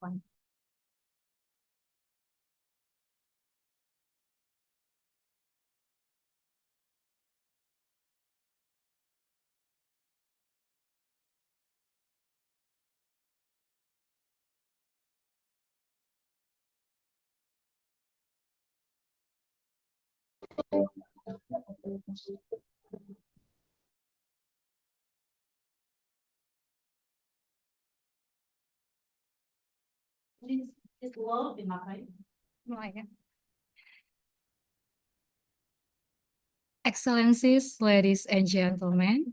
Irwan. Excellencies, ladies and gentlemen,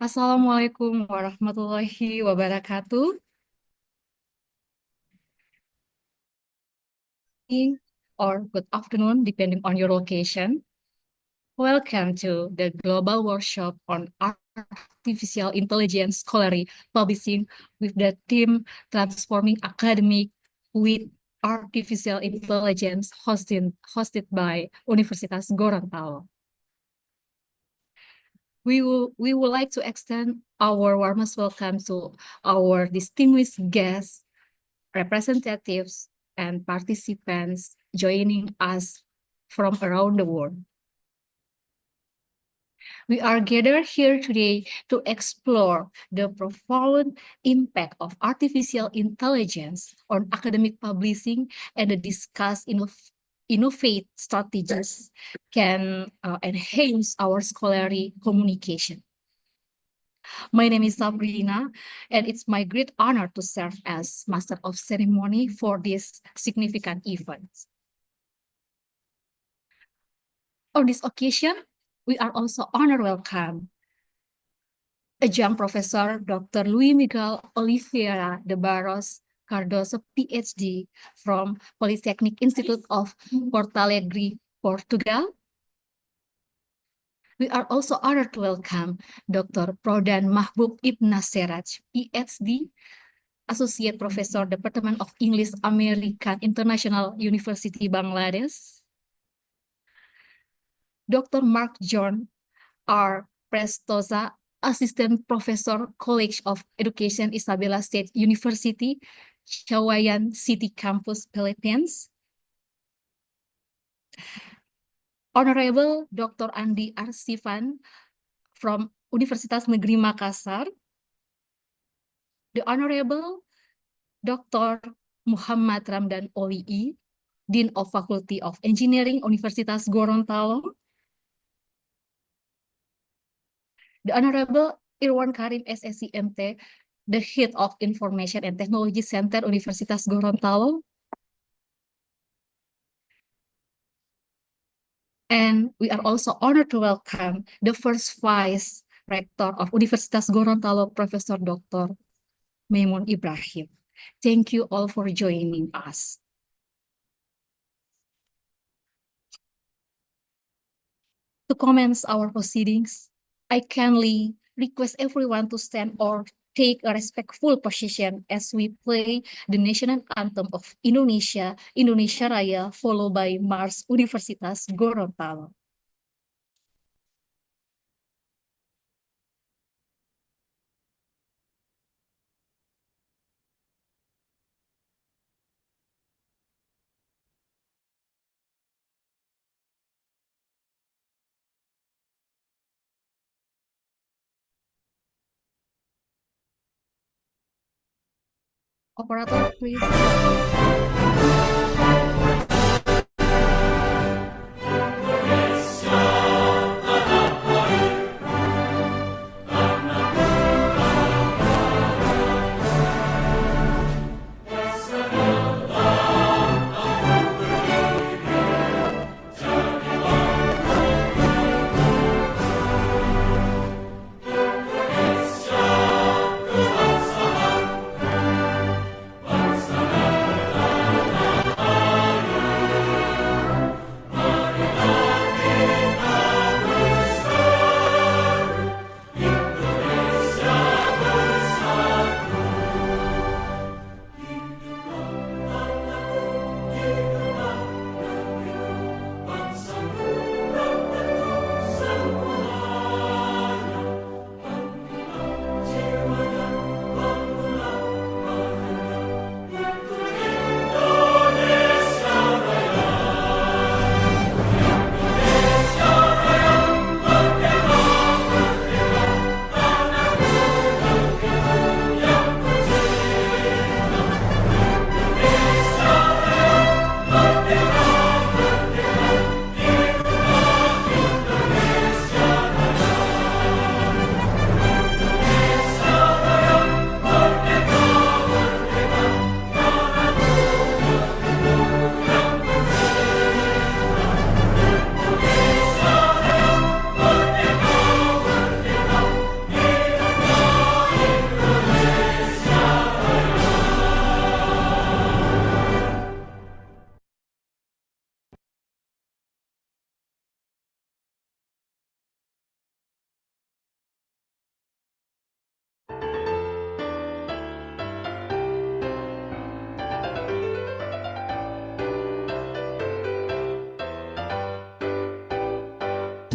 Assalamualaikum warahmatullahi wabarakatuh. Or good afternoon, depending on your location. Welcome to the Global Workshop on Artificial Intelligence Scholarly Publishing with the theme Transforming Academic with Artificial Intelligence hosted by Universitas Gorontalo. We would like to extend our warmest welcome to our distinguished guests, representatives, and participants joining us from around the world. We are gathered here today to explore the profound impact of artificial intelligence on academic publishing and to discuss innovate strategies can enhance our scholarly communication. My name is Sabrina, and it's my great honor to serve as Master of Ceremony for this significant event. On this occasion, we are also honored welcome Adjunct Professor Dr. Luís Miguel Oliveira de Barros, Cardoso, Ph.D. from Polytechnic Institute of Portalegre, Portugal. We are also honored to welcome Dr. Prodhan Mahbub Ibna Seraj, Ph.D., Associate Professor, Department of English, American International University, Bangladesh. Dr. Mark John R. Prestosa, Assistant Professor, College of Education, Isabela State University, Chawayan City Campus, Philippines. Honorable Dr. Andi Arsifan from Universitas Negeri Makassar. The Honorable Dr. Muhammad Ramdhan Olii, Dean of Faculty of Engineering, Universitas Gorontalo. The Honorable Irwan Karim, S.Si, M.T, the Head of Information and Technology Center, Universitas Gorontalo. And we are also honored to welcome the first Vice Rector of Universitas Gorontalo, Professor Dr. M.Eng Ibrahim. Thank you all for joining us. To commence our proceedings, I kindly request everyone to stand or take a respectful position as we play the national anthem of Indonesia, Indonesia Raya, followed by Mars Universitas Gorontalo. Operator, please.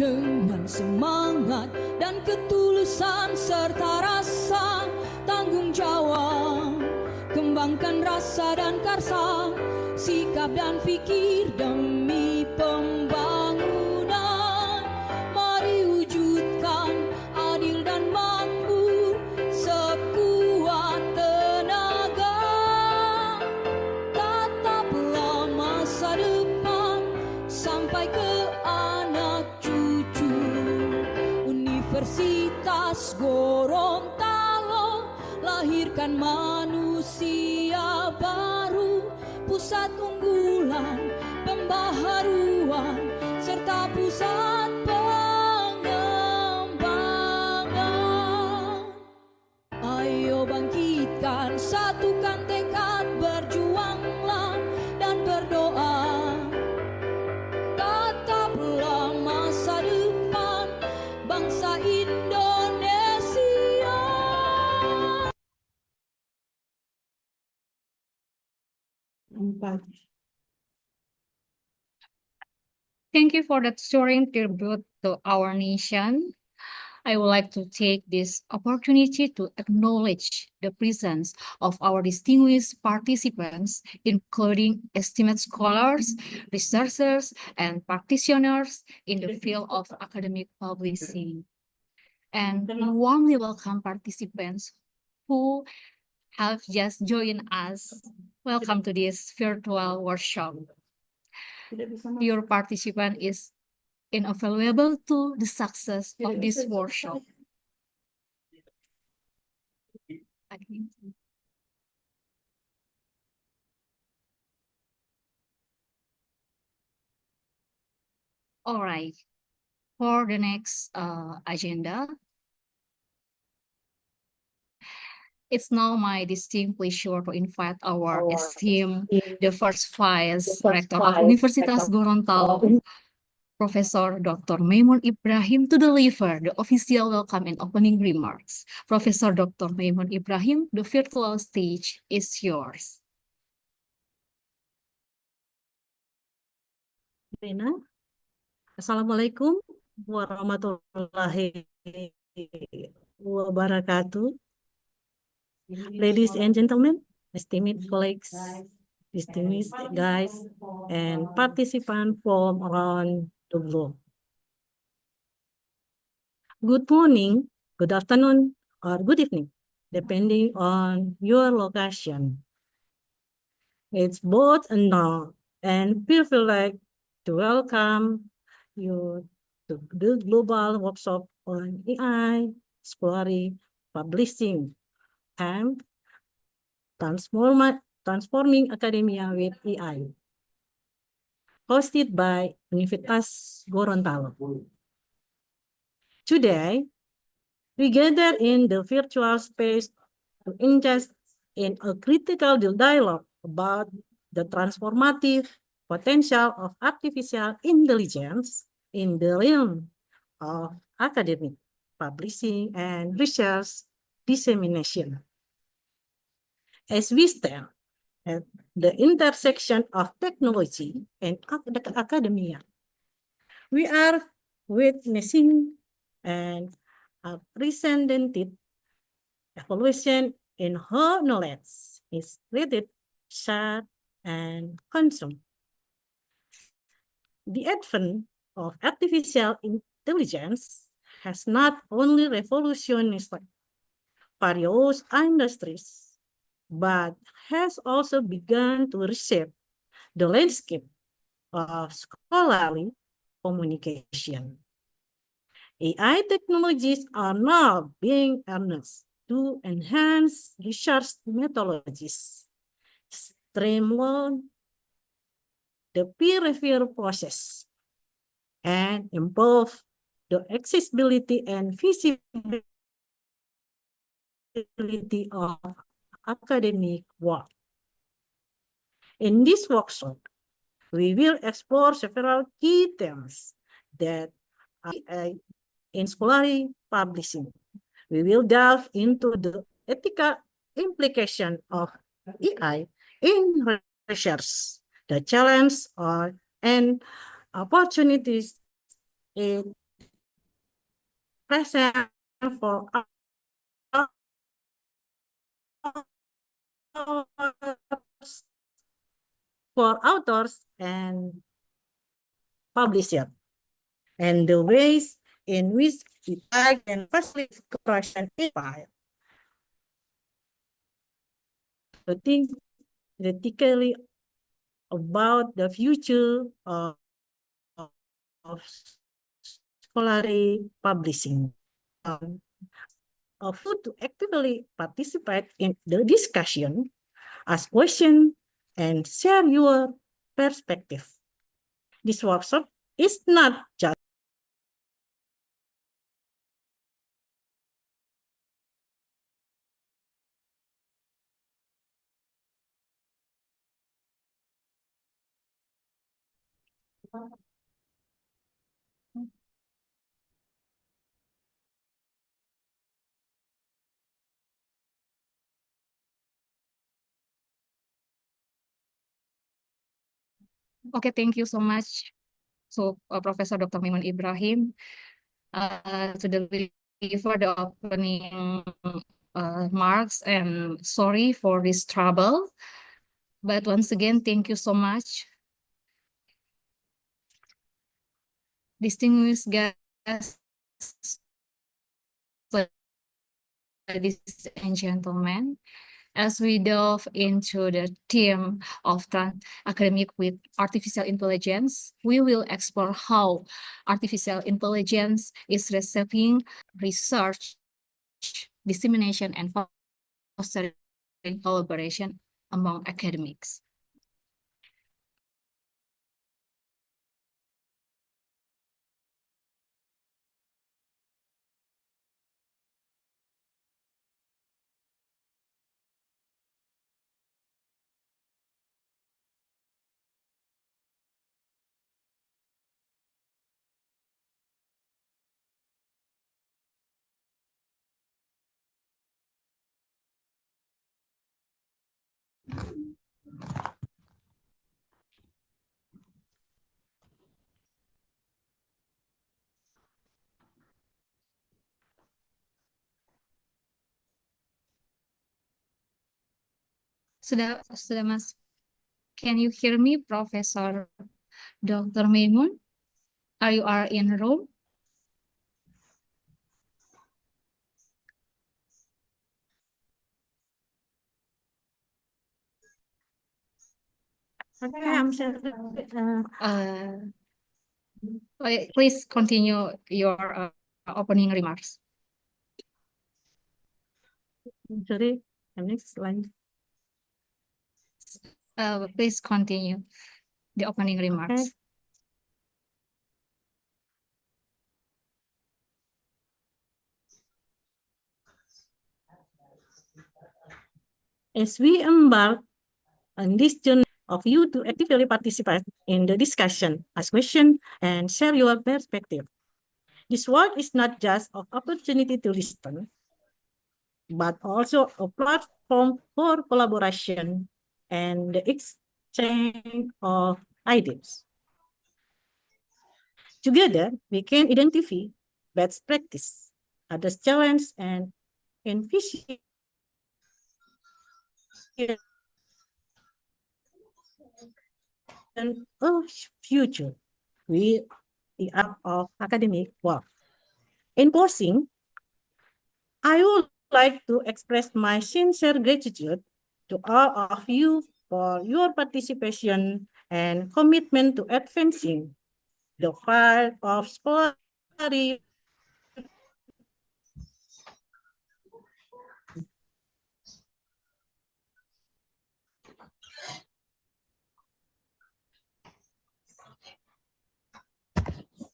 dengan semangat dan ketulusan serta rasa tanggung jawab. Kembangkan rasa dan karsa, sikap dan fikir demi pembangunan. Mari wujudkan adil dan makmur sekuat tenaga. Tataplah masa depan sampai ke anak cucu. Universitas Gorontalo lahirkan manusia baru, pusat unggulan pembaharuan serta pusat pengembangan. Ayo bangkitkan, satukan tekad, berjuanglah dan berdoa. Tataplah masa depan bangsa Indonesia. Thank you for that stirring tribute to our nation. I would like to take this opportunity to acknowledge the presence of our distinguished participants, including esteemed scholars, researchers, and practitioners in the field of academic publishing. And we warmly welcome participants who have just joined us. Welcome to this virtual workshop. Your participation is invaluable to the success of this workshop. All right, for the next agenda, it's now my distinct pleasure to invite our esteemed, the first Vice Rector of Universitas Gorontalo, Professor Dr. Maimun Ibrahim, to deliver the official welcome and opening remarks. Professor Dr. Maimun Ibrahim, the virtual stage is yours. Assalamualaikum warahmatullahi wabarakatuh. Ladies and gentlemen, esteemed colleagues, distinguished guys, and participants from around the globe. Good morning, good afternoon, or good evening, depending on your location. It's both an honor and privilege to welcome you to the global workshop on AI, exploring, publishing, and transforming academia with AI, hosted by Universitas Gorontalo. Today, we gather in the virtual space to engage in a critical dialogue about the transformative potential of artificial intelligence in the realm of academic publishing and research dissemination. As we stand at the intersection of technology and academia, we are witnessing an unprecedented evolution in how knowledge is created, shared, and consumed. The advent of artificial intelligence has not only revolutionized various industries, but has also begun to reshape the landscape of scholarly communication. AI technologies are now being harnessed to enhance research methodologies, streamline the peer review process, and improve the accessibility and feasibility of academic work. In this workshop, we will explore several key themes that are in scholarly publishing. We will delve into the ethical implication of AI in research, the challenge and opportunities it present for authors and publishers, and the ways in which I can facilitate correction file. To think critically about the future of scholarly publishing. Of who to actively participate in the discussion, ask questions, and share your perspective. This workshop is not just Okay, thank you so much. So, Professor Dr. Mimun Ibrahim, to deliver the opening marks, and sorry for this trouble. But once again, thank you so much. Distinguished guests, ladies and gentlemen, as we delve into the theme of academic with artificial intelligence, we will explore how artificial intelligence is reshaping research, dissemination, and fostering collaboration among academics. Sudah Mas, can you hear me, Professor Dr. Maimun? Are you in the room? Please continue your opening remarks. Sorry, next slide. Please continue the opening remarks. Okay. As we embark on this journey of you to actively participate in the discussion, ask questions, and share your perspective. This work is not just an opportunity to listen, but also a platform for collaboration and the exchange of ideas. Together, we can identify best practice, others challenge, and envision a future with the art of academic work. In closing, I would like to express my sincere gratitude to all of you for your participation and commitment to advancing the field of scholarly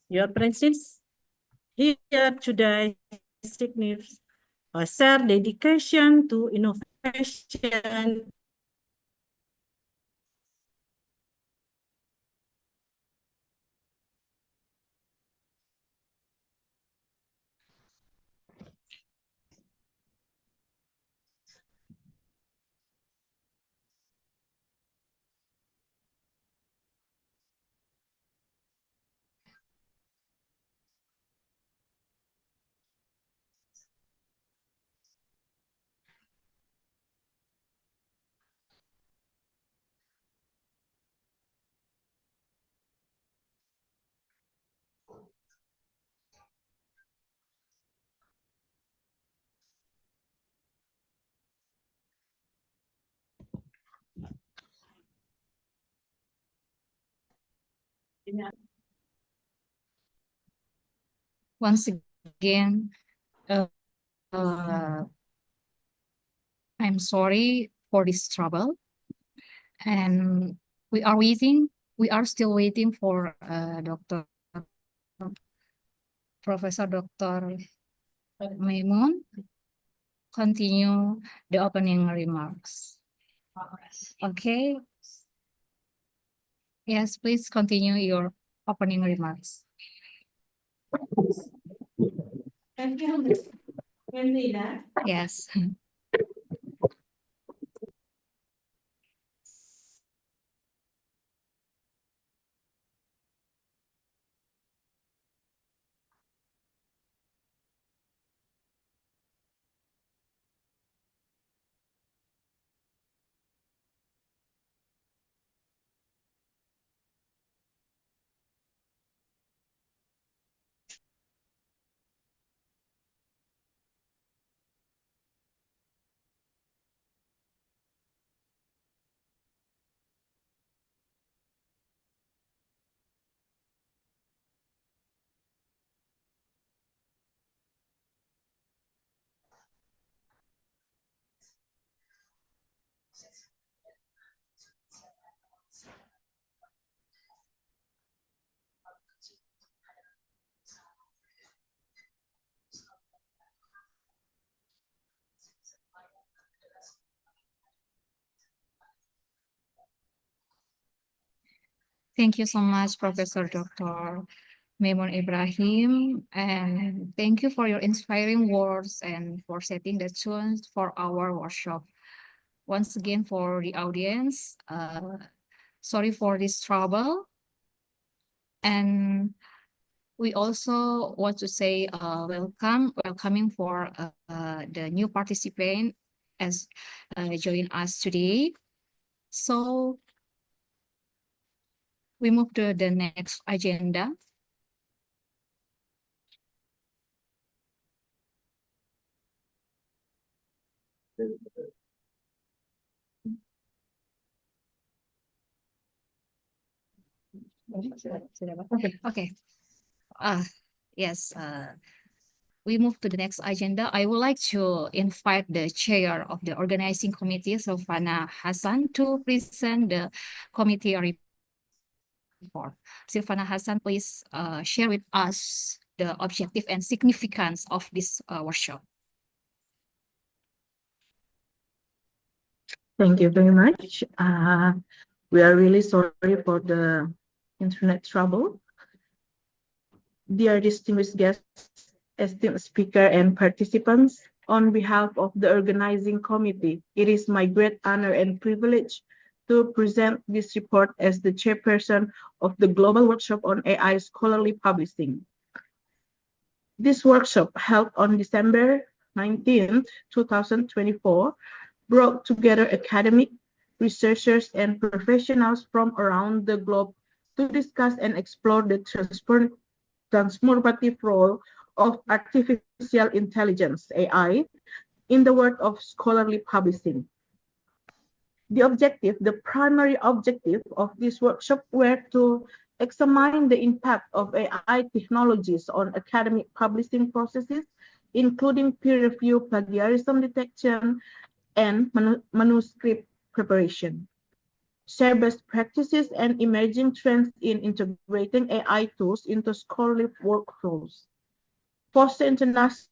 your presence here today signifies a shared dedication to innovation Once again, uh, I'm sorry for this trouble, and we are waiting. We are still waiting for Professor Dr. Maimun continue the opening remarks. Okay. Yes, please continue your opening remarks. Yes. Thank you so much, Professor Dr. Maimun Ibrahim, and thank you for your inspiring words and for setting the tone for our workshop. Once again, for the audience, sorry for this trouble. And we also want to say welcoming for the new participant as join us today. So we move to the next agenda. Okay. Yes. We move to the next agenda. I would like to invite the chair of the organizing committee, Silvana Hassan, to present the committee report. Silvana Hassan, please share with us the objective and significance of this workshop. Thank you very much. We are really sorry for the internet trouble. Dear distinguished guests, esteemed speaker and participants, on behalf of the organizing committee, it is my great honor and privilege to present this report as the chairperson of the Global Workshop on AI Scholarly Publishing. This workshop, held on December 19th, 2024, brought together academic, researchers, and professionals from around the globe to discuss and explore the transformative role of artificial intelligence, AI, in the world of scholarly publishing. The primary objective of this workshop were to examine the impact of AI technologies on academic publishing processes, including peer review, plagiarism detection, and manuscript preparation, share best practices and emerging trends in integrating AI tools into scholarly workflows, foster international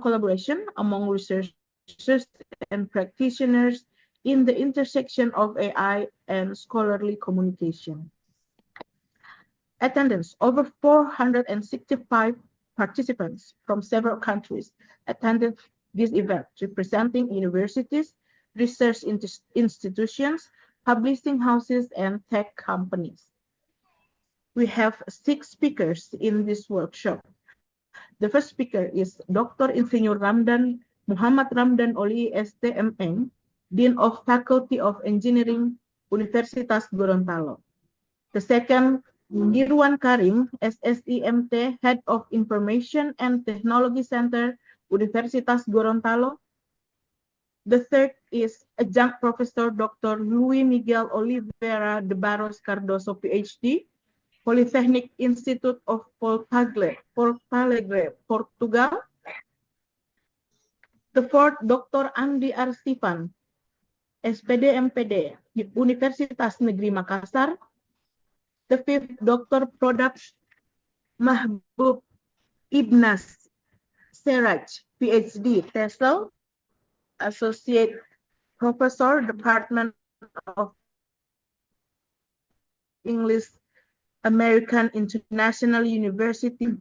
collaboration among researchers and practitioners in the intersection of AI and scholarly communication. Attendance: over 465 participants from several countries attended this event, representing universities, research institutions, publishing houses, and tech companies. We have 6 speakers in this workshop. The first speaker is Dr. Insinyur Muhammad Ramdhan Olii, S.D. M.Eng, Dean of Faculty of Engineering, Universitas Gorontalo. The second, Irwan Karim, S.Si M.T, Head of Information and Technology Center, Universitas Gorontalo. The third is Adjunct Professor Dr. Luís Miguel Oliveira de Barros Cardoso, Ph.D., Polytechnic Institute of Portalegre, Portugal. The fourth, Dr. Andi Arsifan, S.Pd, M.Pd, Universitas Negeri Makassar. The fifth, Dr. Prof. Mahbub Ibna, Seraj, Ph.D, TESL, Associate Professor, Department of English, American International University.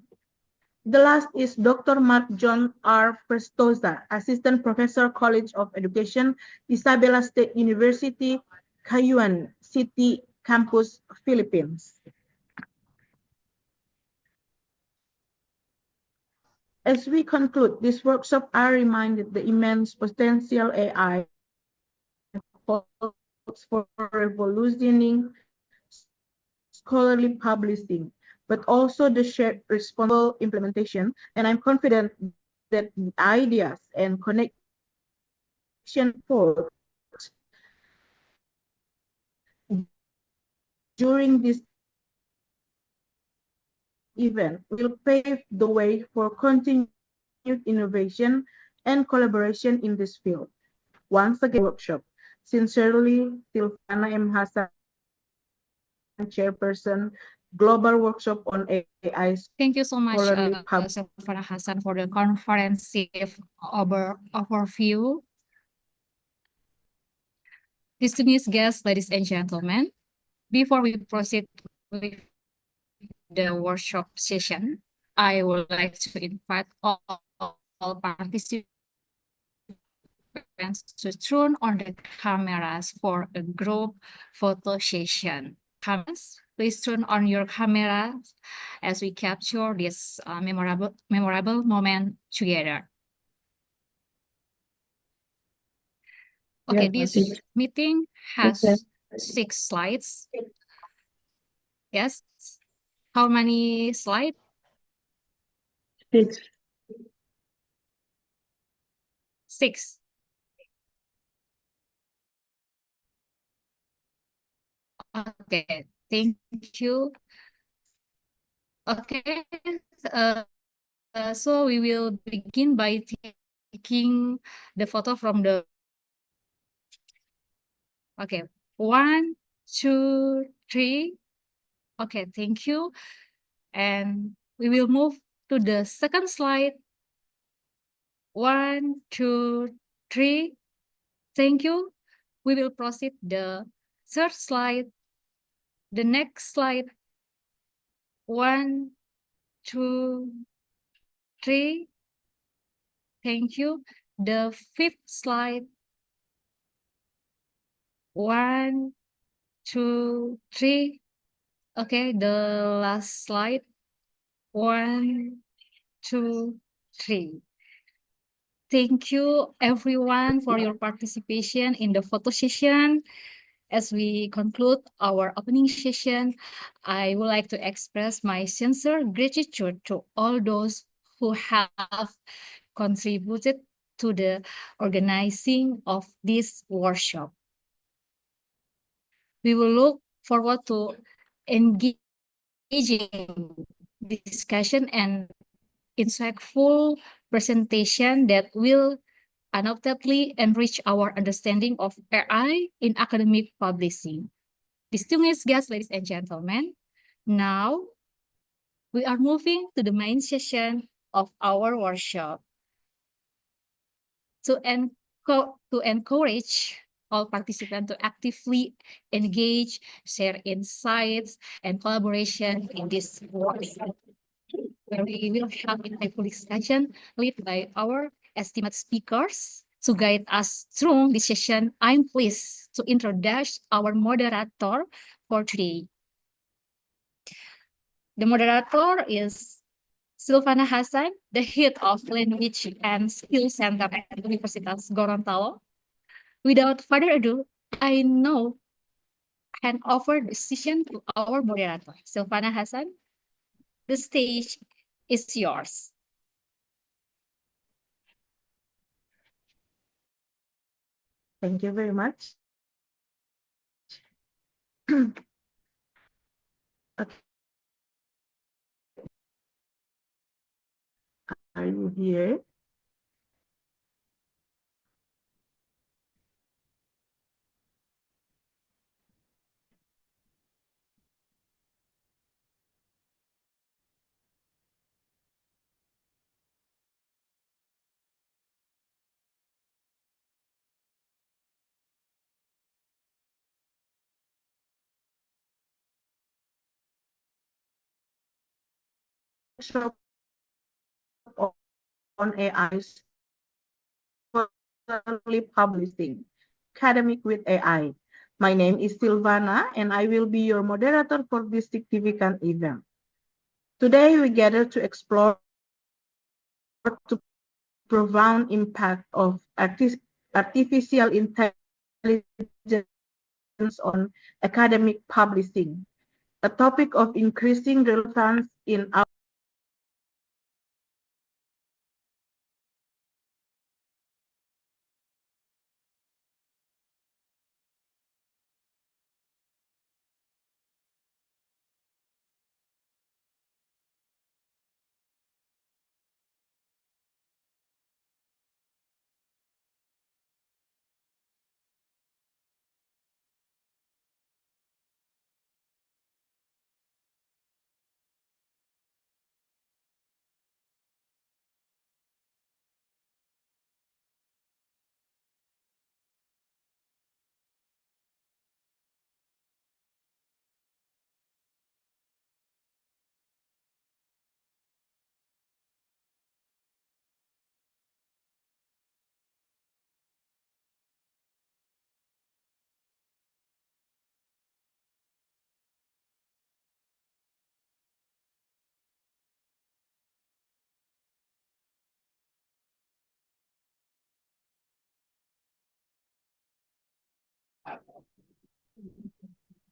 The last is Dr. Mark John R. Prestosa, Assistant Professor, College of Education, Isabela State University, Cayuan City Campus, Philippines. As we conclude this workshop, I reminded the immense potential AI holds for revolutioning scholarly publishing, but also the shared responsible implementation. And I'm confident that the ideas and connection forged during this event will pave the way for continued innovation and collaboration in this field. Once again, workshop. Sincerely, Silvana M. Hassan, Chairperson, Global Workshop on AI Thank you so much, Scholarly Pub. Silvana Hassan, for the comprehensive overview. Distinguished guests, ladies and gentlemen, before we proceed with the workshop session, I would like to invite all participants to turn on the cameras for a group photo session. Cameras, please turn on your cameras as we capture this memorable moment together. Okay, this meeting has 6 slides. Yes. How many slides? 6. Okay, thank you. Okay, so we will begin by taking the photo from the. Okay, 1, 2, 3. Okay, thank you. And we will move to the second slide. 1, 2, 3. Thank you. We will proceed the third slide. The next slide. 1, 2, 3. Thank you. The fifth slide. 1, 2, 3. Okay, the last slide. 1, 2, 3. Thank you everyone for your participation in the photo session. As we conclude our opening session, I would like to express my sincere gratitude to all those who have contributed to the organizing of this workshop. We will look forward to engaging discussion and insightful presentation that will undoubtedly enrich our understanding of AI in academic publishing. Distinguished guests, ladies and gentlemen, now we are moving to the main session of our workshop. To encourage all participants to actively engage, share insights, and collaboration in this workshop, where we will have a insightful discussion led by our esteemed speakers. To guide us through this session, I'm pleased to introduce our moderator for today. The moderator is Silvana Hassan, the head of Language and Skill Center at Universitas Gorontalo. Without further ado, I now hand over the session to our moderator, Silvana Hassan. The stage is yours. Thank you very much. Okay. Are you here? Workshop on AI, scholarly publishing, academic with AI. My name is Silvana, and I will be your moderator for this significant event. Today, we gather to explore the profound impact of artificial intelligence on academic publishing, a topic of increasing relevance in our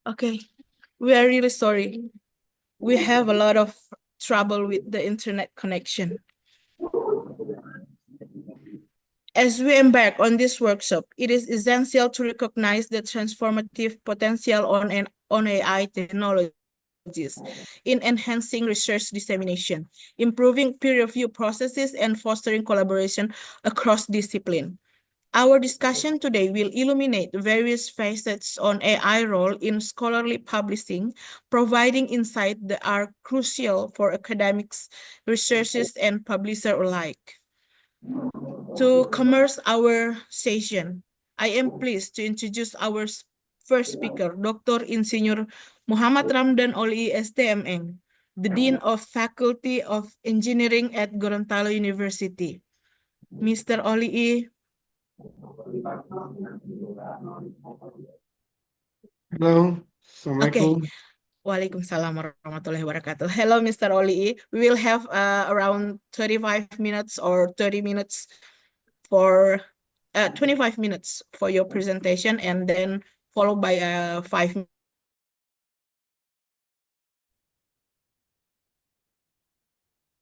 Okay, we are really sorry. We have a lot of trouble with the internet connection. As we embark on this workshop, it is essential to recognize the transformative potential on AI technologies in enhancing research dissemination, improving peer review processes, and fostering collaboration across discipline. Our discussion today will illuminate various facets on AI role in scholarly publishing, providing insight that are crucial for academics, researchers, and publishers alike. To commence our session, I am pleased to introduce our first speaker, Dr. Insinyur Muhammad Ramdhan Olii, S.D. M.Eng, the Dean of Faculty of Engineering at Gorontalo University. Mr. Olii. Hello, Okay. Assalamualaikum. Waalaikumsalam warahmatullahi wabarakatuh. Hello, Mr. Olii. We will have around 35 minutes or 30 minutes for 25 minutes for your presentation, and then followed by 5 minutes.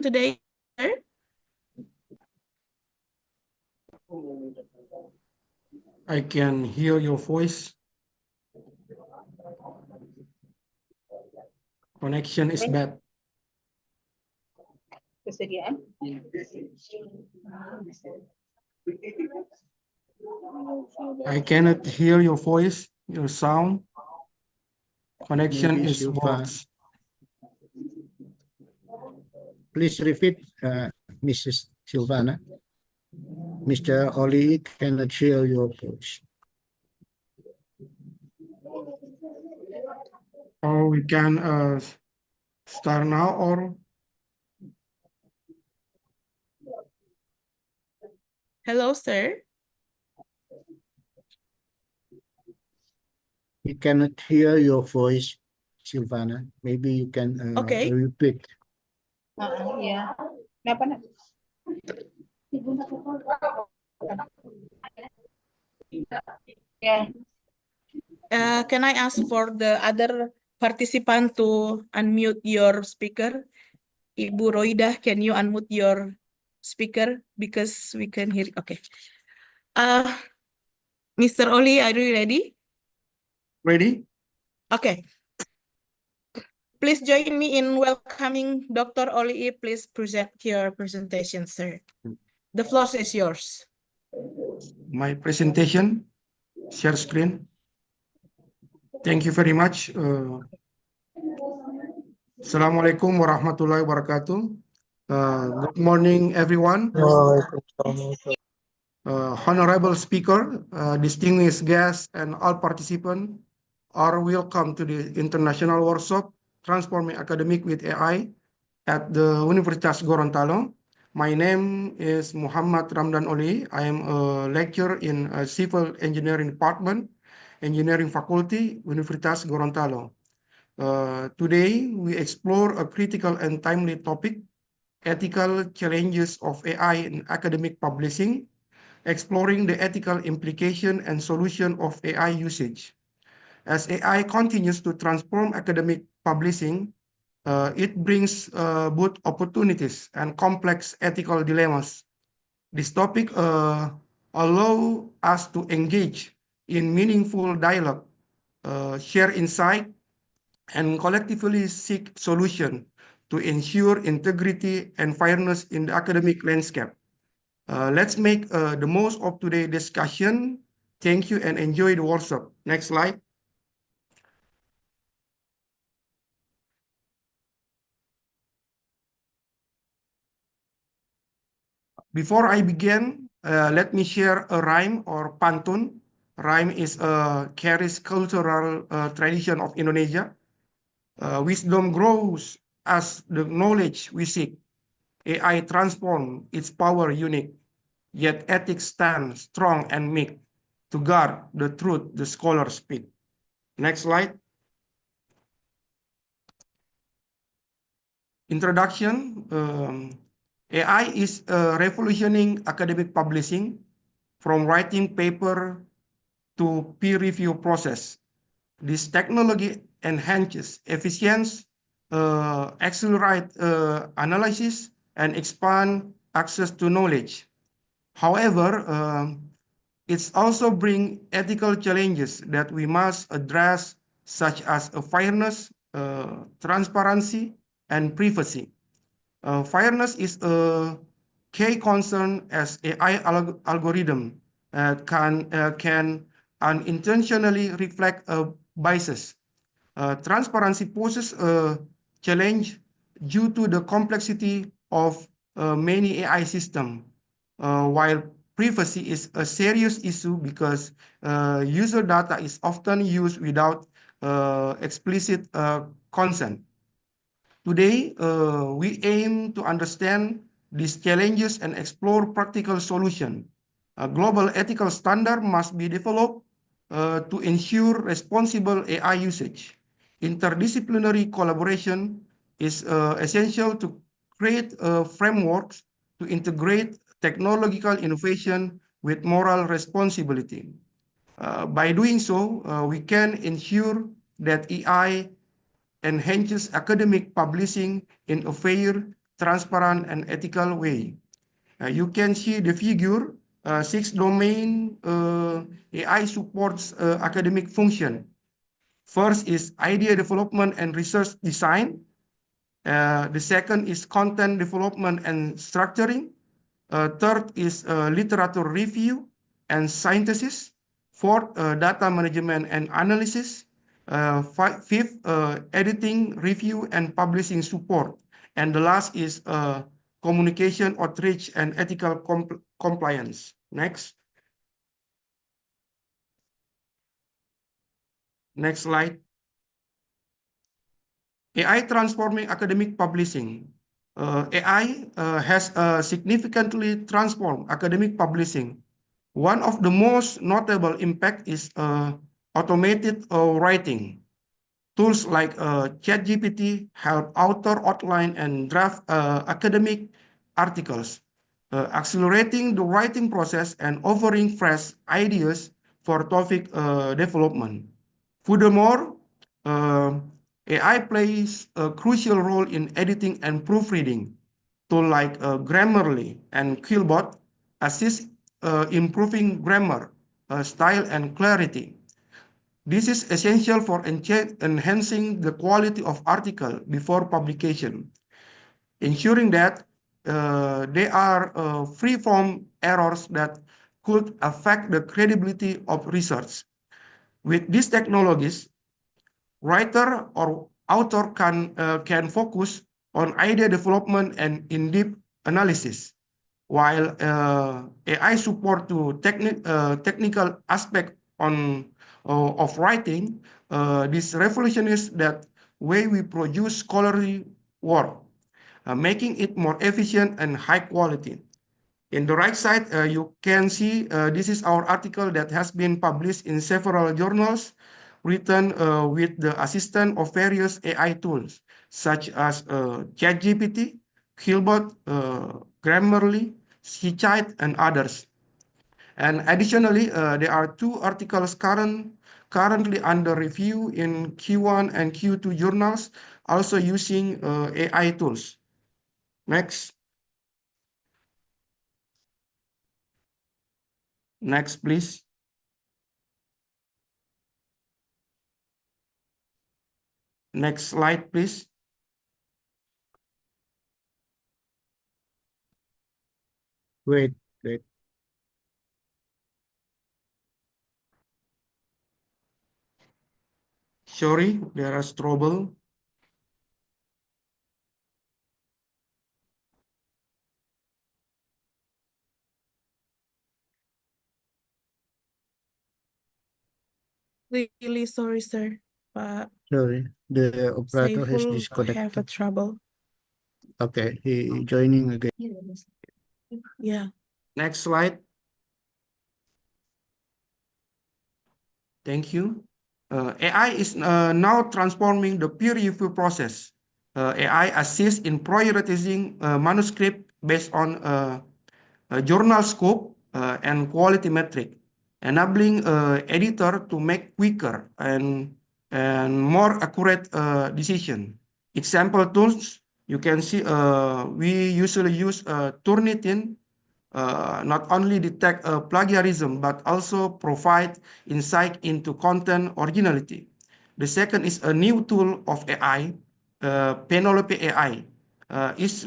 Today, sir? I can hear your voice. Connection is bad. kesediaan. I cannot hear your voice, your sound. Connection Maybe is Silva. worse. Please repeat, Mrs. Silvana. Mr. Olii cannot hear your voice. Or we can start now, or Hello, sir. We cannot hear your voice, Silvana. Maybe you can Okay. repeat. Iya. Kenapa nak? Ya. Can I ask for the other participant to unmute your speaker? Ibu Roidah, can you unmute your speaker because we can hear? Okay. Mr. Olii, are you ready? ready? Okay. Please join me in welcoming Dr. Olii. Please present your presentation, sir. The floor is yours. My presentation, share screen. Thank you very much. Assalamualaikum warahmatullahi wabarakatuh. Good morning, everyone. Honorable speaker, distinguished guests, and all participants are welcome to the international workshop Transforming Academic with AI at the Universitas Gorontalo. My name is Muhammad Ramdhan Olii. I am a lecturer in Civil Engineering Department, Engineering Faculty, Universitas Gorontalo. Today, we explore a critical and timely topic, ethical challenges of AI in academic publishing, exploring the ethical implication and solution of AI usage. As AI continues to transform academic publishing, it brings both opportunities and complex ethical dilemmas. This topic allows us to engage in meaningful dialogue, share insight, and collectively seek solutions to ensure integrity and fairness in the academic landscape. Let's make the most of today's discussion. Thank you and enjoy the workshop. Next slide. Before I begin, let me share a rhyme or pantun. Rhyme is a carries cultural tradition of Indonesia. Wisdom grows as the knowledge we seek. AI transform its power unique, yet ethics stand strong and meek to guard the truth the scholars speak. Next slide. Introduction. AI is revolutionizing academic publishing from writing paper to peer review process. This technology enhances efficiency, accelerate analysis, and expand access to knowledge. However, it's also bring ethical challenges that we must address, such as fairness, transparency, and privacy. Fairness is a key concern as AI algorithm can unintentionally reflect biases. Transparency poses a challenge due to the complexity of many AI systems, while privacy is a serious issue because user data is often used without explicit consent. Today, we aim to understand these challenges and explore practical solutions. A global ethical standard must be developed to ensure responsible AI usage. Interdisciplinary collaboration is essential to create frameworks to integrate technological innovation with moral responsibility. By doing so, we can ensure that AI enhances academic publishing in a fair, transparent, and ethical way. You can see the figure, 6 domain AI supports academic function. First is idea development and research design. The second is content development and structuring. Third is literature review and synthesis. Fourth, data management and analysis. Fifth, editing, review, and publishing support. And the last is communication, outreach, and ethical compliance. Next. Next slide. AI transforming academic publishing. AI has significantly transformed academic publishing. One of the most notable impact is automated writing. Tools like ChatGPT help author outline and draft academic articles, accelerating the writing process and offering fresh ideas for topic development. Furthermore, AI plays a crucial role in editing and proofreading. Tools like Grammarly and Quillbot assist improving grammar, style, and clarity. This is essential for enhancing the quality of article before publication, ensuring that they are free from errors that could affect the credibility of research. With these technologies, writer or author can focus on idea development and in-depth analysis, while AI support to technical aspect of writing. This revolutionizes that way we produce scholarly work, making it more efficient and high quality. In the right side, you can see this is our article that has been published in several journals, written with the assistance of various AI tools, such as ChatGPT, Hilbert, Grammarly, SciChat, and others. And additionally, there are 2 articles currently under review in Q1 and Q2 journals, also using AI tools. Next. Next, please. Next slide, please. Wait. Sorry, there is trouble. Really sorry, sir. But Sorry, the operator has Saiful have a disconnected. trouble. Okay, he joining again. Yeah. Next slide. Thank you. AI is now transforming the peer review process. AI assists in prioritizing manuscript based on journal scope and quality metric, enabling editor to make quicker and more accurate decision. Example tools, you can see we usually use Turnitin, not only detect plagiarism, but also provide insight into content originality. The second is a new tool of AI, Penelope AI, is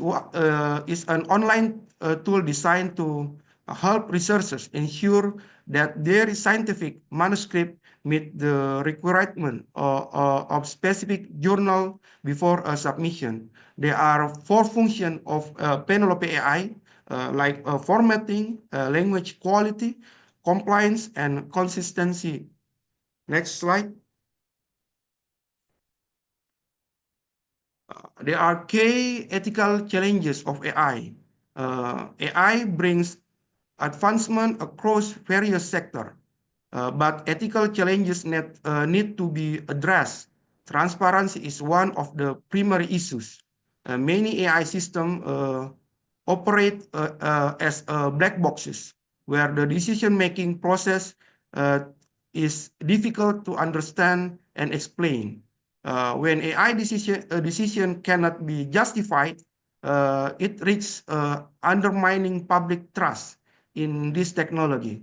an online tool designed to help researchers ensure that their scientific manuscript meet the requirement of specific journal before a submission. There are 4 functions of Penelope AI, like formatting, language quality, compliance, and consistency. Next slide. There are key ethical challenges of AI. AI brings advancement across various sectors, but ethical challenges need to be addressed. Transparency is one of the primary issues. Many AI systems operate as black boxes, where the decision-making process is difficult to understand and explain. When AI decision cannot be justified, it risks undermining public trust in this technology.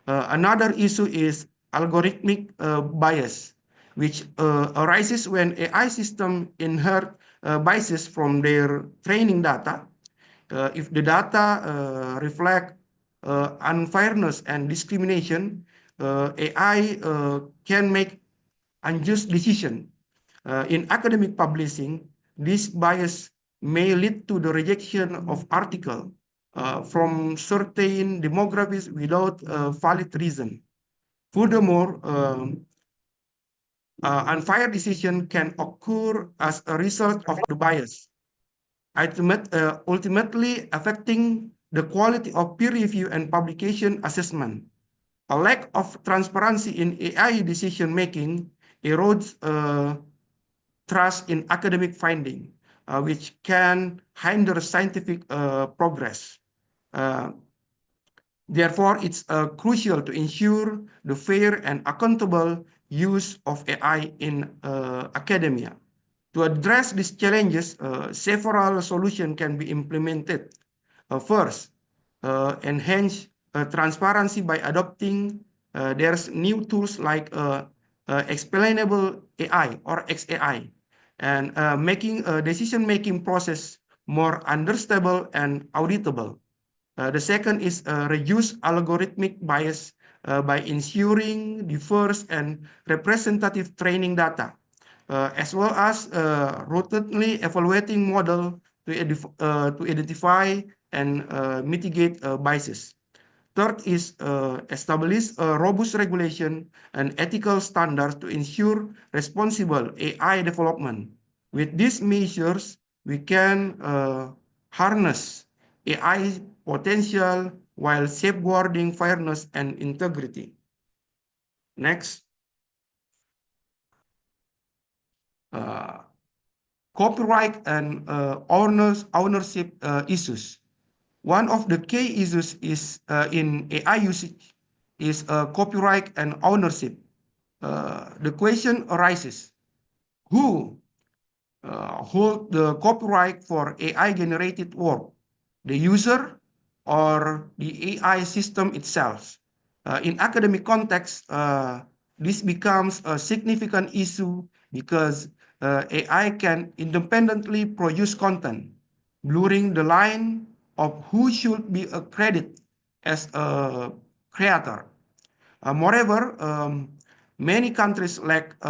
Another issue is algorithmic bias, which arises when AI systems inherit biases from their training data. If the data reflect unfairness and discrimination, AI can make unjust decision. In academic publishing, this bias may lead to the rejection of article from certain demographics without valid reason. Furthermore, unfair decision can occur as a result of the bias, ultimately affecting the quality of peer review and publication assessment. A lack of transparency in AI decision-making erodes trust in academic finding, which can hinder scientific progress. Therefore, it's crucial to ensure the fair and accountable use of AI in academia. To address these challenges, several solutions can be implemented. First, enhance transparency by adopting there's new tools like explainable AI or XAI, and making a decision-making process more understandable and auditable. The second is reduce algorithmic bias by ensuring diverse and representative training data, as well as routinely evaluating model to identify and mitigate biases. Third is establish a robust regulation and ethical standards to ensure responsible AI development. With these measures, we can harness AI potential while safeguarding fairness and integrity. Next. Copyright and ownership issues. One of the key issues is in AI usage is copyright and ownership. The question arises, who hold the copyright for AI-generated work, the user or the AI system itself? In academic context, this becomes a significant issue because AI can independently produce content, blurring the line of who should be accredited as a creator. Moreover, many countries lack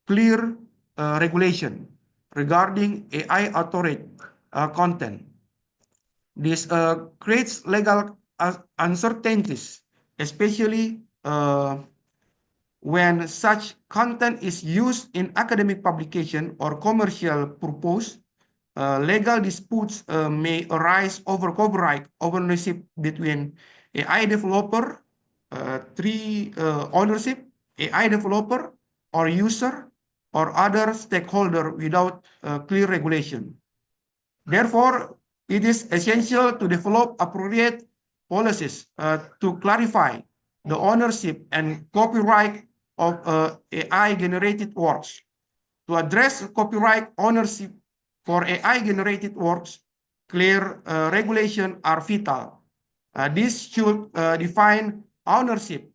clear regulation regarding AI authored content. This creates legal uncertainties, especially when such content is used in academic publication or commercial purpose. Legal disputes may arise over copyright ownership between AI developer, ownership, AI developer, or user, or other stakeholder without clear regulation. Therefore, it is essential to develop appropriate policies to clarify the ownership and copyright of AI-generated works. To address copyright ownership for AI-generated works, clear regulation are vital. This should define ownership,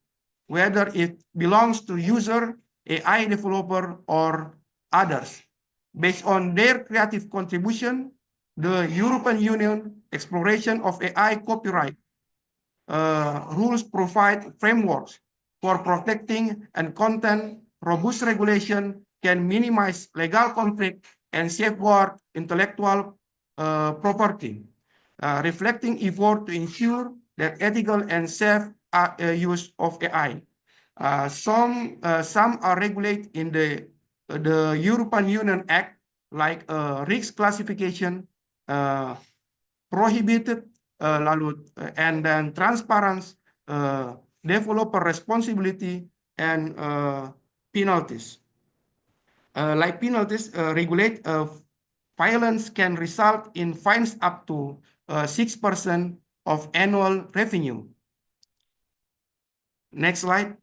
whether it belongs to user, AI developer, or others. Based on their creative contribution, the European Union exploration of AI copyright rules provide frameworks for protecting and content. Robust regulation can minimize legal conflict and safeguard intellectual property, reflecting effort to ensure that ethical and safe use of AI. Some are regulated in the European Union Act, like risk classification, prohibited, and then transparency, developer responsibility, and penalties. Like penalties, regulate violence can result in fines up to 6% of annual revenue. Next slide.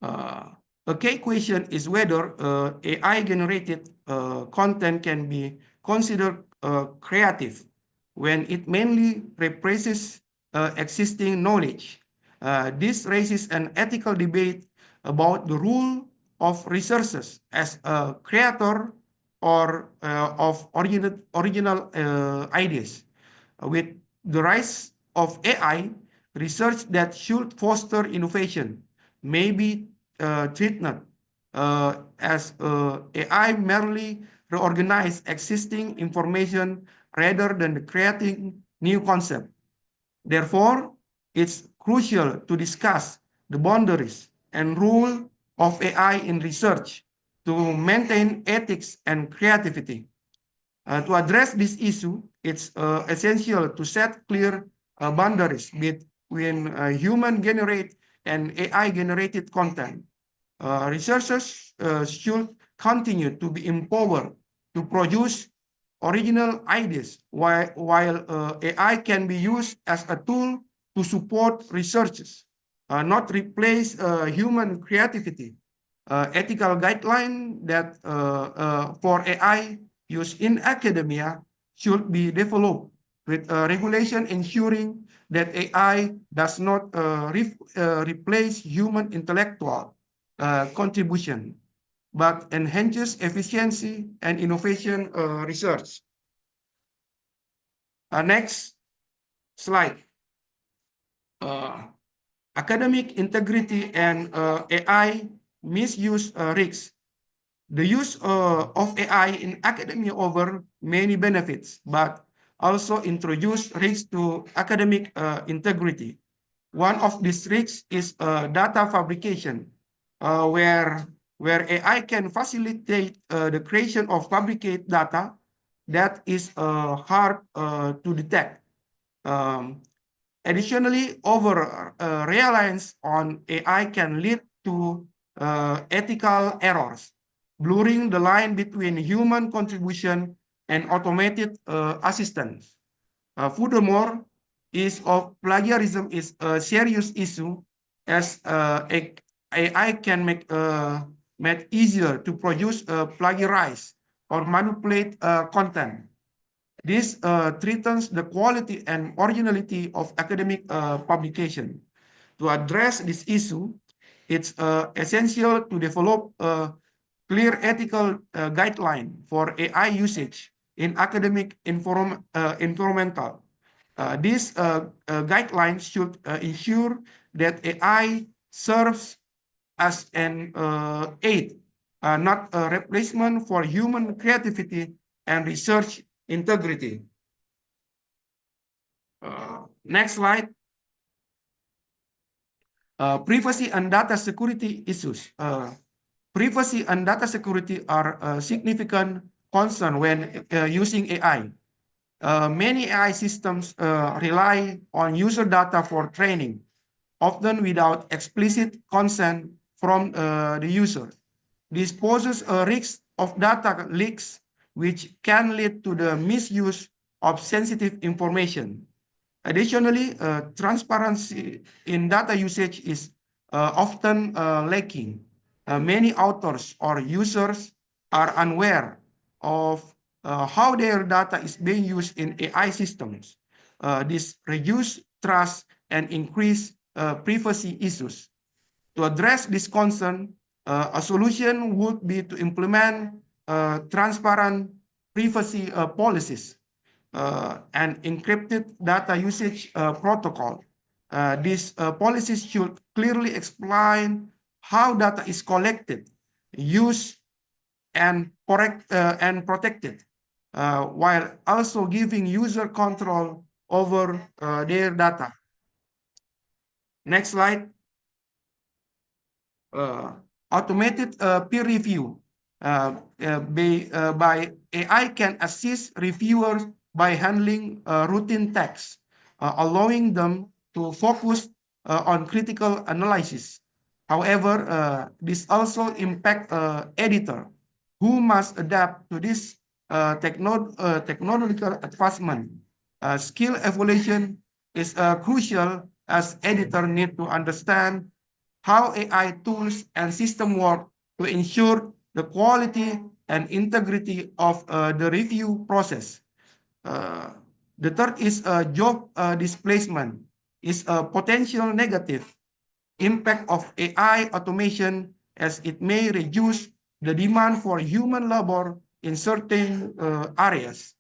A key question is whether AI-generated content can be considered creative when it mainly replaces existing knowledge. This raises an ethical debate about the role of researchers as a creator or of original ideas. With the rise of AI, research that should foster innovation may be treated as AI merely reorganize existing information rather than creating new concept. Therefore, it's crucial to discuss the boundaries and role of AI in research to maintain ethics and creativity. To address this issue, it's essential to set clear boundaries between human-generated and AI-generated content. Researchers should continue to be empowered to produce original ideas, while AI can be used as a tool to support researchers, not replace human creativity. Ethical guidelines that for AI use in academia should be developed with regulation ensuring that AI does not replace human intellectual contribution, but enhances efficiency and innovation research. Next slide. Academic integrity and AI misuse risks. The use of AI in academia over many benefits, but also introduce risks to academic integrity. One of these risks is data fabrication, where AI can facilitate the creation of fabricated data that is hard to detect. Additionally, over reliance on AI can lead to ethical errors, blurring the line between human contribution and automated assistance. Furthermore, use of plagiarism is a serious issue, as AI can make it easier to produce plagiarize or manipulate content. This threatens the quality and originality of academic publication. To address this issue, it's essential to develop a clear ethical guideline for AI usage in academic environmental. These guidelines should ensure that AI serves as an aid, not a replacement for human creativity and research integrity. Next slide. Privacy and data security issues. Privacy and data security are a significant concern when using AI. Many AI systems rely on user data for training, often without explicit consent from the user. This poses a risk of data leaks, which can lead to the misuse of sensitive information. Additionally, transparency in data usage is often lacking. Many authors or users are unaware of how their data is being used in AI systems. This reduces trust and increase privacy issues. To address this concern, a solution would be to implement transparent privacy policies and encrypted data usage protocol. These policies should clearly explain how data is collected, used, and protected, while also giving user control over their data. Next slide. Automated peer review by AI can assist reviewers by handling routine tasks, allowing them to focus on critical analysis. However, this also impacts editor, who must adapt to this technological advancement. Skill evaluation is crucial, as editor need to understand how AI tools and system work to ensure the quality and integrity of the review process. The third is job displacement, is a potential negative impact of AI automation, as it may reduce the demand for human labor in certain areas.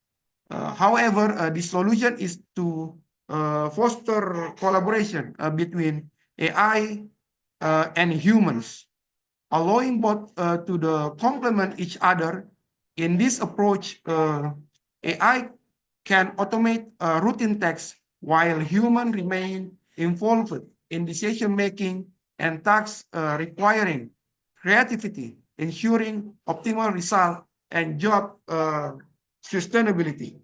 However, the solution is to foster collaboration between AI and humans, allowing both to complement each other. In this approach, AI can automate routine tasks while humans remain involved in decision-making and tasks requiring creativity, ensuring optimal result and job sustainability.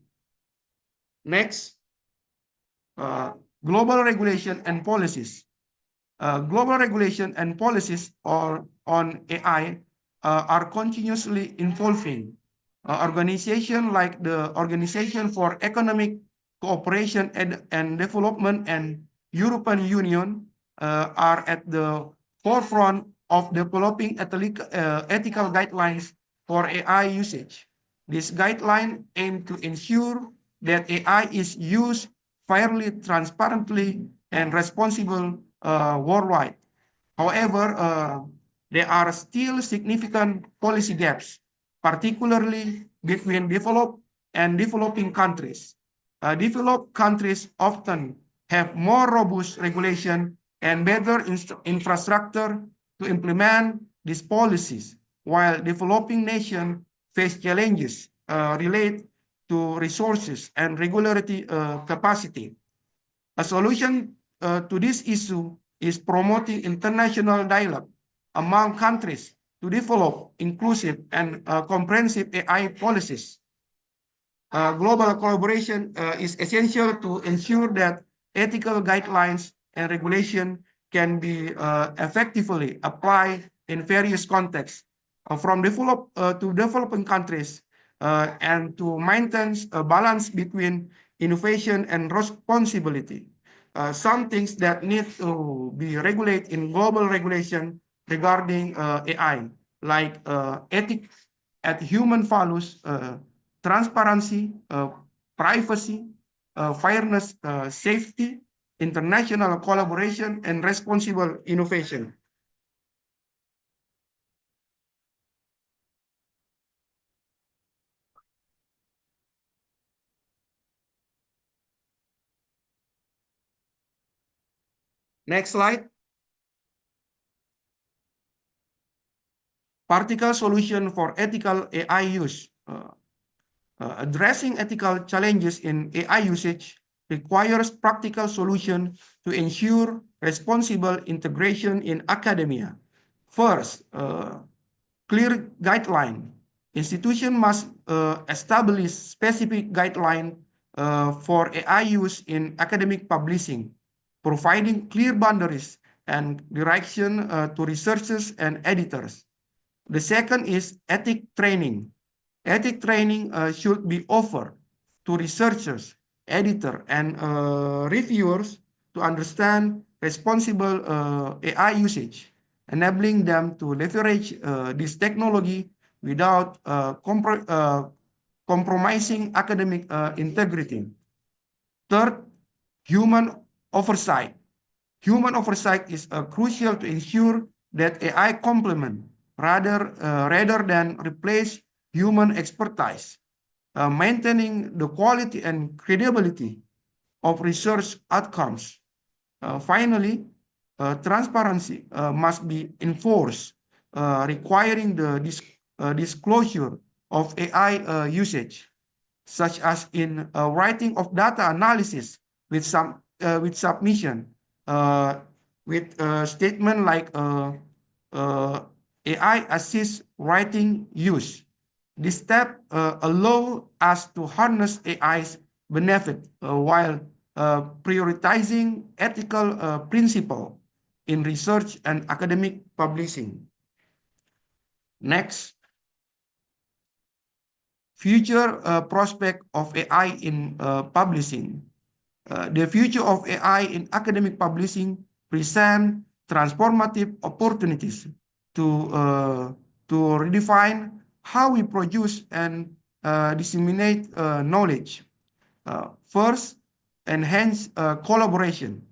Next, global regulation and policies. Global regulation and policies on AI are continuously evolving. Organizations like the Organization for Economic Cooperation and Development and European Union are at the forefront of developing ethical guidelines for AI usage. These guidelines aim to ensure that AI is used fairly, transparently, and responsible worldwide. However, there are still significant policy gaps, particularly between developed and developing countries. Developed countries often have more robust regulation and better infrastructure to implement these policies, while developing nations face challenges related to resources and regulatory capacity. A solution to this issue is promoting international dialogue among countries to develop inclusive and comprehensive AI policies. Global collaboration is essential to ensure that ethical guidelines and regulation can be effectively applied in various contexts, from to developing countries, and to maintain a balance between innovation and responsibility. Some things that need to be regulated in global regulation regarding AI, like ethics at human values, transparency, privacy, fairness, safety, international collaboration, and responsible innovation. Next slide. Practical solution for ethical AI use. Addressing ethical challenges in AI usage requires practical solutions to ensure responsible integration in academia. First, clear guideline. Institution must establish specific guideline for AI use in academic publishing, providing clear boundaries and direction to researchers and editors. The second is ethic training. Ethic training should be offered to researchers, editors, and reviewers to understand responsible AI usage, enabling them to leverage this technology without compromising academic integrity. Third, human oversight. Human oversight is crucial to ensure that AI complement rather than replace human expertise, maintaining the quality and credibility of research outcomes. Finally, transparency must be enforced, requiring the disclosure of AI usage, such as in writing of data analysis with submission, with a statement like AI assists writing use. This step allows us to harness AI's benefit while prioritizing ethical principle in research and academic publishing. Next, future prospect of AI in publishing. The future of AI in academic publishing present transformative opportunities to redefine how we produce and disseminate knowledge. First, enhance collaboration.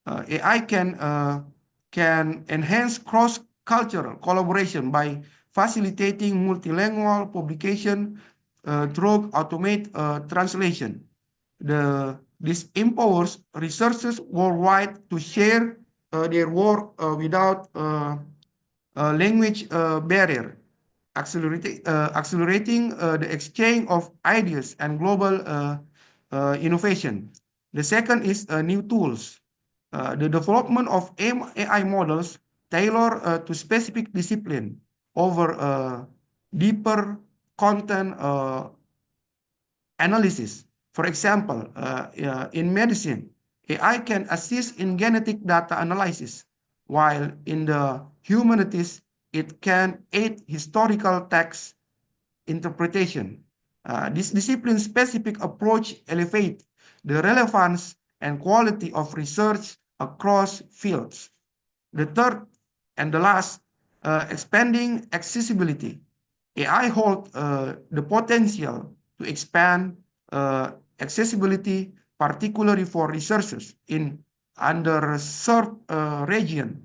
AI can enhance cross-cultural collaboration by facilitating multilingual publication through automated translation. This empowers researchers worldwide to share their work without language barrier, accelerating the exchange of ideas and global innovation. The second is new tools. The development of AI models tailored to specific discipline over deeper content analysis. For example, in medicine, AI can assist in genetic data analysis, while in the humanities, it can aid historical text interpretation. This discipline-specific approach elevates the relevance and quality of research across fields. The third and the last, expanding accessibility. AI holds the potential to expand accessibility, particularly for researchers in underserved region,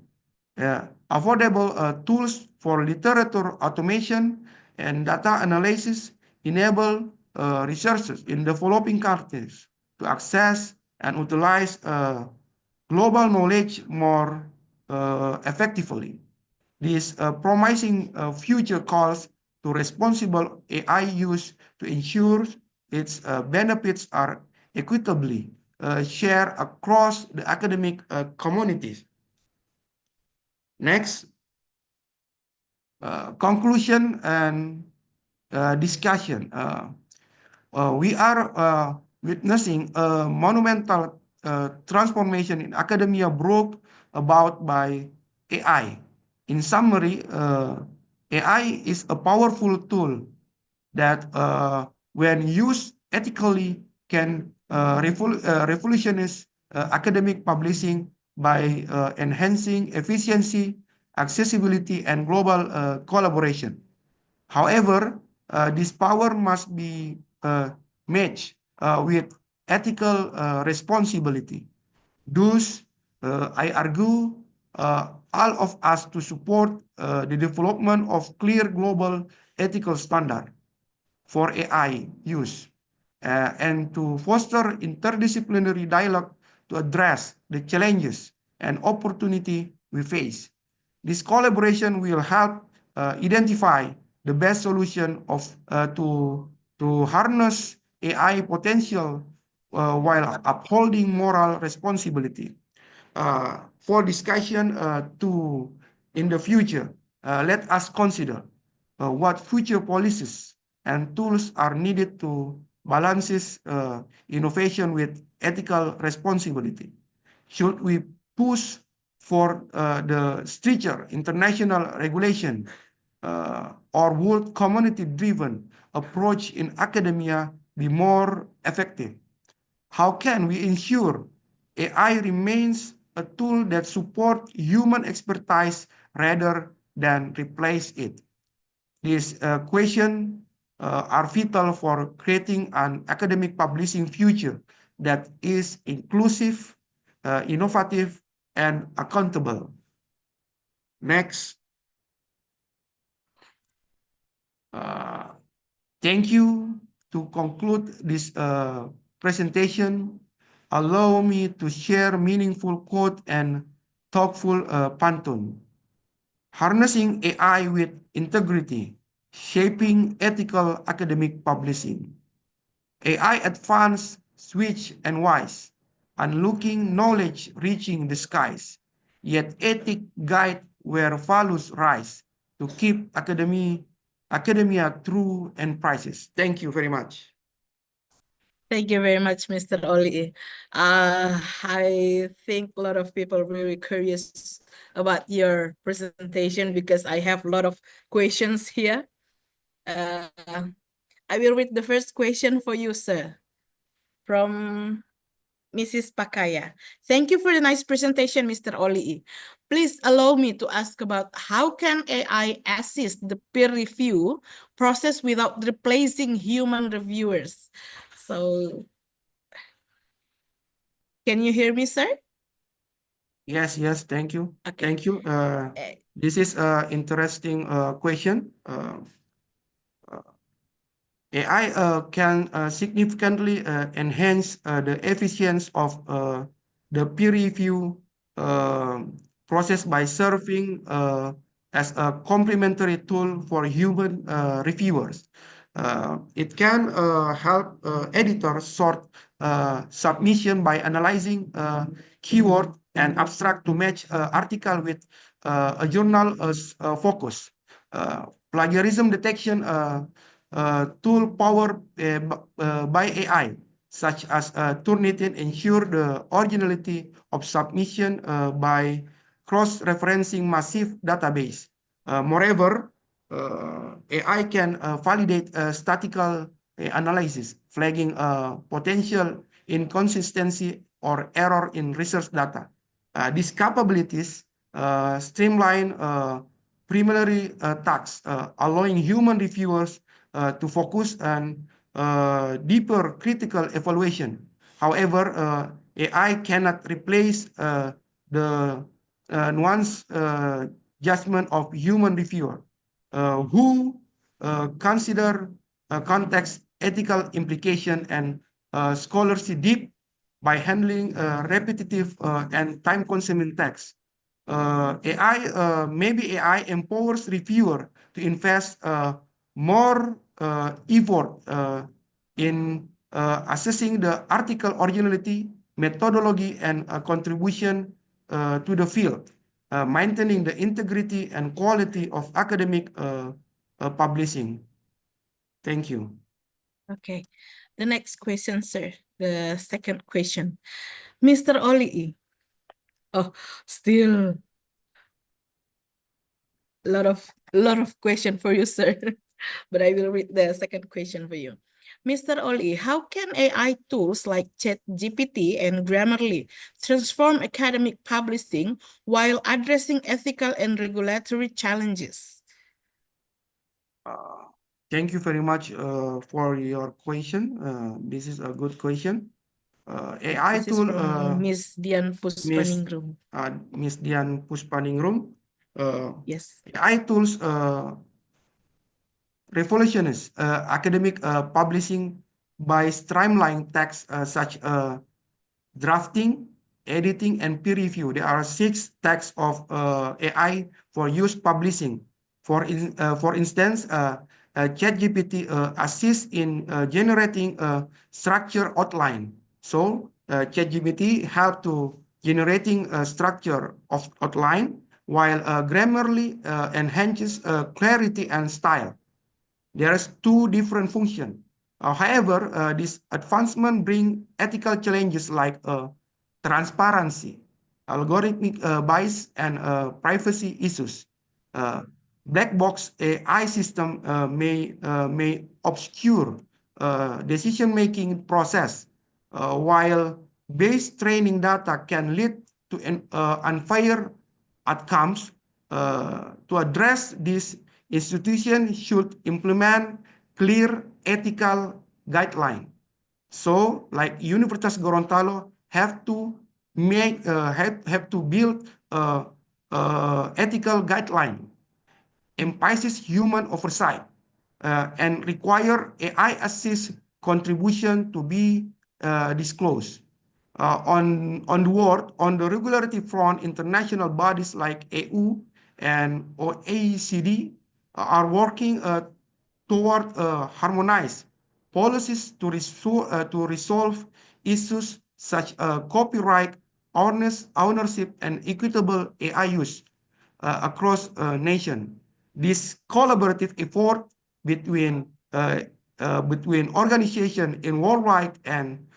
affordable tools for literature automation and data analysis enable researchers in developing countries to access and utilize global knowledge more effectively. This promising future calls to responsible AI use to ensure its benefits are equitably shared across the academic communities. Next, conclusion and discussion. We are witnessing a monumental transformation in academia brought about by AI. In summary, AI is a powerful tool that, when used ethically, can revolutionize academic publishing by enhancing efficiency, accessibility, and global collaboration. However, this power must be matched with ethical responsibility. Thus, I argue all of us to support the development of clear global ethical standard for AI use and to foster interdisciplinary dialogue to address the challenges and opportunity we face. This collaboration will help identify the best solution to harness AI potential while upholding moral responsibility. For discussion in the future, let us consider what future policies and tools are needed to balance innovation with ethical responsibility. Should we push for the stricter international regulation or would community-driven approach in academia be more effective? How can we ensure AI remains a tool that supports human expertise rather than replace it? These questions are vital for creating an academic publishing future that is inclusive, innovative, and accountable. Next. Thank you. To conclude this presentation, allow me to share meaningful quote and thoughtful pantun. Harnessing AI with integrity, shaping ethical academic publishing. AI advanced, switch, and wise, unlocking knowledge reaching the skies. Yet ethic guide where values rise to keep academia true and priceless. Thank you very much. Thank you very much, Mr. Olii. I think a lot of people are very curious about your presentation because I have a lot of questions here. I will read the first question for you, sir, from Mrs. Pakaya. Thank you for the nice presentation, Mr. Olii. Please allow me to ask about how can AI assist the peer review process without replacing human reviewers? So, can you hear me, sir? Yes, thank you. Okay. Thank you. This is an interesting question. AI can significantly enhance the efficiency of the peer review process by serving as a complementary tool for human reviewers. It can help editors sort submission by analyzing keyword and abstract to match article with a journal focus. Plagiarism detection tool powered by AI, such as Turnitin, ensure the originality of submission by cross-referencing massive database. Moreover, AI can validate statistical analysis, flagging potential inconsistency or error in research data. These capabilities streamline preliminary tasks, allowing human reviewers to focus on deeper critical evaluation. However, AI cannot replace the nuanced judgment of human reviewer who consider context, ethical implication, and scholarship deep by handling repetitive and time-consuming text. Maybe AI empowers reviewer to invest more effort in assessing the article originality, methodology, and contribution to the field, maintaining the integrity and quality of academic publishing. Thank you. Okay, the next question, sir. The second question, Mr. Olii. Oh, still a lot of question for you, sir. But I will read the second question for you. Mr. Olii, how can AI tools like ChatGPT and Grammarly transform academic publishing while addressing ethical and regulatory challenges? Thank you very much for your question. This is a good question. AI This is tool, from Miss Dian Puspaningrum. Miss Dian Puspaningrum. Yes. AI tools revolutionize academic publishing by streamlining tasks such drafting, editing, and peer review. There are 6 tasks of AI for use publishing. For instance, ChatGPT assists in generating a structure outline. So ChatGPT help to generating a structure of outline, while Grammarly enhances clarity and style. There's 2 different functions. However, this advancement bring ethical challenges like transparency, algorithmic bias, and privacy issues. Black box AI system may obscure decision-making process, while base training data can lead to unfair outcomes. To address this, institutions should implement clear ethical guideline. So, like Universitas Gorontalo have to build ethical guideline, emphasize human oversight, and require AI assist contribution to be disclosed. On the regulatory front, international bodies like EU and OECD are working toward harmonized policies to resolve issues such as copyright, ownership, and equitable AI use across nation. This collaborative effort between organizations in worldwide and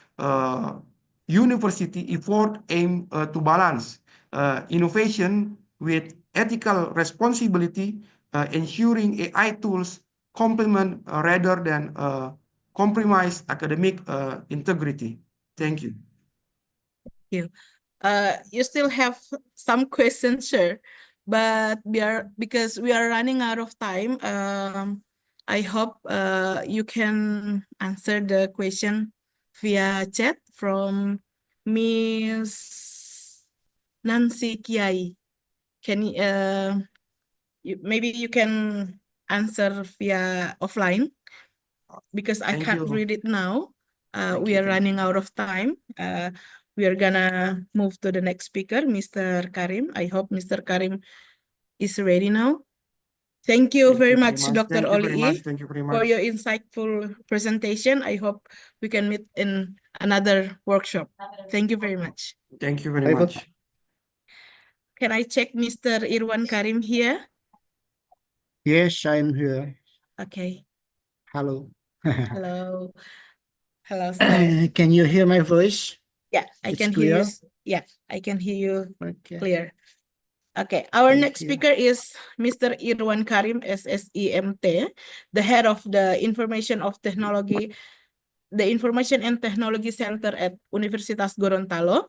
university effort aim to balance innovation with ethical responsibility, ensuring AI tools complement rather than compromise academic integrity. Thank you. You. You still have some questions, sure, but because we are running out of time. I hope you can answer the question via chat from Miss Nancy Kiai. Can maybe you can answer via offline because I can't read it now. We are running out of time. We are gonna move to the next speaker, Mr. Karim. I hope Mr. Karim is ready now. Thank you very much, Dr. Olii, for your insightful presentation. I hope we can meet in another workshop. Thank you very much. Thank you very much. Can I check Mr. Irwan Karim here? Yes, I'm here. Okay. Hello. Hello. Hello, sir. Can you hear my voice? Yeah, I It's can hear you. clear? Yeah, I can hear you Okay. clear. Okay, our Thank next you. speaker is Mr. Irwan Karim, S.Si, M.T, the head of the Information and Technology Center at Universitas Gorontalo.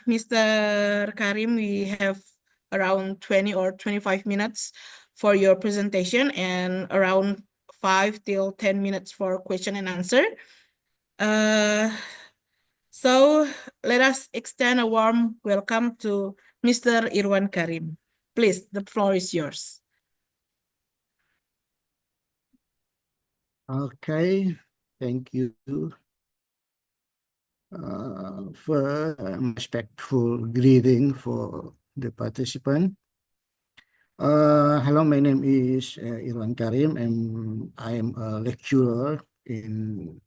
Mr. Karim, we have around 20 or 25 minutes for your presentation and around 5 till 10 minutes for question and answer. So let us extend a warm welcome to Mr. Irwan Karim. Please, the floor is yours. Okay, thank you. For respectful greeting for the participant. Hello, my name is Irwan Karim, and I am a lecturer in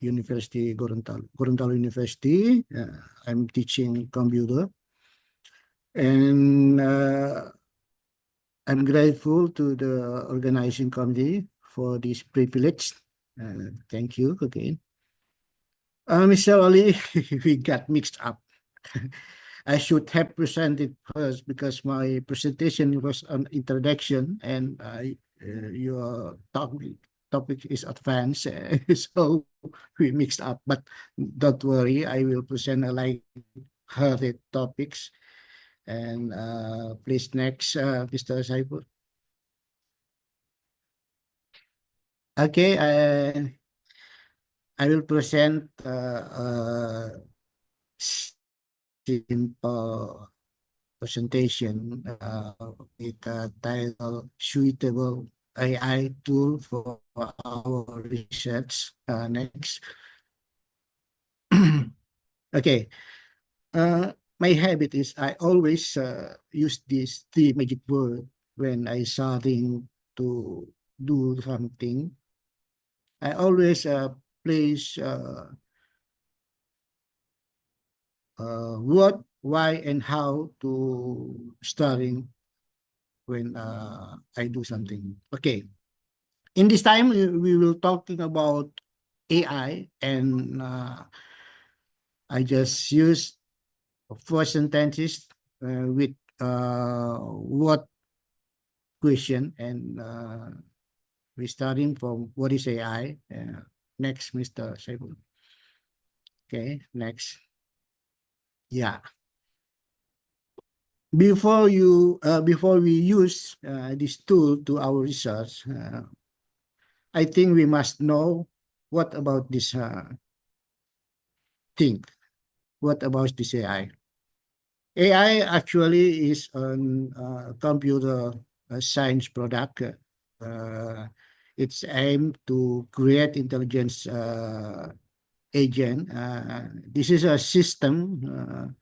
Gorontalo University. I'm teaching computer, and I'm grateful to the organizing committee for this privilege. Thank you again. Mr. Olii, we got mixed up. I should have presented first because my presentation was an introduction, and your topic is advanced, so we mixed up. But don't worry, I will present a light-hearted topics. And please next, Mr. Saiful. Okay, I will present simple presentation with the title Suitable AI Tool for Our Research. Next. Okay. My habit is I always use these three magic words when I starting to do something. I always place what, why, and how to starting when I do something. Okay. In this time, we will talking about AI, and I just use four sentences with what question, and we starting from what is AI. Next, Mr. Saiful. Okay, next. Yeah. Before we use this tool to our research, I think we must know what about this thing. What about this AI? AI actually is a computer science product. It's aimed to create intelligence agent. This is a system.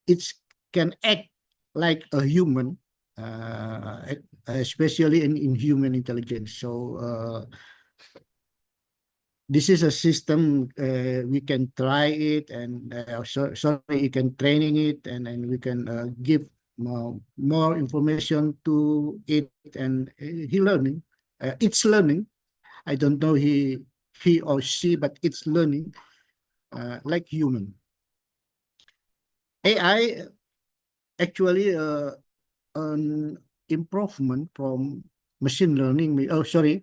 It can act like a human, especially in human intelligence. So this is a system we can try it, and you can training it, and we can give more information to it, and he learning. It's learning. I don't know he or she, but it's learning like human. AI actually an improvement from machine learning.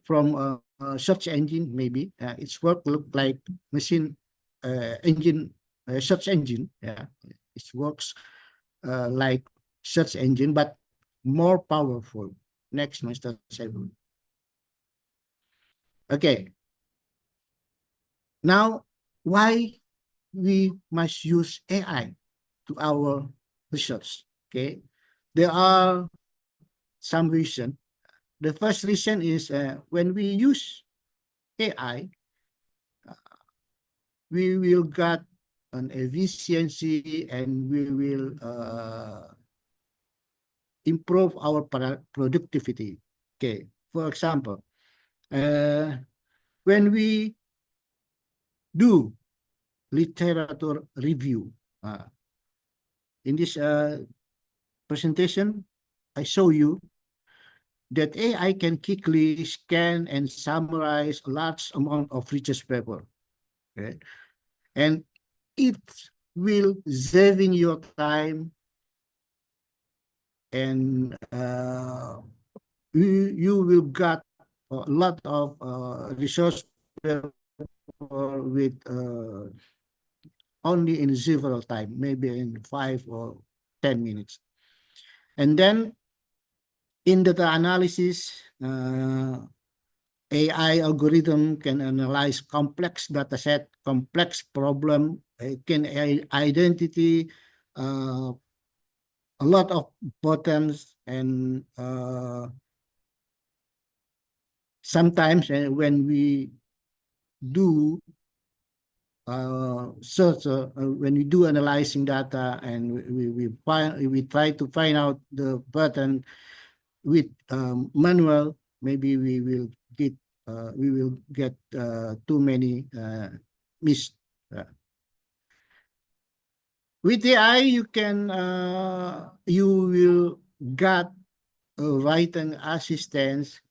From search engine maybe. Its work look like machine engine, search engine. Yeah, it works like search engine, but more powerful. Next, Mr. Saiful. Okay. Now, why we must use AI to our research? Okay, there are some reason. The first reason is when we use AI, we will get an efficiency, and we will improve our productivity. Okay, for example, when we do literature review, in this presentation, I show you that AI can quickly scan and summarize a large amount of research paper. Okay, and it will saving your time, and you will get a lot of resource with only in several time, maybe in 5 or 10 minutes. And then In data analysis, AI algorithm can analyze complex data set, complex problem, can identity a lot of patterns, and sometimes when we do search, when we do analyzing data and we try to find out the pattern with manual, maybe we will get too many missed. With AI, you will get a writing assistance.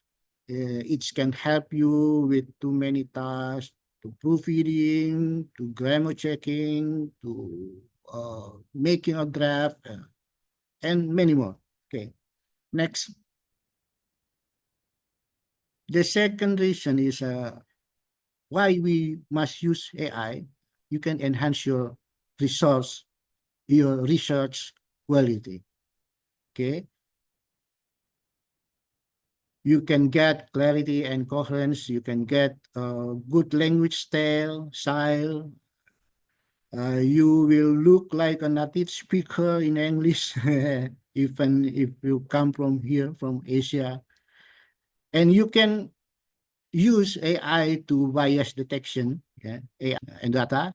It can help you with too many tasks, to proofreading, to grammar checking, to making a draft, and many more. Okay, next. The second reason is why we must use AI. You can enhance your research quality. Okay. You can get clarity and coherence. You can get good language style. You will look like a native speaker in English, even if you come from here, from Asia. And you can use AI to bias detection, yeah, AI and data,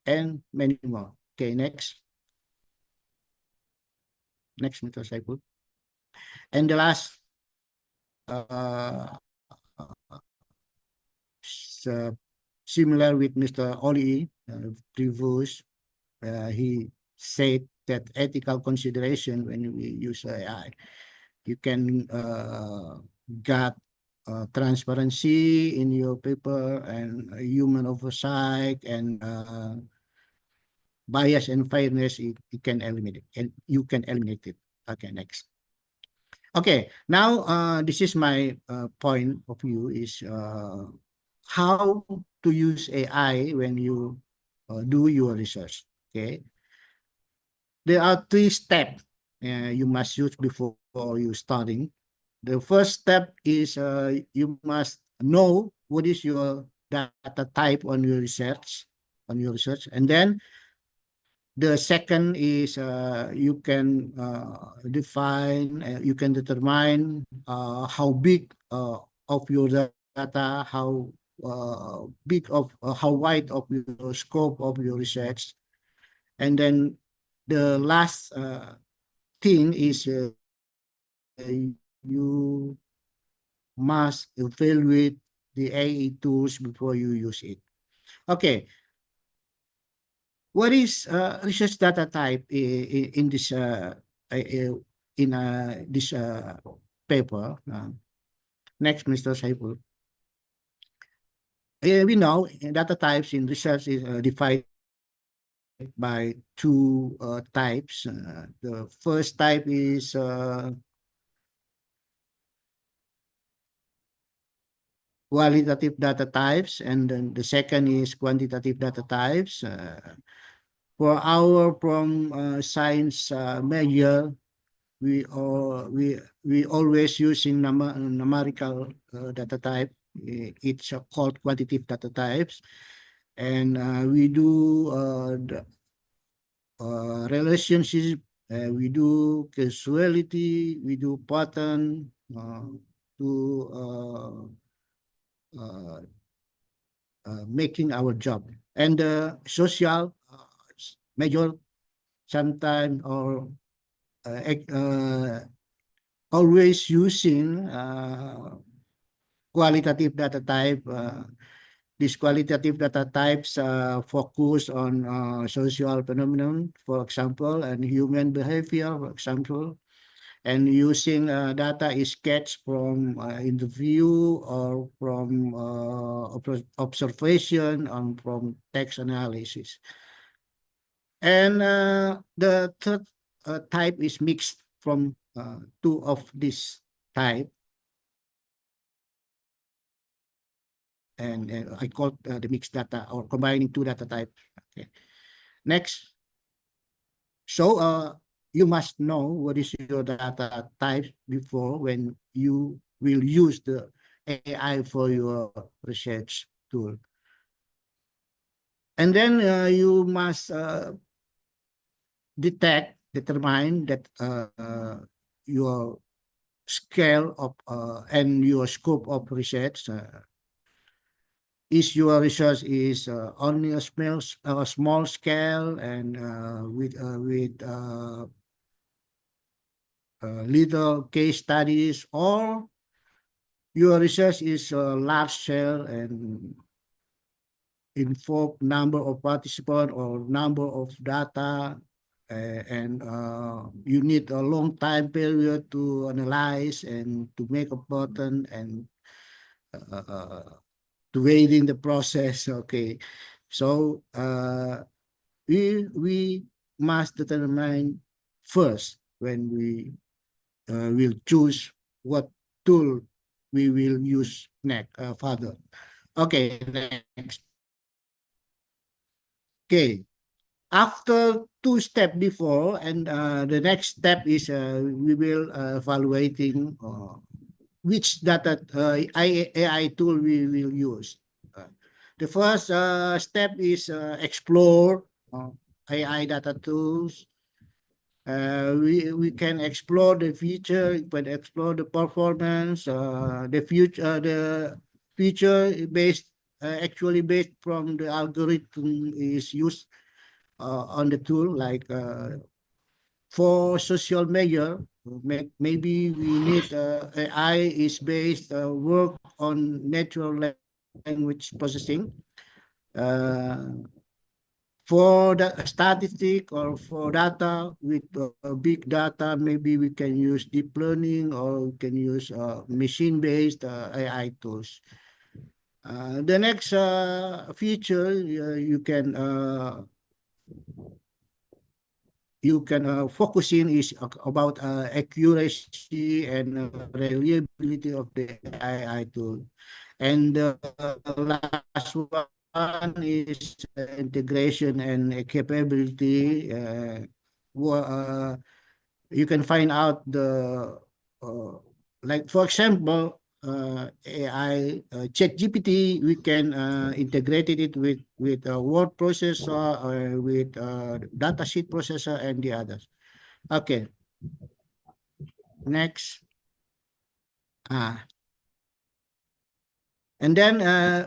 and many more. Okay, next. Next, Mr. Saiful. And the last, similar with Mr. Olii, previous, he said that ethical consideration when we use AI, you can get transparency in your paper and human oversight and bias and fairness. You can eliminate it, and you can eliminate it. Okay, next. Okay, now this is my point of view is how to use AI when you do your research. Okay, there are 3 steps you must use before you starting. The first step is you must know what is your data type on your research, and then the second is you can determine how big of your data, how big of how wide of your scope of your research, and then the last thing is you must evaluate the AI tools before you use it. Okay. What is research data type in this this paper? Next, Mr. Saiful. We know data types in research is divided by 2 types. The first type is qualitative data types, and then the second is quantitative data types. For our science major, we always using numerical data type. It's called quantitative data types, and we do the relationship. We do causality. We do pattern to making our job, and the social major sometimes or always using qualitative data type. These qualitative data types focus on social phenomenon, for example, and human behavior, for example, and using data is sketched from interview or from observation and from text analysis. And the third type is mixed from 2 of this type. And I call the mixed data or combining 2 data types. Okay. Next. So you must know what is your data type before when you will use the AI for your research tool. And then you must determine that your scale of and your scope of research is your research is only a small scale and with little case studies, or your research is large scale and involve number of participants or number of data, and you need a long time period to analyze and to make a pattern and to aid in the process. Okay, so we must determine first when we will choose what tool we will use next further. Okay, next. Okay, after two steps before, and the next step is we will evaluating which data AI tool we will use. The first step is explore AI data tools. We can explore the feature, we can explore the performance, the feature based actually based from the algorithm is used on the tool, like for social media, maybe we need AI is based work on natural language processing. For the statistic or for data with big data, maybe we can use deep learning or we can use machine-based AI tools. The next feature you can focus in is about accuracy and reliability of the AI tool. And the last one is integration and capability. You can find out the, like for example, AI ChatGPT, we can integrate it with a word processor or with datasheet processor and the others. Okay. Next. And then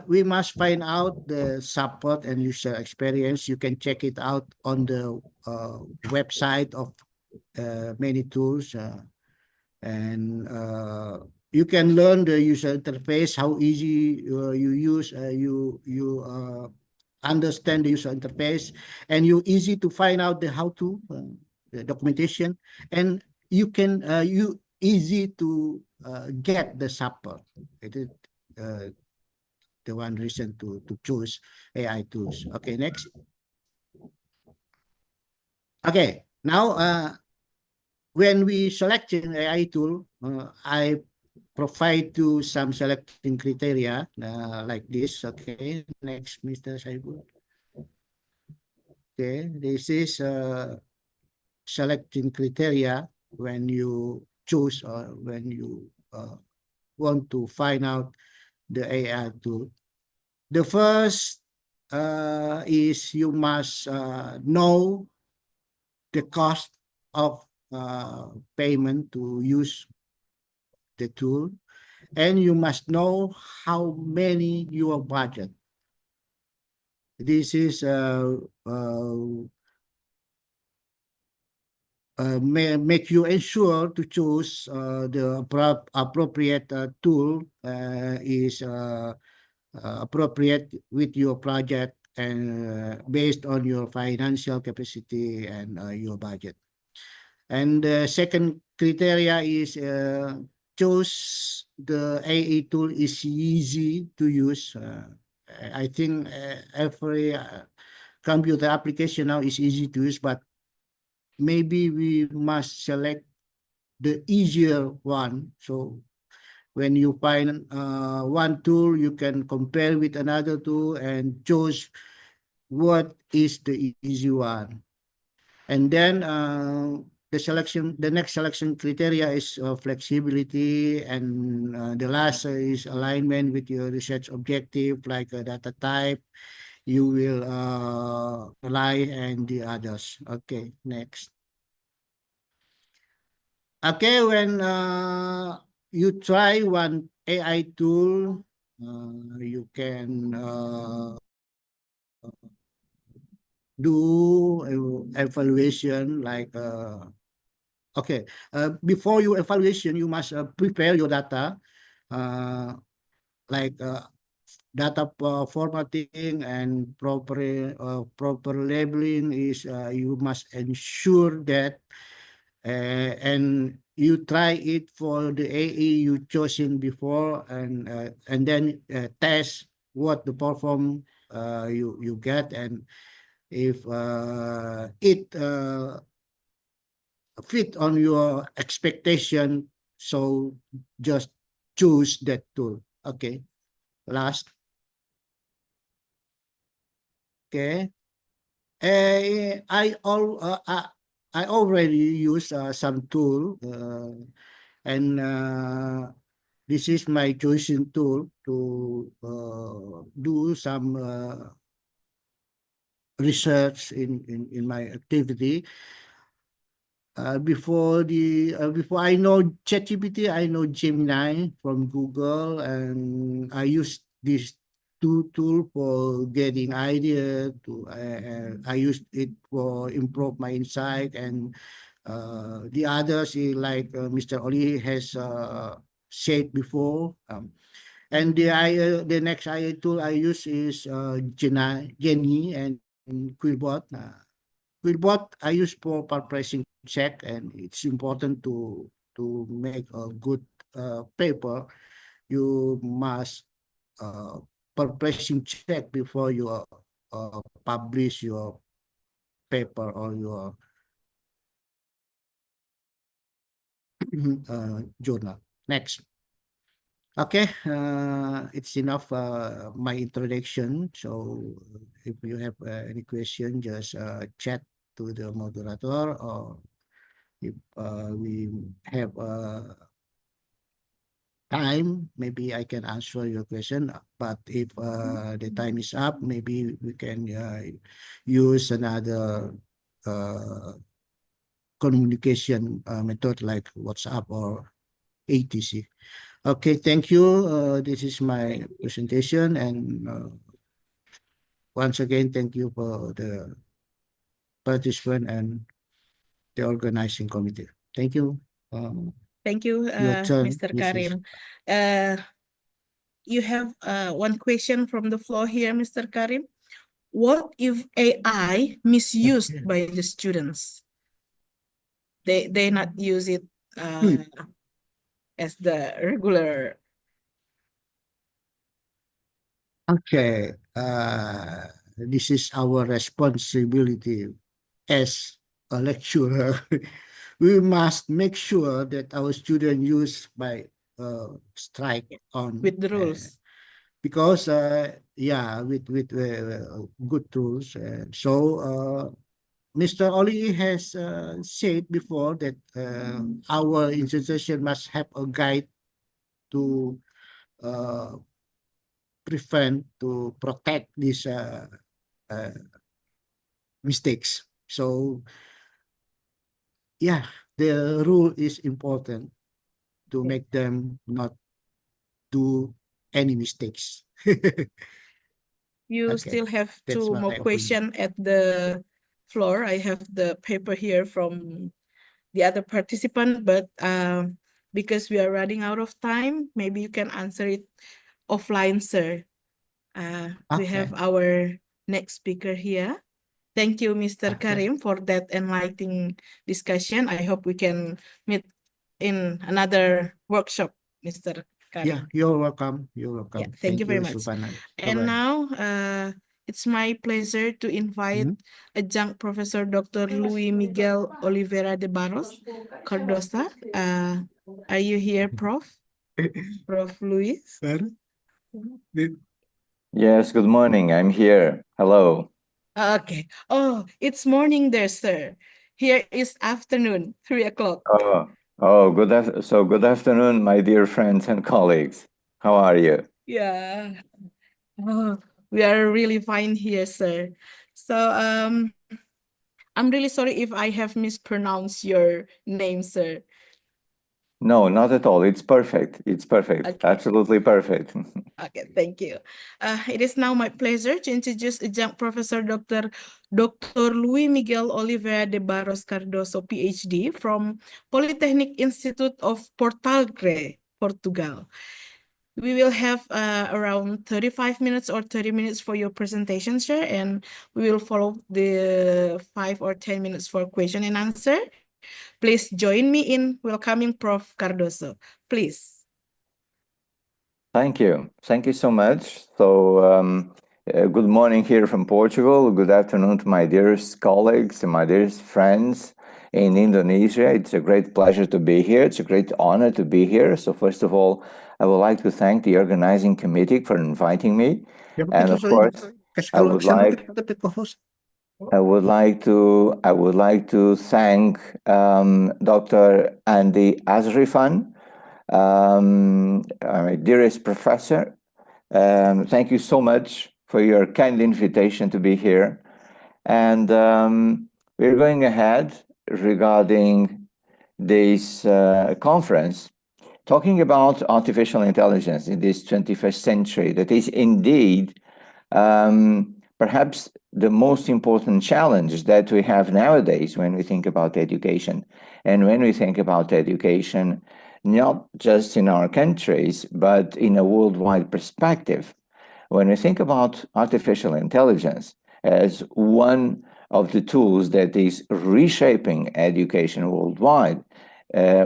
we must find out the support and user experience. You can check it out on the website of many tools, and you can learn the user interface, how easy you use, you understand the user interface, and you easy to find out the how-to, the documentation, and you can you easy to get the support. It is the one reason to choose AI tools. Okay, next. Okay, now when we select an AI tool, I provide to some selecting criteria like this. Okay, next, Mr. Saibul. Okay, this is selecting criteria when you choose or when you want to find out the AI tool. The first is you must know the cost of payment to use the tool, and you must know how many your budget. This is make you ensure to choose the appropriate tool is appropriate with your project and based on your financial capacity and your budget. And the second criteria is choose the AI tool is easy to use. I think every computer application now is easy to use, but maybe we must select the easier one. So when you find one tool, you can compare with another tool and choose what is the easy one. And then the next selection criteria is flexibility, and the last is alignment with your research objective, like data type, you will rely, and the others. Okay, next. Okay, when you try one AI tool, you can do evaluation like okay, before your evaluation, you must prepare your data, like data formatting and proper labeling is you must ensure that, and you try it for the AE you chosen before, and then test what the perform you get, and if it fit on your expectation, so just choose that tool. Okay, last. Okay, I already use some tool, and this is my chosen tool to do some research in my activity. Before I know ChatGPT, I know Gemini from Google, and I use these two tools for getting idea. I use it for improve my insight, and the others is like Mr. Olii has said before. And the next AI tool I use is Jenny and Quillbot. Quillbot I use for pricing check, and it's important to make a good paper. You must pricing check before you publish your paper or your journal. Next. Okay, it's enough my introduction. So if you have any question, just chat to the moderator, or if we have time, maybe I can answer your question. But if the time is up, maybe we can use another communication method like WhatsApp or ATC. Okay, thank you. This is my presentation, and once again, thank you for the participant and the organizing committee. Thank you. Thank you, Your turn, Mr. Mrs. Karim. You have one question from the floor here, Mr. Karim. What if AI misused by the students? They not use it as the regular. Okay, this is our responsibility as a lecturer. We must make sure that our students use by strike on With the rules. because yeah, with good rules. So Mr. Olii has said before that our institution must have a guide to protect these mistakes. So yeah, the rule is important to make them not do any mistakes. You Okay, still have that's two my more opinion. questions at the floor. I have the paper here from the other participant, but because we are running out of time, maybe you can answer it offline, sir. We have Okay. our next speaker here. Thank you, Mr. Okay. Karim, for that enlightening discussion. I hope we can meet in another workshop, Mr. Karim. Yeah, you're welcome. You're welcome. Yeah, thank you very much. Silvana. And Bye-bye. now, it's my pleasure to invite Adjunct Professor Dr. Luís Miguel Oliveira de Barros, Cardoso. Are you here, Prof? Prof. Luís? Yes, good morning. I'm here. Hello. Okay. Oh, it's morning there, sir. Here is afternoon, 3 o'clock. Good afternoon, my dear friends and colleagues. How are you? Yeah. Oh, we are really fine here, sir. So, I'm really sorry if I have mispronounced your name, sir. No, not at all. It's perfect. It's perfect. Okay. Absolutely perfect. Okay, thank you. It is now my pleasure to introduce Adjunct Professor Dr. Luís Miguel Oliveira de Barros Cardoso, Ph.D. from Polytechnic Institute of Portalegre, Portugal. We will have around 35 minutes or 30 minutes for your presentation, sir, and we will follow the 5 or 10 minutes for question and answer. Please join me in welcoming Prof. Cardoso. Please. Thank you. Thank you so much. So, good morning here from Portugal. Good afternoon to my dearest colleagues and my dearest friends in Indonesia. It's a great pleasure to be here. It's a great honor to be here. So, first of all, I would like to thank the organizing committee for inviting me. And of course, I would like to thank Dr. Andi Arsifan, my dearest professor. Thank you so much for your kind invitation to be here. And we're going ahead regarding this conference, talking about artificial intelligence in this 21st century. That is indeed perhaps the most important challenge that we have nowadays when we think about education. And when we think about education, not just in our countries, but in a worldwide perspective. When we think about artificial intelligence as one of the tools that is reshaping education worldwide,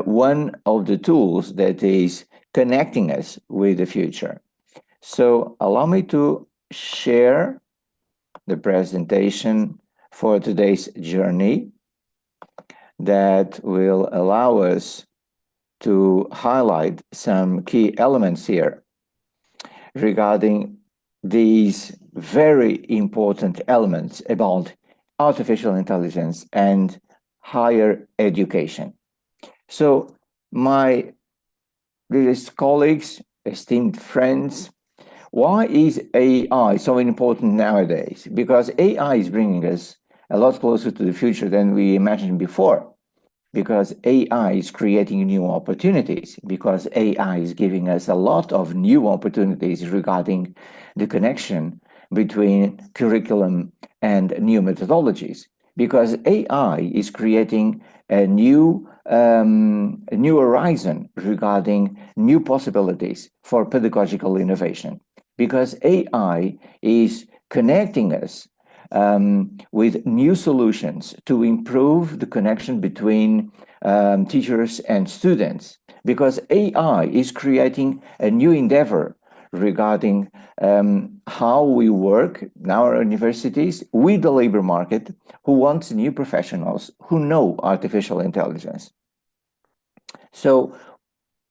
one of the tools that is connecting us with the future. So allow me to share the presentation for today's journey that will allow us to highlight some key elements here regarding these very important elements about artificial intelligence and higher education. So, my dearest colleagues, esteemed friends, why is AI so important nowadays? Because AI is bringing us a lot closer to the future than we imagined before. Because AI is creating new opportunities, because AI is giving us a lot of new opportunities regarding the connection between curriculum and new methodologies, because AI is creating a new horizon regarding new possibilities for pedagogical innovation, because AI is connecting us with new solutions to improve the connection between teachers and students, because AI is creating a new endeavor regarding how we work in our universities with the labor market, who wants new professionals who know artificial intelligence. So,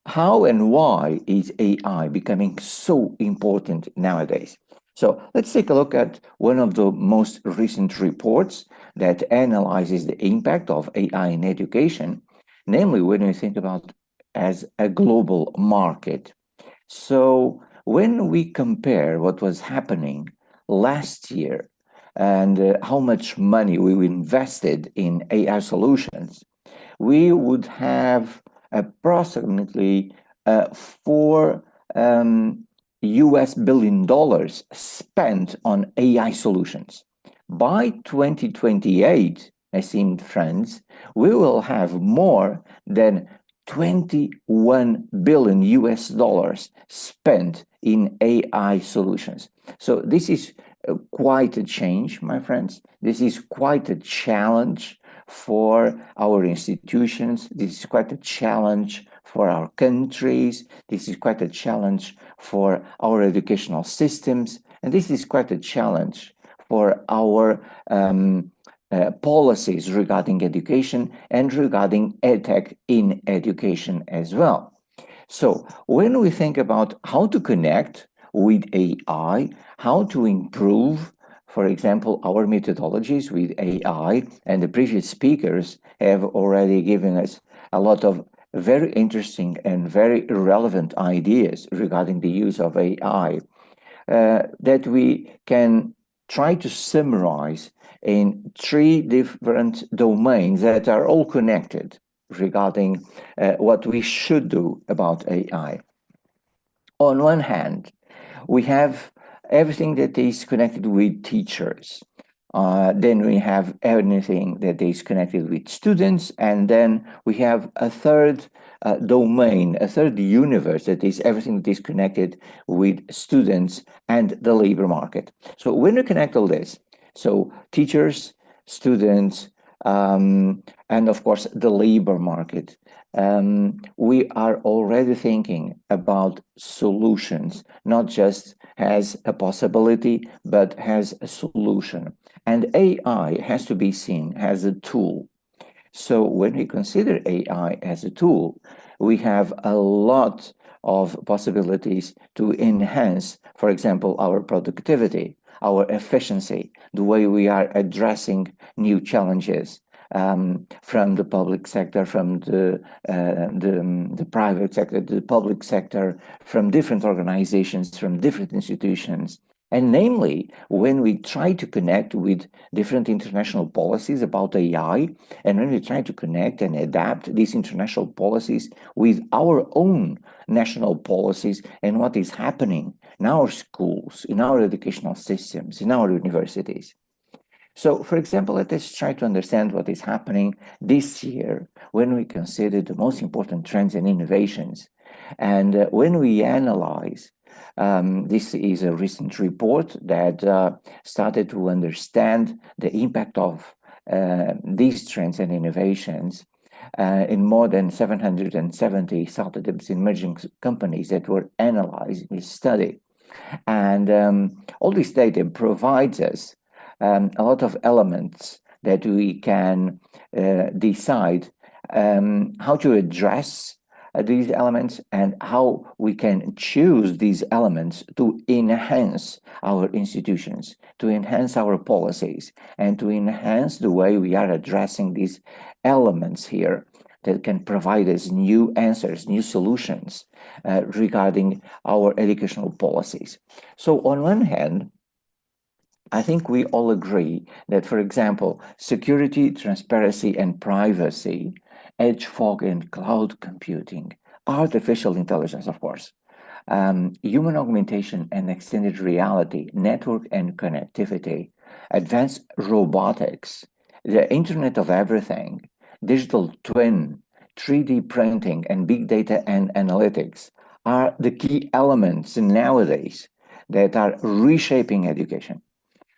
how and why is AI becoming so important nowadays? So let's take a look at one of the most recent reports that analyzes the impact of AI in education, namely when we think about as a global market. So when we compare what was happening last year and how much money we invested in AI solutions, we would have approximately $4 billion spent on AI solutions. By 2028, esteemed friends, we will have more than $21 billion spent in AI solutions. So this is quite a change, my friends. This is quite a challenge for our institutions. This is quite a challenge for our countries. This is quite a challenge for our educational systems. And this is quite a challenge for our policies regarding education and regarding edtech in education as well. So when we think about how to connect with AI, how to improve For example, our methodologies with AI, and the previous speakers have already given us a lot of very interesting and very relevant ideas regarding the use of AI that we can try to summarize in 3 different domains that are all connected regarding what we should do about AI. On one hand, we have everything that is connected with teachers. Then we have anything that is connected with students, and then we have a third domain, a third universe, that is everything that is connected with students and the labor market. So when we connect all this, so teachers, students, and of course the labor market, we are already thinking about solutions, not just as a possibility, but as a solution. And AI has to be seen as a tool. So when we consider AI as a tool, we have a lot of possibilities to enhance, for example, our productivity, our efficiency, the way we are addressing new challenges, from the public sector, from the private sector, the public sector, from different organizations, from different institutions. And namely, when we try to connect with different international policies about AI, and when we try to connect and adapt these international policies with our own national policies and what is happening in our schools, in our educational systems, in our universities. So, for example, let us try to understand what is happening this year when we consider the most important trends and innovations. And when we analyze, this is a recent report that started to understand the impact of these trends and innovations in more than 770 startups and emerging companies that were analyzed in this study. And all this data provides us a lot of elements that we can decide how to address these elements and how we can choose these elements to enhance our institutions, to enhance our policies, and to enhance the way we are addressing these elements here that can provide us new answers, new solutions regarding our educational policies. So on one hand, I think we all agree that, for example, security, transparency, and privacy, edge, fog, and cloud computing, artificial intelligence, of course, human augmentation and extended reality, network and connectivity, advanced robotics, the Internet of Everything, digital twin, 3D printing, and big data and analytics are the key elements nowadays that are reshaping education.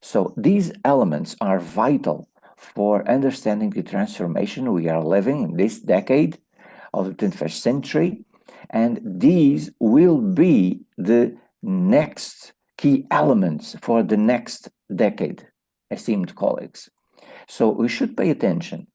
So these elements are vital for understanding the transformation we are living in this decade of the 21st century, and these will be the next key elements for the next decade, esteemed colleagues. So we should pay attention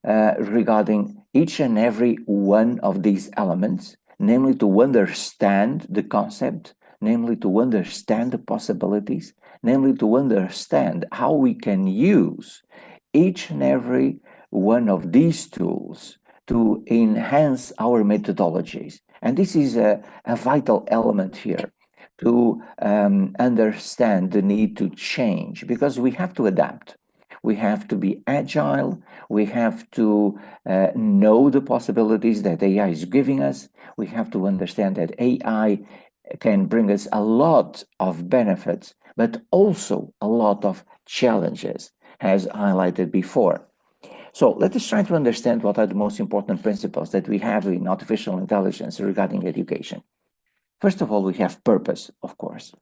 regarding each and every one of these elements, namely to understand the concept, namely to understand the possibilities, namely to understand how we can use each and every one of these tools to enhance our methodologies. And this is a vital element here to understand the need to change, because we have to adapt. We have to be agile. We have to know the possibilities that AI is giving us. We have to understand that AI can bring us a lot of benefits, but also a lot of challenges, as highlighted before. So let us try to understand what are the most important principles that we have in artificial intelligence regarding education. First of all, we have purpose, of course.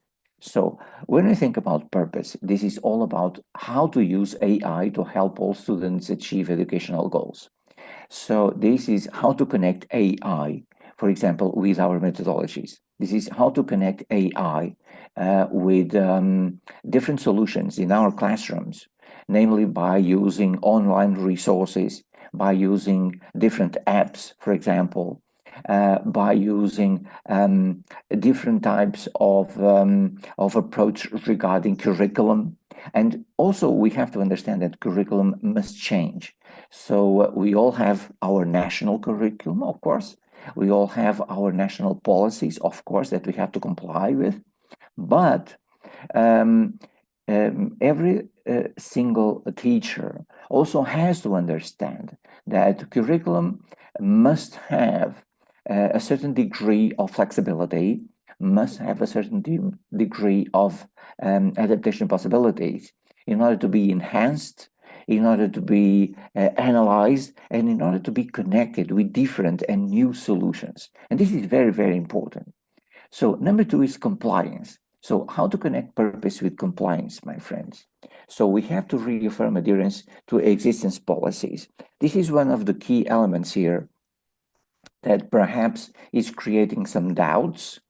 So when we think about purpose, this is all about how to use AI to help all students achieve educational goals. So this is how to connect AI, for example, with our methodologies. This is how to connect AI with different solutions in our classrooms, namely by using online resources, by using different apps, for example, by using different types of approach regarding curriculum, And also we have to understand that curriculum must change. So we all have our national curriculum, of course. We all have our national policies, of course, that we have to comply with. But every single teacher also has to understand that curriculum must have a certain degree of flexibility, must have a certain degree of adaptation possibilities in order to be enhanced, in order to be analyzed, and in order to be connected with different and new solutions. And this is very, very important. So number 2 is compliance. So how to connect purpose with compliance, my friends? So we have to reaffirm adherence to existence policies. This is one of the key elements here that perhaps is creating some doubts.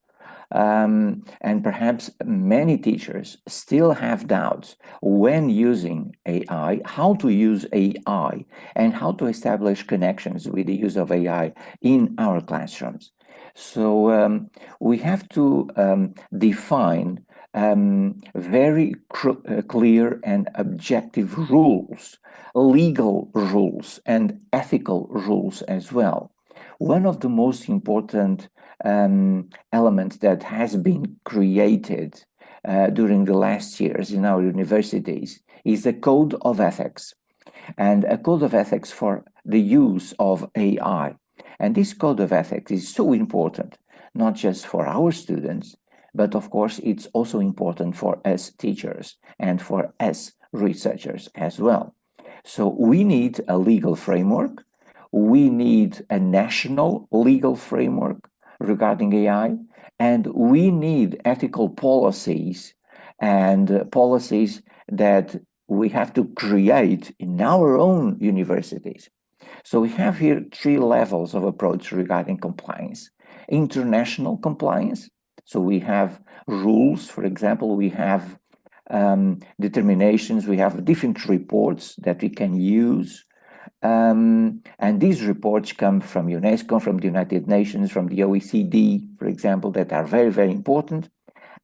And perhaps many teachers still have doubts when using AI, how to use AI, and how to establish connections with the use of AI in our classrooms. So we have to define very clear and objective rules, legal rules, and ethical rules as well. One of the most important element that has been created during the last years in our universities is a code of ethics, and a code of ethics for the use of AI. And this code of ethics is so important, not just for our students, but of course it's also important for us teachers and for us researchers as well. So we need a legal framework. We need a national legal framework regarding AI, and we need ethical policies and policies that we have to create in our own universities. So we have here 3 levels of approach regarding compliance. International compliance. So we have rules, for example, we have determinations, we have different reports that we can use. And these reports come from UNESCO, from the United Nations, from the OECD, for example, that are very, very important.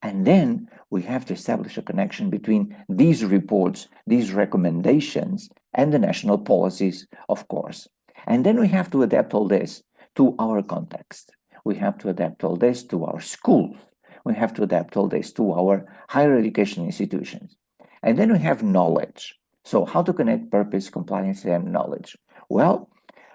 And then we have to establish a connection between these reports, these recommendations, and the national policies, of course. And then we have to adapt all this to our context. We have to adapt all this to our schools. We have to adapt all this to our higher education institutions. And then we have knowledge. So how to connect purpose, compliance, and knowledge? Well,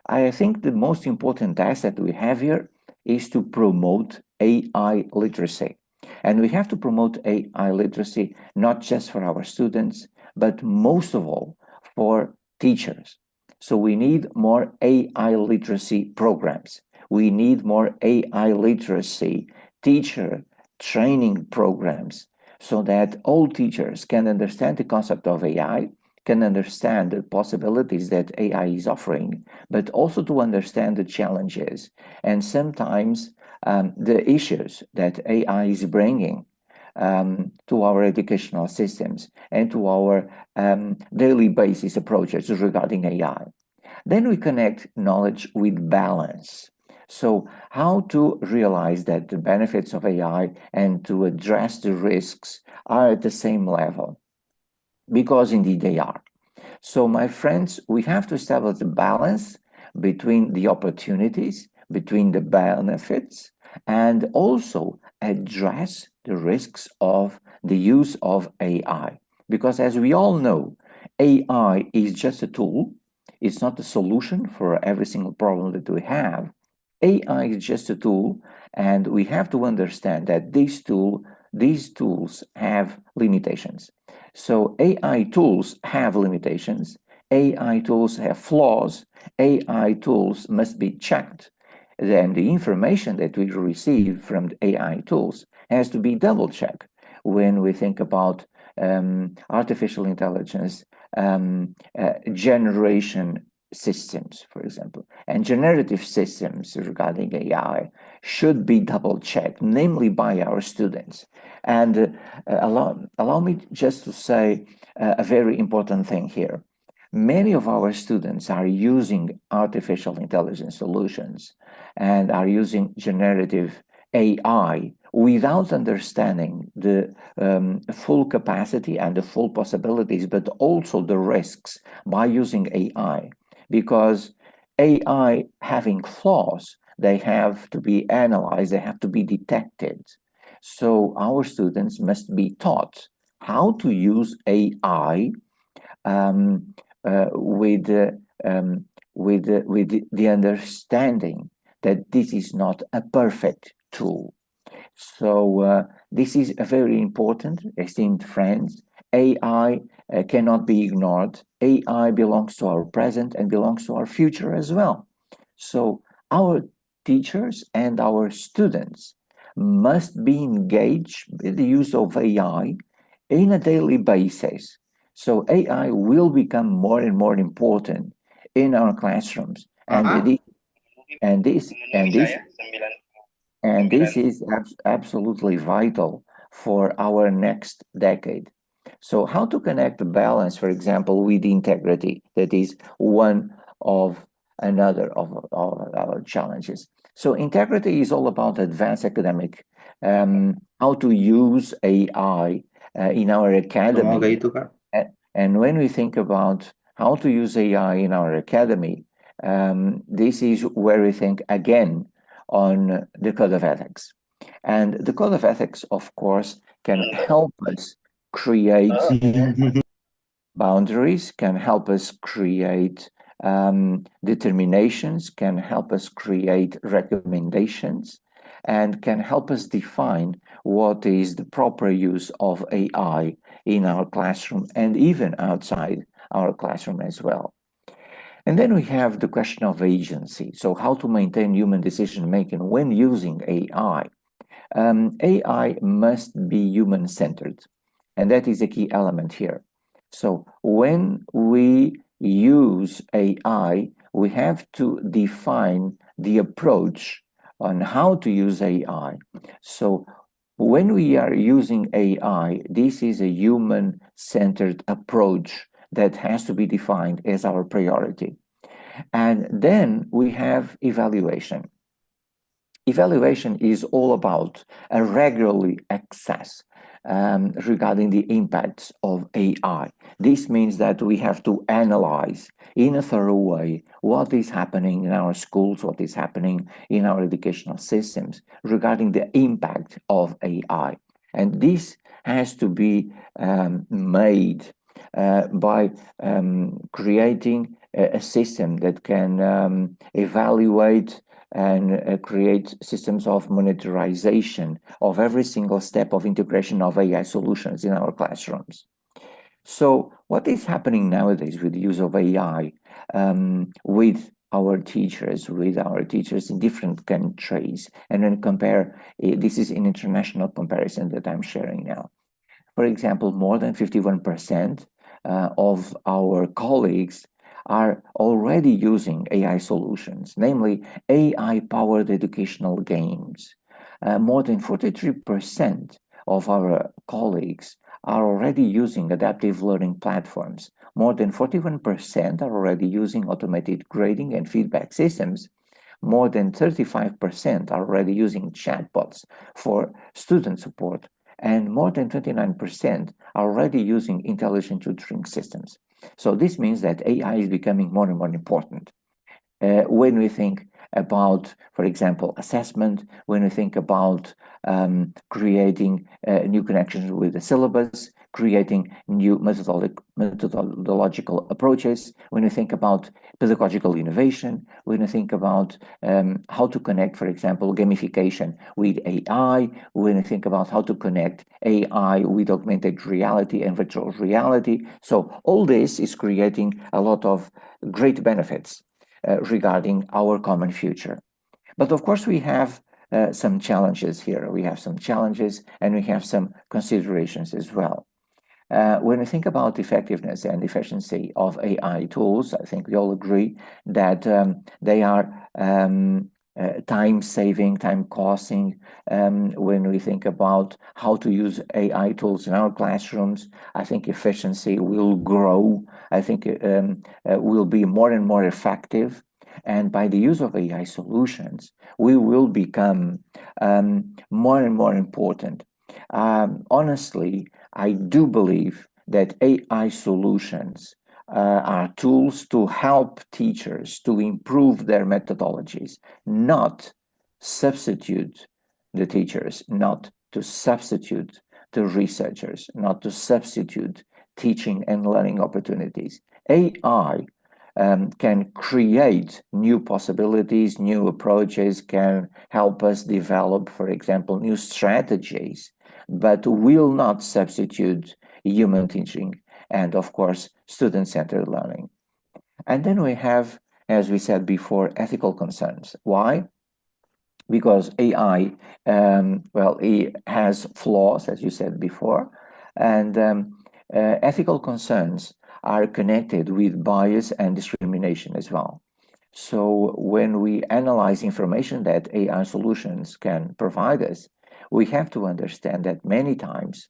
I think the most important asset we have here is to promote AI literacy. And we have to promote AI literacy not just for our students, but most of all for teachers. So we need more AI literacy programs. We need more AI literacy teacher training programs so that all teachers can understand the concept of AI, can understand the possibilities that AI is offering, but also to understand the challenges and sometimes the issues that AI is bringing to our educational systems and to our daily basis approaches regarding AI. Then we connect knowledge with balance. So how to realize that the benefits of AI and to address the risks are at the same level, because indeed they are. So my friends, we have to establish the balance between the opportunities, between the benefits, and also address the risks of the use of AI. Because as we all know, AI is just a tool. It's not a solution for every single problem that we have. AI is just a tool, and we have to understand that these tools have limitations. So AI tools have limitations. AI tools have flaws. AI tools must be checked. Then the information that we receive from the AI tools has to be double checked when we think about artificial intelligence generation systems, for example, and generative systems regarding AI should be double checked, namely by our students. And allow me just to say a very important thing here. Many of our students are using artificial intelligence solutions and are using generative AI without understanding the full capacity and the full possibilities, but also the risks by using AI, because AI having flaws, they have to be analyzed, they have to be detected. So our students must be taught how to use AI with the understanding that this is not a perfect tool. So this is a very important, esteemed friends. AI cannot be ignored. AI belongs to our present and belongs to our future as well. So our teachers and our students must be engaged with the use of AI in a daily basis. So AI will become more and more important in our classrooms, and this is absolutely vital for our next decade. So how to connect the balance, for example, with integrity? That is one of our challenges. So integrity is all about advanced academic, how to use AI in our academy. And when we think about how to use AI in our academy, this is where we think again on the code of ethics. And the code of ethics, of course, can help us create boundaries, can help us create determinations, can help us create recommendations, and can help us define what is the proper use of AI in our classroom and even outside our classroom as well. And then we have the question of agency. So how to maintain human decision-making when using AI? AI must be human-centered, and that is a key element here. So when we use AI, we have to define the approach on how to use AI. So when we are using AI, this is a human-centered approach that has to be defined as our priority. And then we have evaluation. Evaluation is all about a regularly access regarding the impacts of AI. This means that we have to analyze in a thorough way what is happening in our schools, what is happening in our educational systems regarding the impact of AI. And this has to be made by creating a system that can evaluate and create systems of monitorization of every single step of integration of AI solutions in our classrooms. So what is happening nowadays with the use of AI with our teachers in different countries, and then compare, this is an international comparison that I'm sharing now. For example, more than 51% of our colleagues are already using AI solutions, namely AI-powered educational games. More than 43% of our colleagues are already using adaptive learning platforms. More than 41% are already using automated grading and feedback systems. More than 35% are already using chatbots for student support, and more than 29% are already using intelligent tutoring systems. So this means that AI is becoming more and more important. When we think about, for example, assessment, when we think about creating new connections with the syllabus, creating new methodological approaches, when we think about pedagogical innovation, when we think about how to connect, for example, gamification with AI, when we think about how to connect AI with augmented reality and virtual reality. So all this is creating a lot of great benefits regarding our common future. But of course, we have some challenges here. We have some challenges and we have some considerations as well. When we think about effectiveness and efficiency of AI tools, I think we all agree that they are time-saving, time-costing. When we think about how to use AI tools in our classrooms, I think efficiency will grow. I think will be more and more effective. And by the use of AI solutions, we will become more and more important. Honestly, I do believe that AI solutions are tools to help teachers to improve their methodologies, not substitute the teachers, not to substitute the researchers, not to substitute teaching and learning opportunities. AI can create new possibilities, new approaches, can help us develop, for example, new strategies, but will not substitute human teaching and, of course, student-centered learning. And then we have, as we said before, ethical concerns. Why? Because AI, it has flaws, as you said before, and ethical concerns are connected with bias and discrimination as well. So when we analyze information that AI solutions can provide us, we have to understand that many times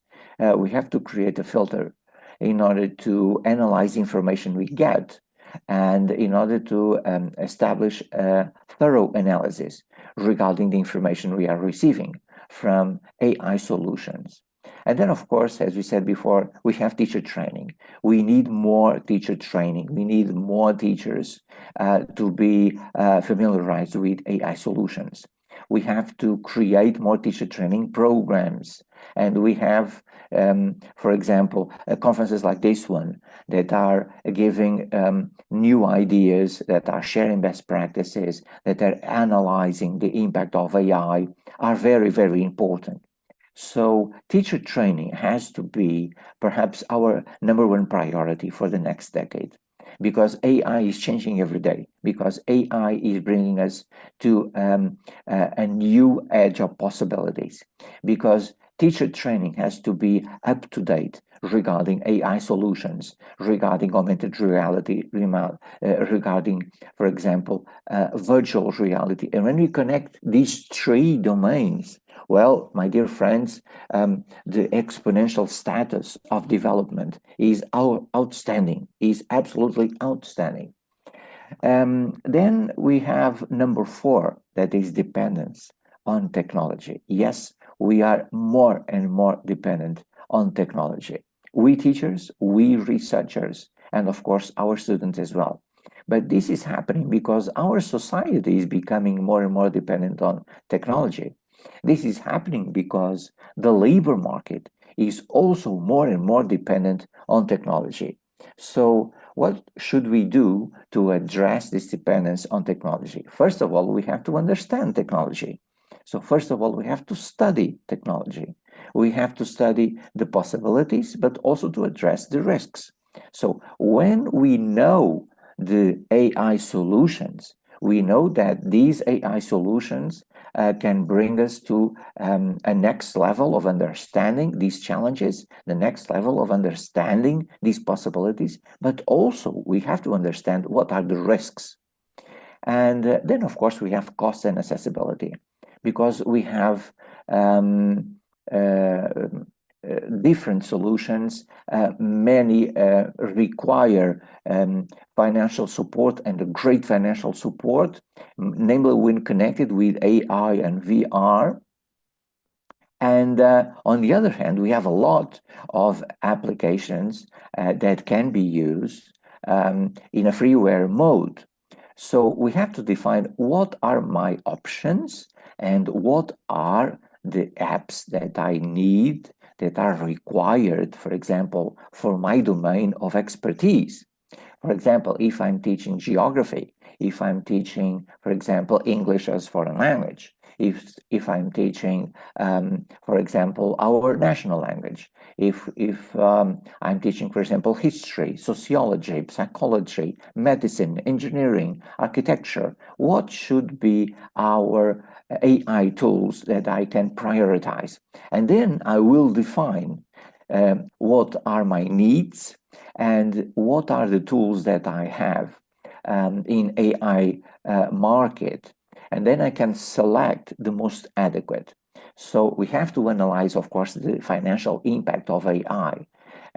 we have to create a filter in order to analyze information we get and in order to establish a thorough analysis regarding the information we are receiving from AI solutions. And then, of course, as we said before, we have teacher training. We need more teacher training. We need more teachers to be familiarized with AI solutions. We have to create more teacher training programs. And we have, for example, conferences like this one that are giving new ideas, that are sharing best practices, that are analyzing the impact of AI, are very, very important. So teacher training has to be perhaps our #1 priority for the next decade, because AI is changing every day, because AI is bringing us to a new edge of possibilities, because teacher training has to be up to date regarding AI solutions, regarding augmented reality, regarding, for example, virtual reality. And when we connect these three domains, well, my dear friends, the exponential status of development is outstanding, is absolutely outstanding. Then we have #4, that is dependence on technology. Yes, we are more and more dependent on technology. We teachers, we researchers, and of course our students as well. But this is happening because our society is becoming more and more dependent on technology. This is happening because the labor market is also more and more dependent on technology. So what should we do to address this dependence on technology? First of all, we have to understand technology. So first of all, we have to study technology. We have to study the possibilities, but also to address the risks. So when we know the AI solutions, we know that these AI solutions can bring us to a next level of understanding these challenges, the next level of understanding these possibilities, but also we have to understand what are the risks. And then, of course, we have cost and accessibility, because we have different solutions. Many require financial support, and a great financial support, namely when connected with AI and VR. And on the other hand, we have a lot of applications that can be used in a freeware mode. So we have to define what are my options and what are the apps that I need, that are required, for example, for my domain of expertise. For example, if I'm teaching geography, if I'm teaching, for example, English as foreign language, if I'm teaching, for example, our national language, if I'm teaching, for example, history, sociology, psychology, medicine, engineering, architecture, what should be our AI tools that I can prioritize? And then I will define what are my needs and what are the tools that I have in AI market. And then I can select the most adequate. So we have to analyze, of course, the financial impact of AI.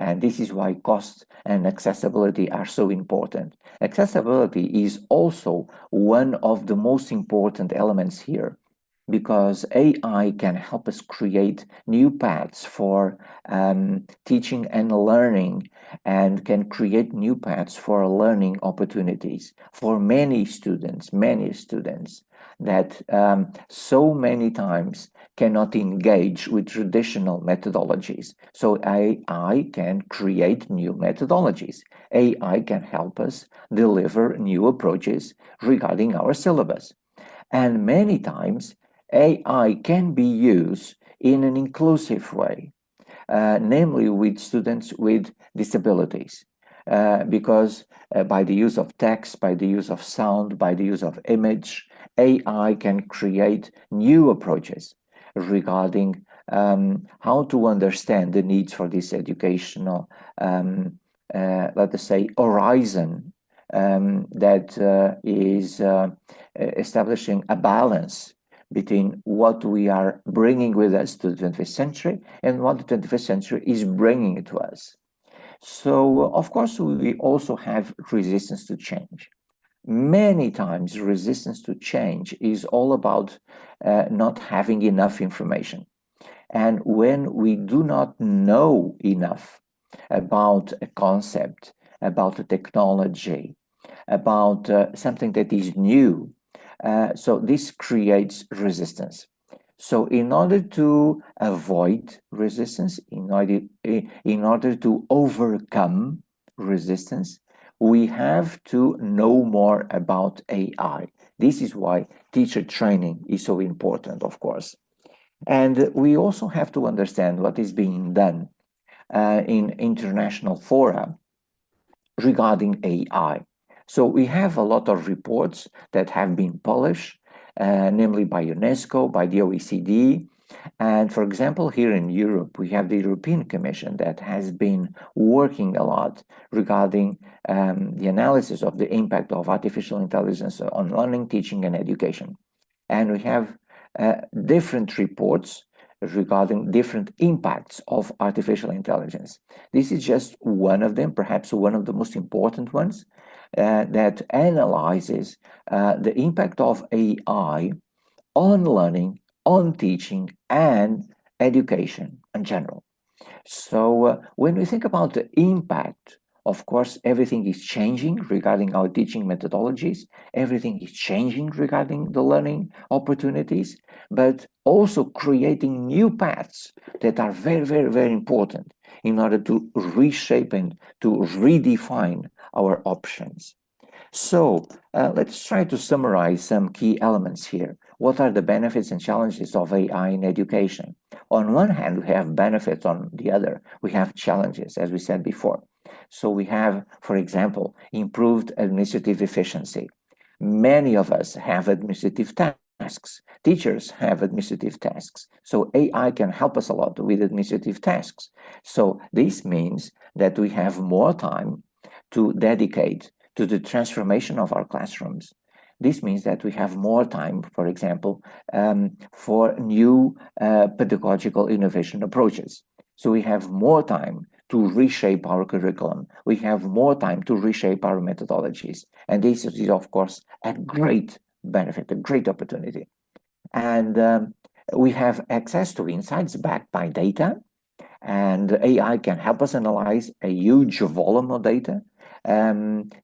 And this is why cost and accessibility are so important. Accessibility is also one of the most important elements here, because AI can help us create new paths for teaching and learning, and can create new paths for learning opportunities for many students that so many times cannot engage with traditional methodologies. So AI can create new methodologies. AI can help us deliver new approaches regarding our syllabus. And many times, AI can be used in an inclusive way, namely with students with disabilities, because by the use of text, by the use of sound, by the use of image, AI can create new approaches regarding how to understand the needs for this educational, let us say, horizon that is establishing a balance between what we are bringing with us to the 21st century and what the 21st century is bringing to us. So, of course, we also have resistance to change. Many times, resistance to change is all about not having enough information. And when we do not know enough about a concept, about a technology, about something that is new, so this creates resistance. So in order to avoid resistance, in order to overcome resistance, we have to know more about AI. This is why teacher training is so important, of course. And we also have to understand what is being done in international fora regarding AI. So we have a lot of reports that have been published, namely by UNESCO, by the OECD. And for example, here in Europe, we have the European Commission that has been working a lot regarding the analysis of the impact of artificial intelligence on learning, teaching, and education. And we have different reports regarding different impacts of artificial intelligence. This is just one of them, perhaps one of the most important ones, that analyzes the impact of AI on learning, on teaching, and education in general. So when we think about the impact, of course, everything is changing regarding our teaching methodologies. Everything is changing regarding the learning opportunities, but also creating new paths that are very, very, very important in order to reshape and to redefine our options. So let's try to summarize some key elements here. What are the benefits and challenges of AI in education? On one hand, we have benefits. On the other, we have challenges, as we said before. So we have, for example, improved administrative efficiency. Many of us have administrative tasks. Teachers have administrative tasks. So AI can help us a lot with administrative tasks. So this means that we have more time to dedicate to the transformation of our classrooms. This means that we have more time, for example, for new pedagogical innovation approaches. So we have more time to reshape our curriculum. We have more time to reshape our methodologies. And this is, of course, a great benefit, a great opportunity. And we have access to insights backed by data. And AI can help us analyze a huge volume of data.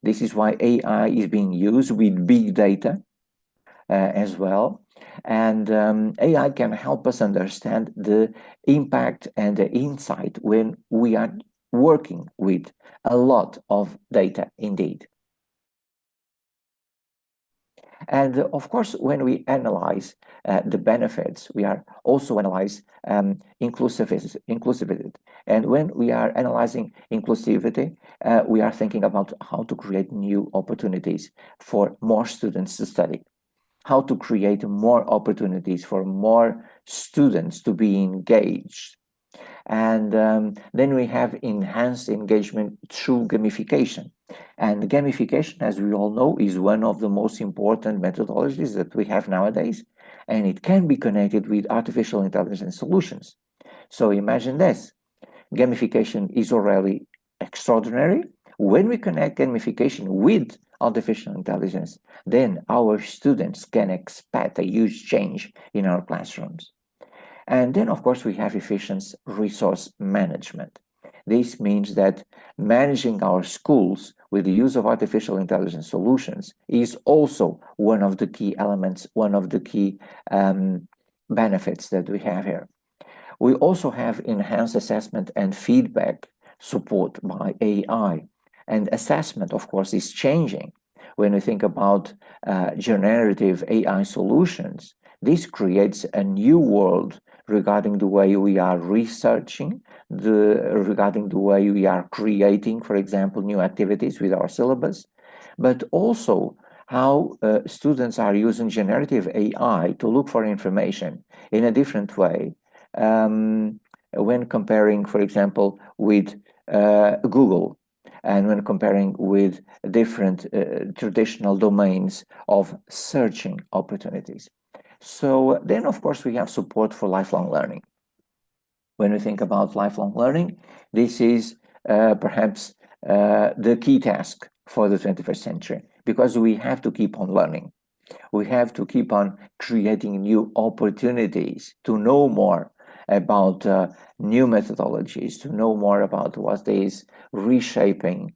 This is why AI is being used with big data as well. And AI can help us understand the impact and the insight when we are working with a lot of data indeed. And of course, when we analyze the benefits, we are also analyze inclusivity. And when we are analyzing inclusivity, we are thinking about how to create new opportunities for more students to study, how to create more opportunities for more students to be engaged. And then we have enhanced engagement through gamification. And gamification, as we all know, is one of the most important methodologies that we have nowadays. And it can be connected with artificial intelligence solutions. So imagine this. gamification is already extraordinary. When we connect gamification with artificial intelligence, then our students can expect a huge change in our classrooms. And then, of course, we have efficient resource management. This means that managing our schools with the use of artificial intelligence solutions is also one of the key elements, one of the key benefits that we have here. We also have enhanced assessment and feedback support by AI. And assessment, of course, is changing. When we think about generative AI solutions, this creates a new world regarding the way we are researching, regarding the way we are creating, for example, new activities with our syllabus, but also how students are using generative AI to look for information in a different way. When comparing, for example, with Google, and when comparing with different traditional domains of searching opportunities. So then, of course, we have support for lifelong learning. When we think about lifelong learning, this is perhaps the key task for the 21st century, because we have to keep on learning. We have to keep on creating new opportunities to know more about new methodologies, to know more about what is reshaping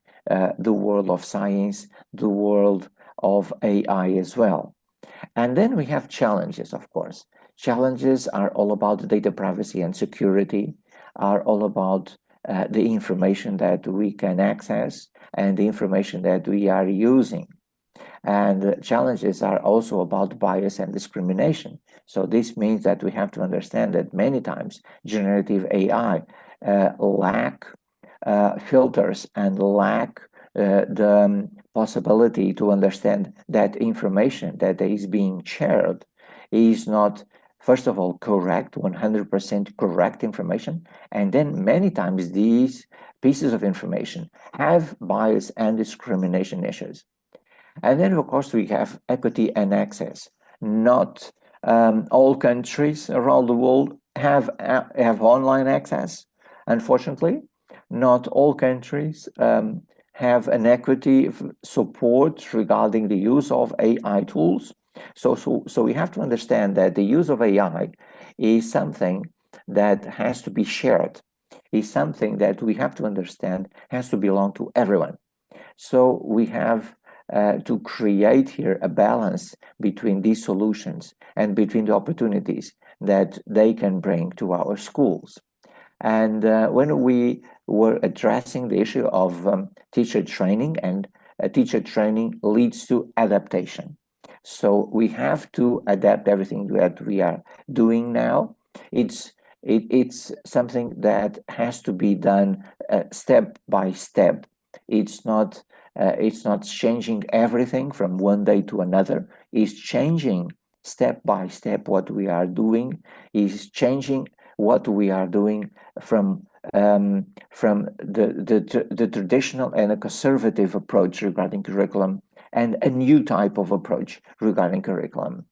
the world of science, the world of AI as well. And then we have challenges, of course. Challenges are all about data privacy and security, are all about the information that we can access and the information that we are using. And challenges are also about bias and discrimination. So this means that we have to understand that many times generative AI lack filters and lack the possibility to understand that information that is being shared is not, first of all, correct, 100% correct information. And then many times these pieces of information have bias and discrimination issues. And then, of course, we have equity and access. Not all countries around the world have online access. Unfortunately, not all countries have an equity support regarding the use of AI tools. So we have to understand that the use of AI is something that has to be shared, is something that we have to understand has to belong to everyone. So we have to create here a balance between these solutions and between the opportunities that they can bring to our schools. And when we were addressing the issue of teacher training, and teacher training leads to adaptation. So we have to adapt everything that we are doing now. It's something that has to be done step by step. It's not changing everything from one day to another. It's changing step by step what we are doing. Is changing what we are doing from the traditional and a conservative approach regarding curriculum, and a new type of approach regarding curriculum.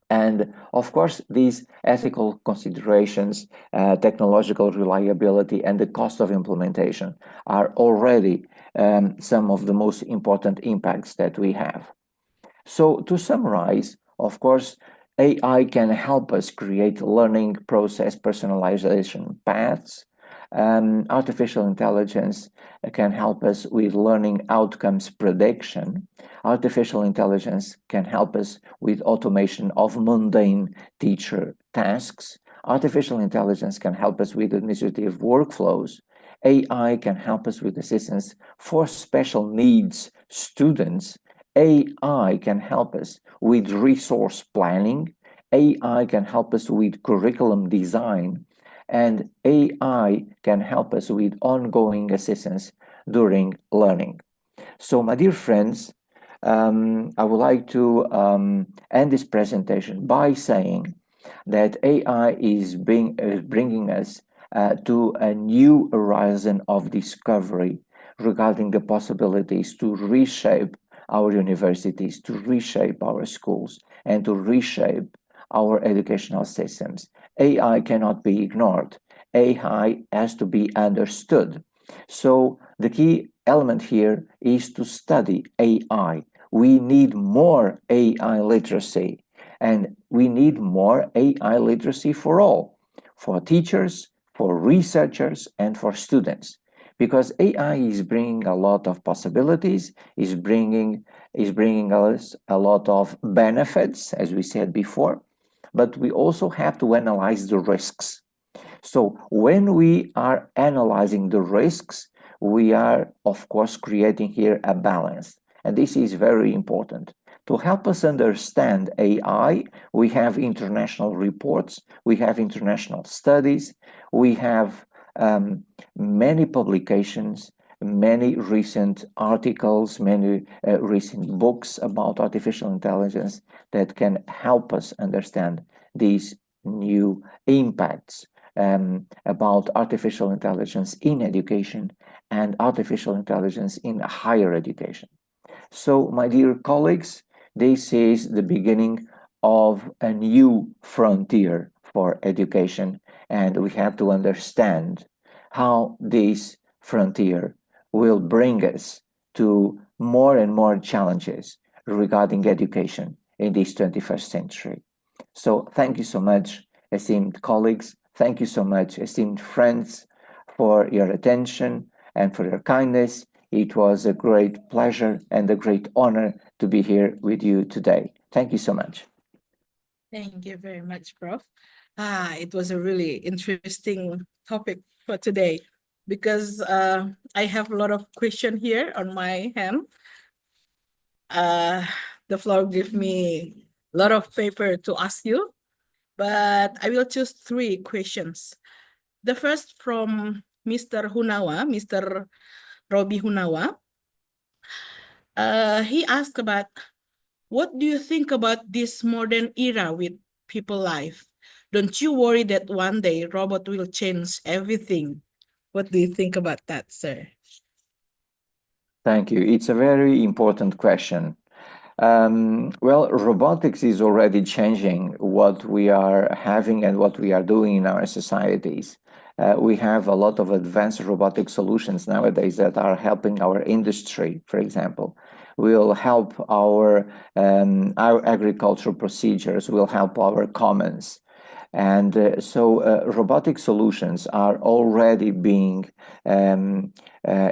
And of course, these ethical considerations, technological reliability, and the cost of implementation are already some of the most important impacts that we have. So to summarize, of course, AI can help us create learning process personalization paths. Artificial intelligence can help us with learning outcomes prediction. Artificial intelligence can help us with automation of mundane teacher tasks. Artificial intelligence can help us with administrative workflows. AI can help us with assistance for special needs students. AI can help us with resource planning. AI can help us with curriculum design. And AI can help us with ongoing assistance during learning. So, my dear friends, I would like to end this presentation by saying that AI is bringing us to a new horizon of discovery regarding the possibilities to reshape our universities, to reshape our schools, and to reshape our educational systems. AI cannot be ignored. AI has to be understood. So the key element here is to study AI. We need more AI literacy, and we need more AI literacy for all, for teachers, for researchers, and for students, because AI is bringing a lot of possibilities, is bringing us a lot of benefits, as we said before, but we also have to analyze the risks. So when we are analyzing the risks, we are, of course, creating here a balance. And this is very important. To help us understand AI, we have international reports, we have international studies, we have many publications, many recent articles, many recent books about artificial intelligence that can help us understand these new impacts about artificial intelligence in education and artificial intelligence in higher education. So, my dear colleagues, this is the beginning of a new frontier for education, and we have to understand how this frontier will bring us to more and more challenges regarding education in this 21st century. So thank you so much, esteemed colleagues. Thank you so much, esteemed friends, for your attention and for your kindness. It was a great pleasure and a great honor to be here with you today. Thank you so much. Thank you very much, Prof. It was a really interesting topic for today because I have a lot of questions here on my hand. The floor gives me a lot of paper to ask you, but I will choose 3 questions. The first from Mr. Hunawa, Mr. Robi Hunawa. He asked about, what do you think about this modern era with people life? Don't you worry that one day robot will change everything? What do you think about that, sir? Thank you. It's a very important question. Well, robotics is already changing what we are having and what we are doing in our societies. We have a lot of advanced robotic solutions nowadays that are helping our industry, for example. Will help our agricultural procedures, will help our commons. And so robotic solutions are already being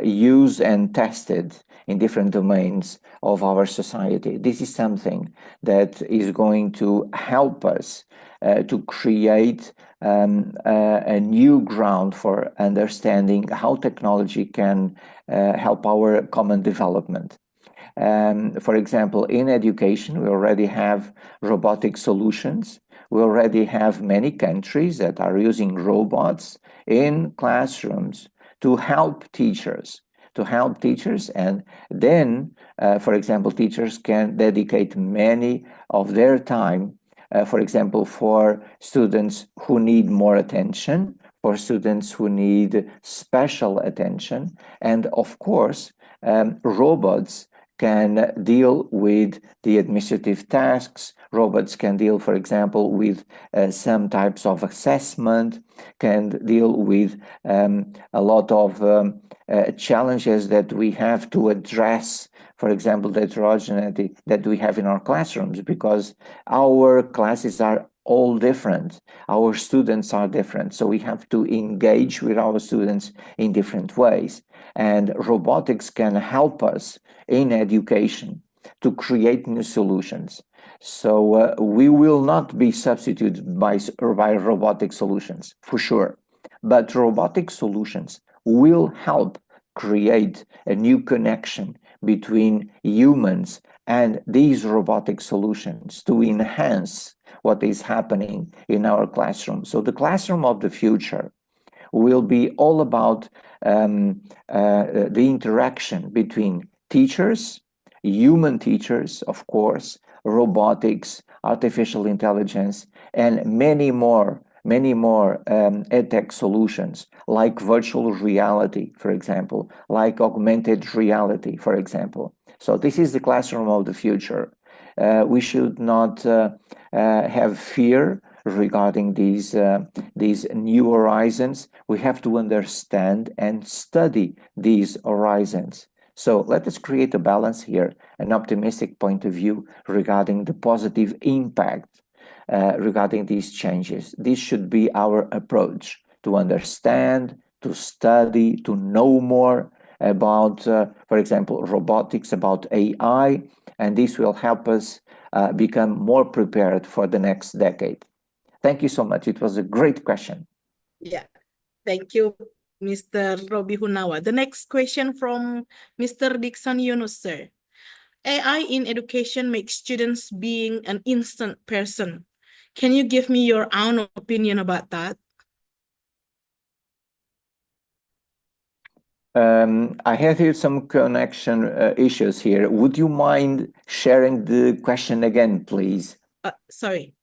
used and tested in different domains of our society. This is something that is going to help us to create a new ground for understanding how technology can help our common development. For example, in education, we already have robotic solutions. We already have many countries that are using robots in classrooms to help teachers. And then, for example, teachers can dedicate many of their time, for example, for students who need more attention, for students who need special attention. And of course, robots can deal with the administrative tasks. Robots can deal, for example, with some types of assessment, can deal with a lot of challenges that we have to address, for example, the heterogeneity that we have in our classrooms, because our classes are all different. Our students are different. So we have to engage with our students in different ways. And robotics can help us in education to create new solutions. So we will not be substituted by robotic solutions, for sure. But robotic solutions will help create a new connection between humans and these robotic solutions to enhance what is happening in our classroom. So the classroom of the future will be all about the interaction between teachers, human teachers, of course, robotics, artificial intelligence, and many more edtech solutions like virtual reality, for example, like augmented reality, for example. So this is the classroom of the future. We should not have fear regarding these new horizons, we have to understand and study these horizons. So let us create a balance here, an optimistic point of view regarding the positive impact regarding these changes. This should be our approach, to understand, to study, to know more about, for example, robotics, about AI, and this will help us become more prepared for the next decade. Thank you so much. It was a great question. Yeah, thank you, Mr. Robi Hunawa. The next question from Mr. Dixon Yunus, sir. AI in education makes students being an instant person. Can you give me your own opinion about that? I have here some connection issues here. Would you mind sharing the question again, please? Sorry.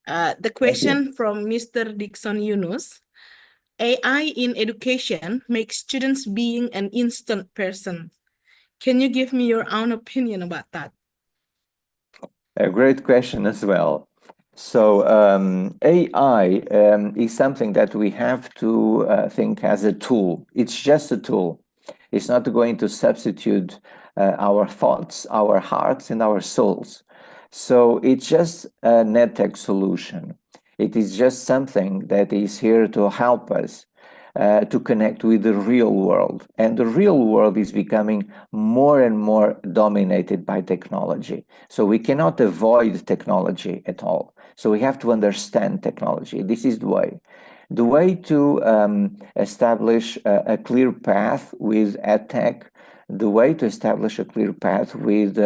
The question from Mr. Dixon Yunus. AI in education makes students being an instant person. Can you give me your own opinion about that? A great question as well. So AI is something that we have to think as a tool. It's just a tool. It's not going to substitute our thoughts, our hearts, and our souls. So it's just a NetTech solution. It is just something that is here to help us to connect with the real world. And the real world is becoming more and more dominated by technology. So we cannot avoid technology at all. So we have to understand technology. This is the way. The way to establish a clear path with EdTech, the way to establish a clear path with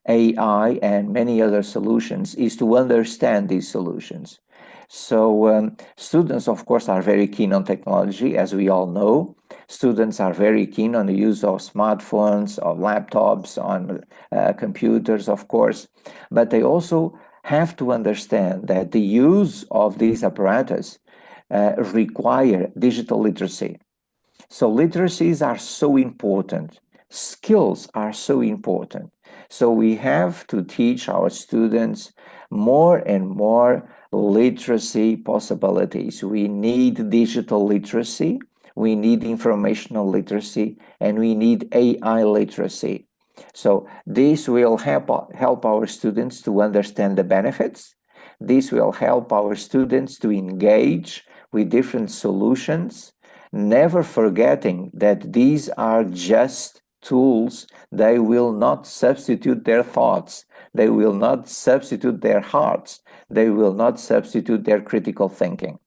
AI and many other solutions is to understand these solutions. So students, of course, are very keen on technology, as we all know. Students are very keen on the use of smartphones, of laptops, on computers, of course. But they also have to understand that the use of these apparatus require digital literacy. So literacies are so important. Skills are so important. So we have to teach our students more and more literacy possibilities. We need digital literacy, we need informational literacy, and we need AI literacy. So this will help our students to understand the benefits. This will help our students to engage with different solutions, never forgetting that these are just tools. They will not substitute their thoughts. They will not substitute their hearts. They will not substitute their critical thinking.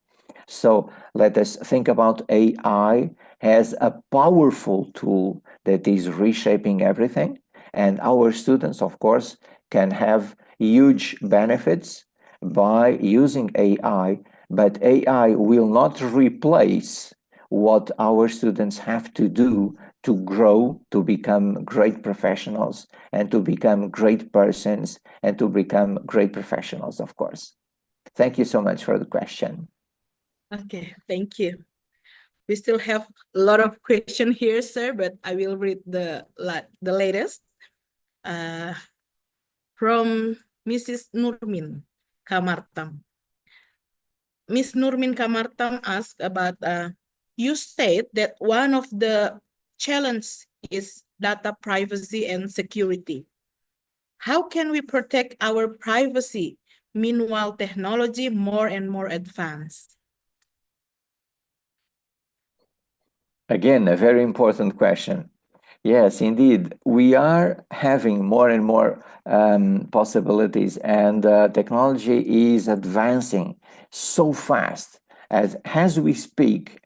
So let us think about AI as a powerful tool that is reshaping everything. And our students, of course, can have huge benefits by using AI, but AI will not replace what our students have to do to grow, to become great professionals, and to become great persons, and to become great professionals, of course. Thank you so much for the question. Okay, thank you. We still have a lot of questions here, sir, but I will read the latest. From Mrs. Nurmin Kamartam. Ms. Nurmin Kamartam asked about, you state that one of the challenges is data privacy and security. How can we protect our privacy meanwhile technology more and more advanced? Again, a very important question. Yes, indeed. We are having more and more possibilities, and technology is advancing so fast. As we speak,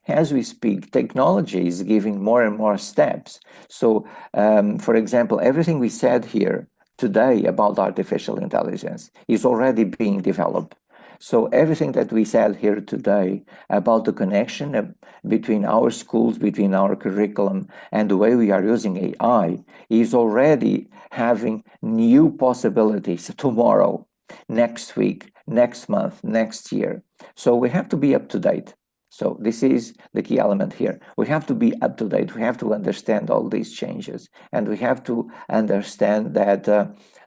technology is giving more and more steps. So, for example, everything we said here today about artificial intelligence is already being developed. So everything that we said here today about the connection between our schools, between our curriculum, and the way we are using AI is already having new possibilities tomorrow, next week, next month, next year. So we have to be up to date. So this is the key element here. We have to be up to date. We have to understand all these changes. And we have to understand that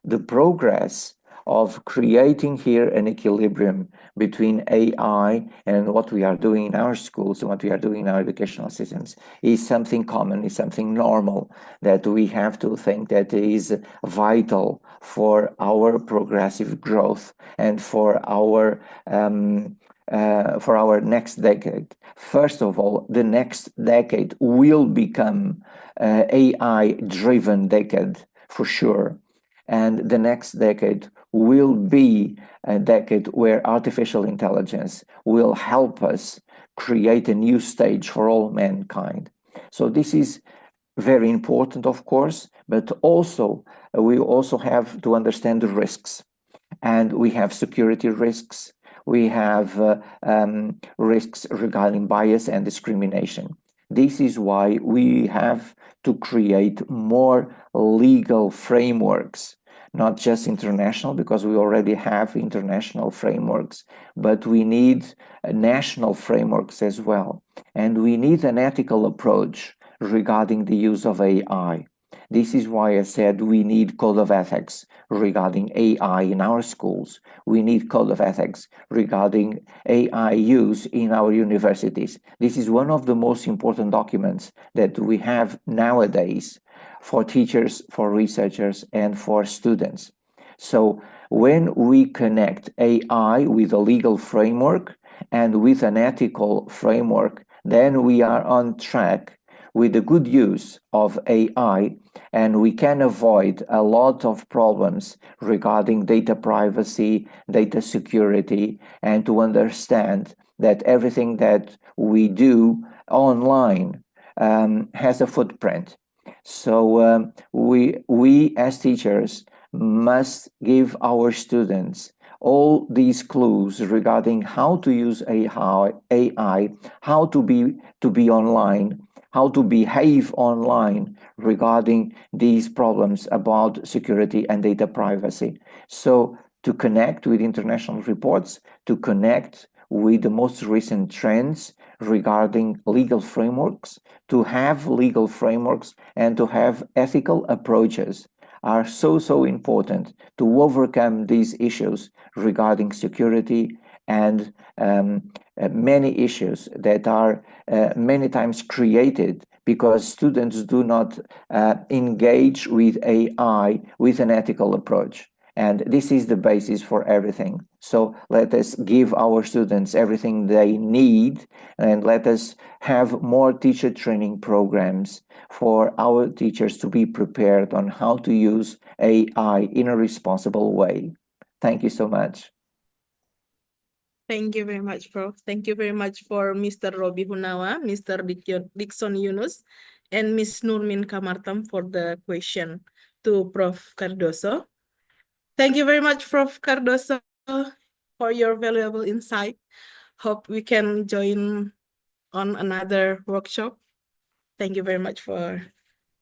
the progress of creating here an equilibrium between AI and what we are doing in our schools and what we are doing in our educational systems is something common, is something normal that we have to think that is vital for our progressive growth and for our next decade. First of all, the next decade will become AI-driven decade for sure. And the next decade will be a decade where artificial intelligence will help us create a new stage for all mankind. So this is very important, of course, but also we also have to understand the risks. And we have security risks. We have risks regarding bias and discrimination. This is why we have to create more legal frameworks, not just international, because we already have international frameworks, but we need national frameworks as well. And we need an ethical approach regarding the use of AI. This is why I said we need code of ethics regarding AI in our schools. We need code of ethics regarding AI use in our universities. This is one of the most important documents that we have nowadays for teachers, for researchers, and for students. So when we connect AI with a legal framework and with an ethical framework, then we are on track with the good use of AI, and we can avoid a lot of problems regarding data privacy, data security, and to understand that everything that we do online has a footprint. So we as teachers must give our students all these clues regarding how to use AI, how to be online, how to behave online regarding these problems about security and data privacy. So to connect with international reports, to connect with the most recent trends regarding legal frameworks, to have legal frameworks and to have ethical approaches are so important to overcome these issues regarding security and many issues that are many times created because students do not engage with AI with an ethical approach. And this is the basis for everything. So let us give our students everything they need, and let us have more teacher training programs for our teachers to be prepared on how to use AI in a responsible way. Thank you so much. Thank you very much, Prof. Thank you very much for Mr. Robi Hunawa, Mr. Dixon Yunus, and Ms. Nurmin Kamartam for the question to Prof. Cardoso. Thank you very much, Prof. Cardoso, for your valuable insight. Hope we can join on another workshop. Thank you very much for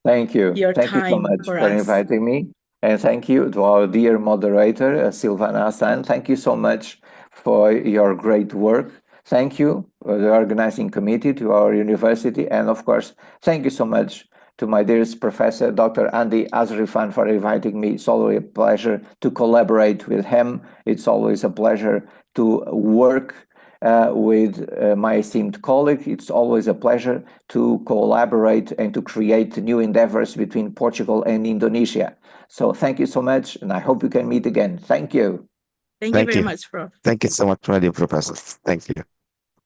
Thank you. your Thank you so time much for for us. inviting me. And thank you to our dear moderator, Silvana Hassan. Thank you so much for your great work. Thank you for the organizing committee, to our university, and of course, thank you so much to my dearest professor, Dr. Andi Arsifan, for inviting me. It's always a pleasure to collaborate with him. It's always a pleasure to work with my esteemed colleague. It's always a pleasure to collaborate and to create new endeavors between Portugal and Indonesia. So thank you so much, and I hope we can meet again. Thank you. Thank you very much, Prof. Thank you so much, my dear professor. Thank you.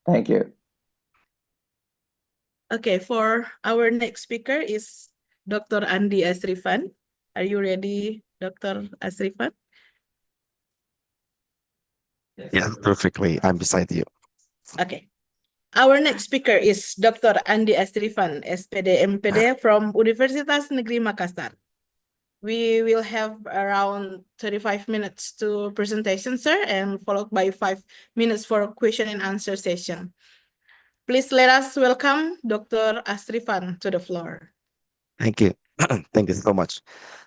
Thank you. Okay, for our next speaker is Dr. Andi Arsifan. Are you ready, Dr. Arsifan? Yeah, perfectly. I'm beside you. Okay. Our next speaker is Dr. Andi Arsifan, S.Pd, M.Pd from Universitas Negeri Makassar. We will have around 35 minutes to presentation, sir, and followed by 5 minutes for question and answer session. Please let us welcome Dr. Arsifan to the floor. Thank you. Thank you so much.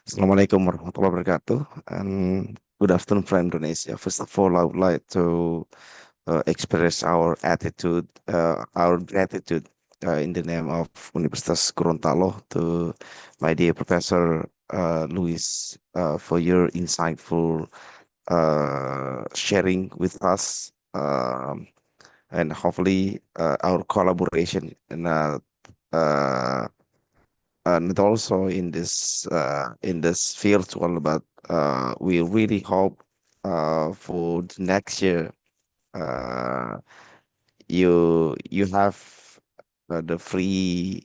Assalamualaikum warahmatullahi wabarakatuh. And good afternoon from Indonesia. First of all, I would like to express our gratitude in the name of Universitas Gorontalo to my dear Professor Luís for your insightful sharing with us, and hopefully our collaboration uh, and also in this field as well. But we really hope for the next year you have the free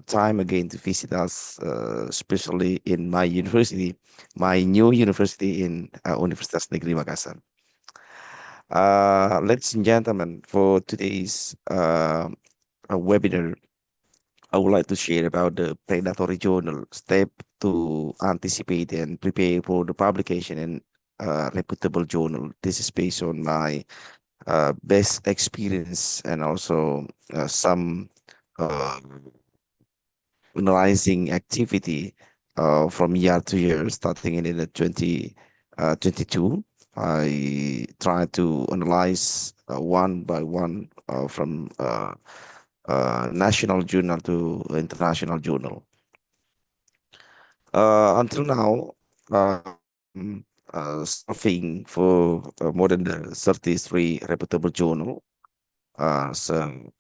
time again to visit us, especially in my university, my new university in Universitas Negeri Makassar. Ladies and gentlemen, for today's webinar, I would like to share about the predatory journal step to anticipate and prepare for the publication in reputable journal. This is based on my best experience and also some uh, analyzing activity from year to year, starting in the 2022. I try to analyze one by one from national journal to international journal. Until now, solving for more than the 33 reputable journal, so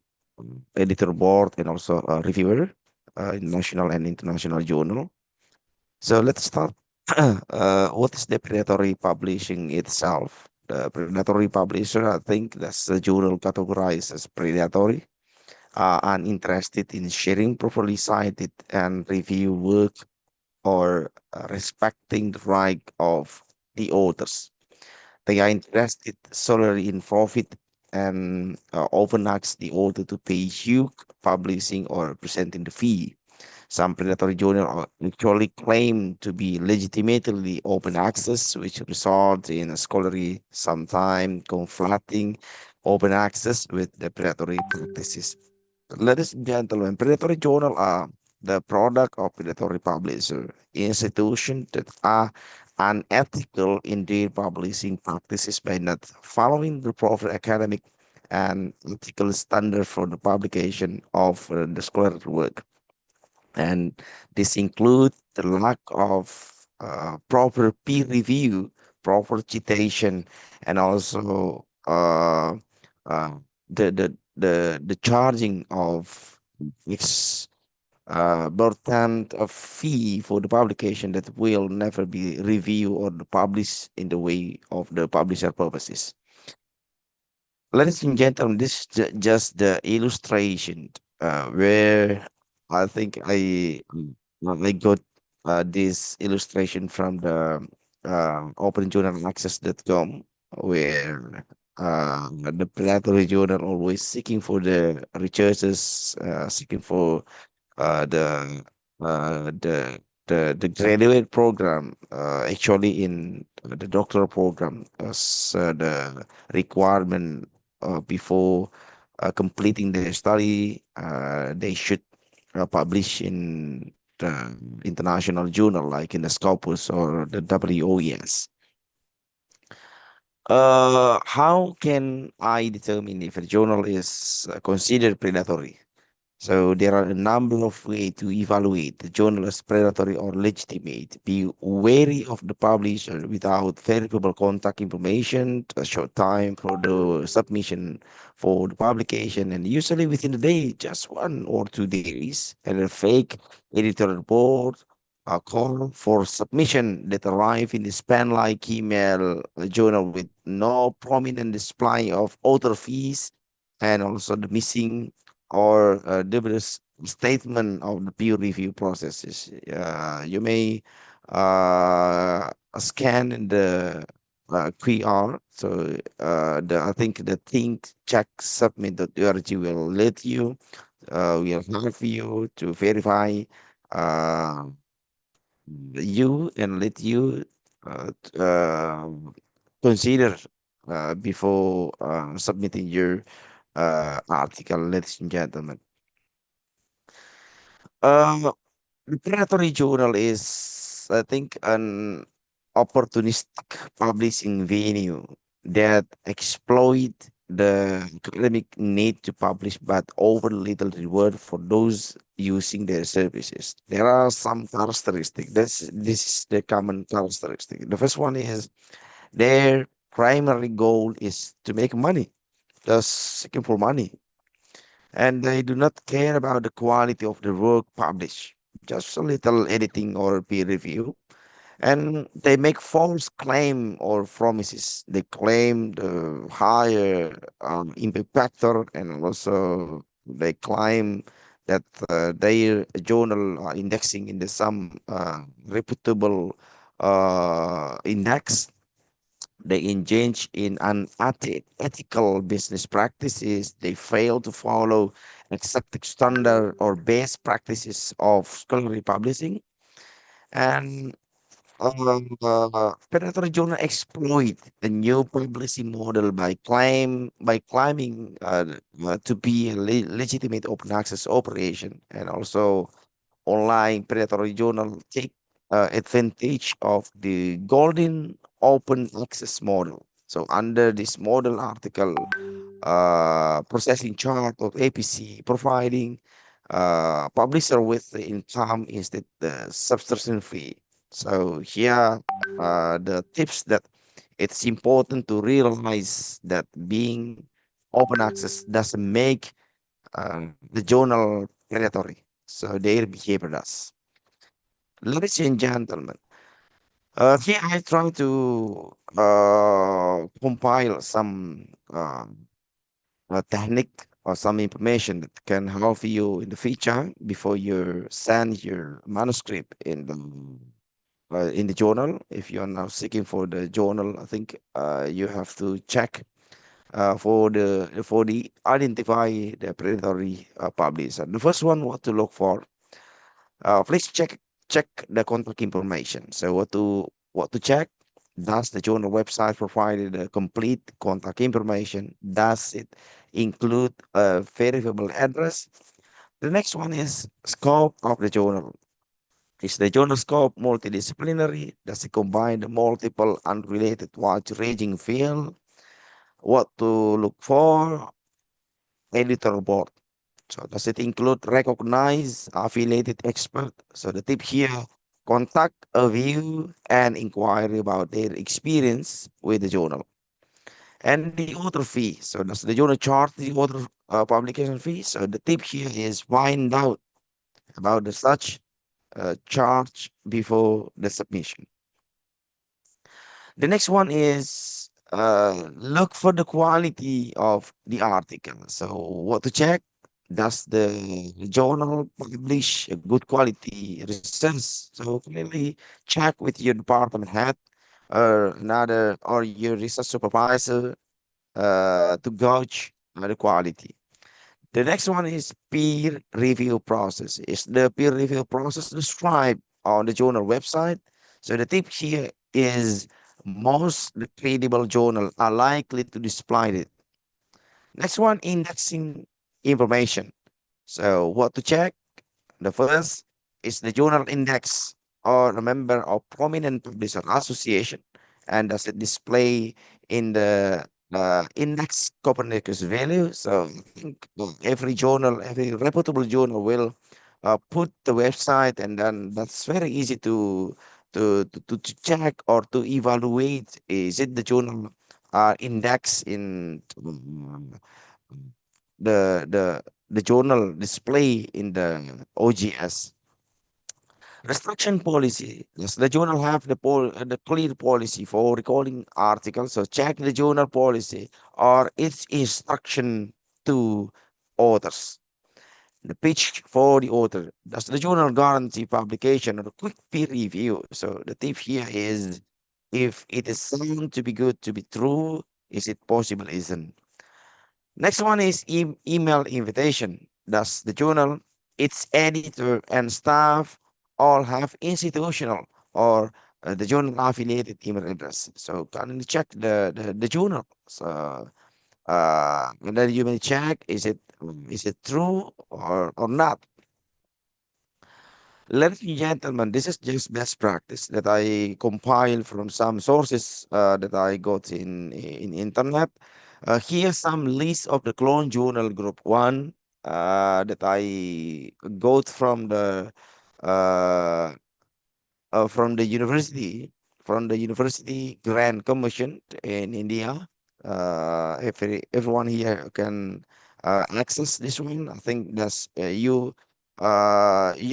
editor board and also a reviewer in national and international journal. So let's start. What is the predatory publishing itself? The predatory publisher, I think that's the journal categorized as predatory, uninterested in sharing properly cited and review work or respecting the right of the authors. They are interested solely in profit and often ask the author to pay huge publishing or presenting the fee. Some predatory journals actually claim to be legitimately open access, which results in a scholarly, sometimes conflating open access with the predatory practices. Ladies and gentlemen, predatory journal are the product of predatory publisher, institutions that are unethical in their publishing practices by not following the proper academic and ethical standard for the publication of the scholarly work. And this includes the lack of proper peer review, proper citation, and also the charging of its burden of fee for the publication that will never be reviewed or published in the way of the publisher purposes. Ladies and gentlemen, this is just the illustration where I think I got this illustration from the openjournalaccess.com, where the predatory journal always seeking for the researchers, seeking for the uh, the the graduate program, actually in the doctoral program, as the requirement before completing their study, they should publish in the international journal, like in the Scopus or the WOES. How can I determine if a journal is considered predatory? So there are a number of ways to evaluate the journal as predatory or legitimate. Be wary of the publisher without verifiable contact information, a short time for the submission for the publication, and usually within a day, just 1 or 2 days, and a fake editorial report, a call for submission that arrive in the spam-like email journal with no prominent display of author fees, and also the missing or dubious statement of the peer review processes. You may scan the QR. So I think the think check submit.org will let you, will help you to verify uh, you and let you consider before submitting your article, ladies and gentlemen. The predatory journal is, I think, an opportunistic publishing venue that exploit the academic need to publish but offer little reward for those using their services. There are some characteristics. This is the common characteristic. The first one is Their primary goal is to make money, just seeking for money. And they do not care about the quality of the work published, just a little editing or peer review. And they make false claim or promises. They claim the higher impact factor, and also they claim that their journal are indexing in the some reputable index. They engage in unethical business practices. They fail to follow accepted standard or best practices of scholarly publishing. And predatory journal exploit the new publishing model by claiming to be a legitimate open access operation, and also online predatory journal take advantage of the golden open access model. So under this model article, processing chart of APC, providing publisher with the income instead the subscription fee. So here the tips that it's important to realize that being open access doesn't make the journal predatory. So their behavior does. Ladies and gentlemen, here I try to compile some technique or some information that can help you in the future before you send your manuscript in the journal. If you are now seeking for the journal, I think you have to check for the identify the predatory publisher. The first one, what to look for. Please check the contact information. So what to check? Does the journal website provide the complete contact information? Does it include a verifiable address? The next one is scope of the journal. Is the journal scope multidisciplinary? Does it combine the multiple unrelated wide-ranging field? What to look for? Editor board. So does it include recognized affiliated expert? So the tip here, contact a view and inquire about their experience with the journal. And the author fee. So does the journal charge the author publication fee? So the tip here is find out about the such charge before the submission. The next one is look for the quality of the article. So what to check? Does the journal publish a good quality research? So clearly check with your department head or another or your research supervisor to gauge the quality. The next one is peer review process. Is the peer review process described on the journal website? So the tip here is most credible journal are likely to display it. Next one, indexing information. So what to check? The first is the journal index or a member of prominent publisher association, and does it display in the index Copernicus value? So I think every journal, every reputable journal will put the website, and then that's very easy to check or to evaluate. Is it the journal index in the the the journal display in the OGS. Restriction policy. Does the journal have the clear policy for recording articles? So check the journal policy or its instruction to authors. The pitch for the author. Does the journal guarantee publication or a quick peer review? So the tip here is if it is sound to be good to be true, is it possible isn't? Next one is email invitation. Does the journal, its editor and staff all have institutional or the journal affiliated email address? So kindly check the journal. So and then you may check is it true or not. Ladies and gentlemen, this is just best practice that I compiled from some sources that I got in internet. Here's some list of the clone journal group one that I got uh, from the university from the University Grand Commission in India. Everyone here can access this one. I think that's you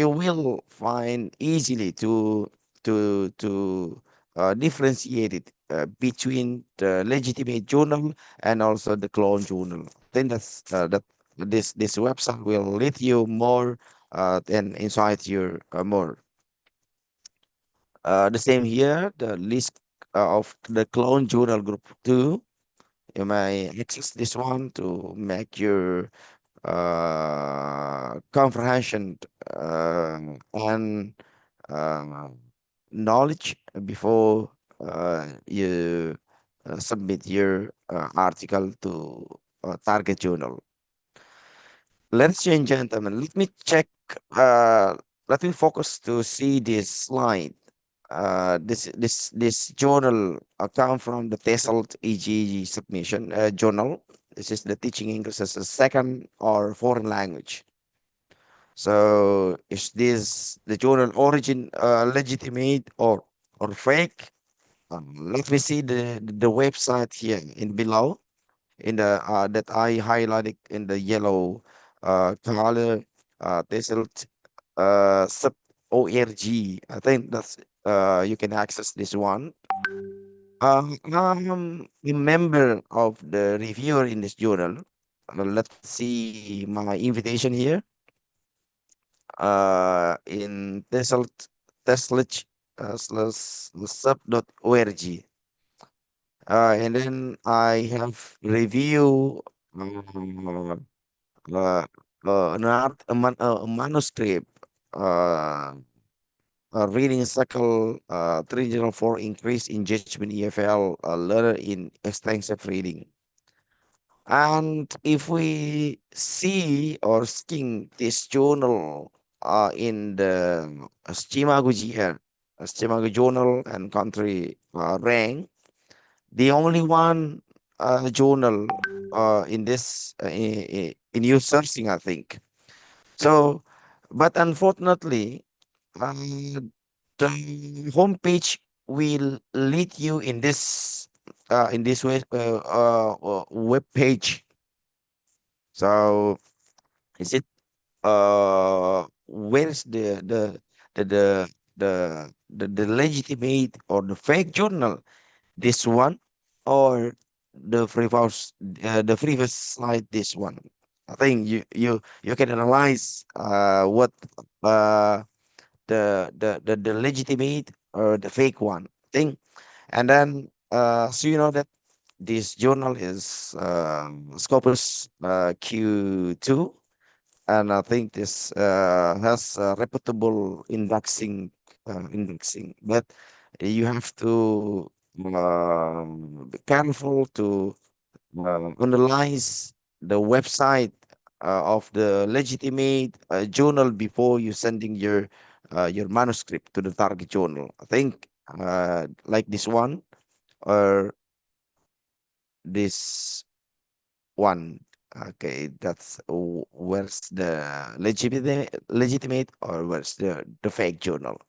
will find easily to differentiate it between the legitimate journal and also the clone journal. I think that this website will lead you more and insight you more. The same here, the list of the clone journal group 2. You may access this one to make your comprehension and knowledge before you submit your article to target journal. Ladies and gentlemen, let me check. Let me focus to see this slide. This journal come from the TESL EG submission journal. This is the teaching English as a second or foreign language. So is this the journal origin legitimate or fake? Let me see the website here in below in the that I highlighted in the yellow color TESL sub org. I think that's you can access this one. I'm a member of the reviewer in this journal. Let's see my invitation here. In TESL slash sub.org. And then I have review a manuscript reading cycle 304 increase engagement EFL learner in extensive reading. And if we see or skim this journal in the Stimago GR, Stimago journal and country rank, the only one journal in this in your searching, I think. So, but unfortunately, the homepage will lead you in this web page. So, is it where's the legitimate or the fake journal? This one or the previous slide? This one. I think you can analyze what the legitimate or the fake one thing, and then so you know that this journal is Scopus Q2, and I think this has reputable indexing, but you have to be careful to analyze the website of the legitimate journal before you sending your manuscript to the target journal. I think like this one or this one. Okay, that's where's the legitimate or where's the fake journal.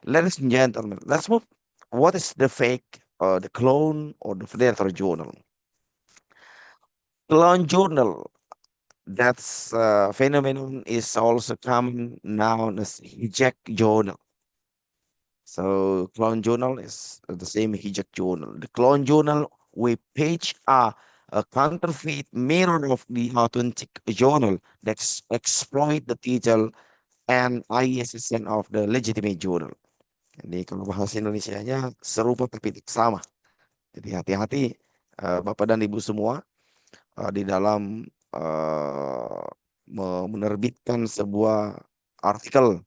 Ladies and gentlemen, let's move. What is the fake or the clone or the predator journal? Clone journal, that's phenomenon is also common known as hijack journal. So clone journal is the same hijack journal. The clone journal web page are a counterfeit mirror of the authentic journal that exploit the title and ISSN of the legitimate journal. Jadi kalau bahasa Indonesianya serupa tapi tidak sama. Jadi hati-hati Bapak dan Ibu semua di dalam menerbitkan sebuah artikel.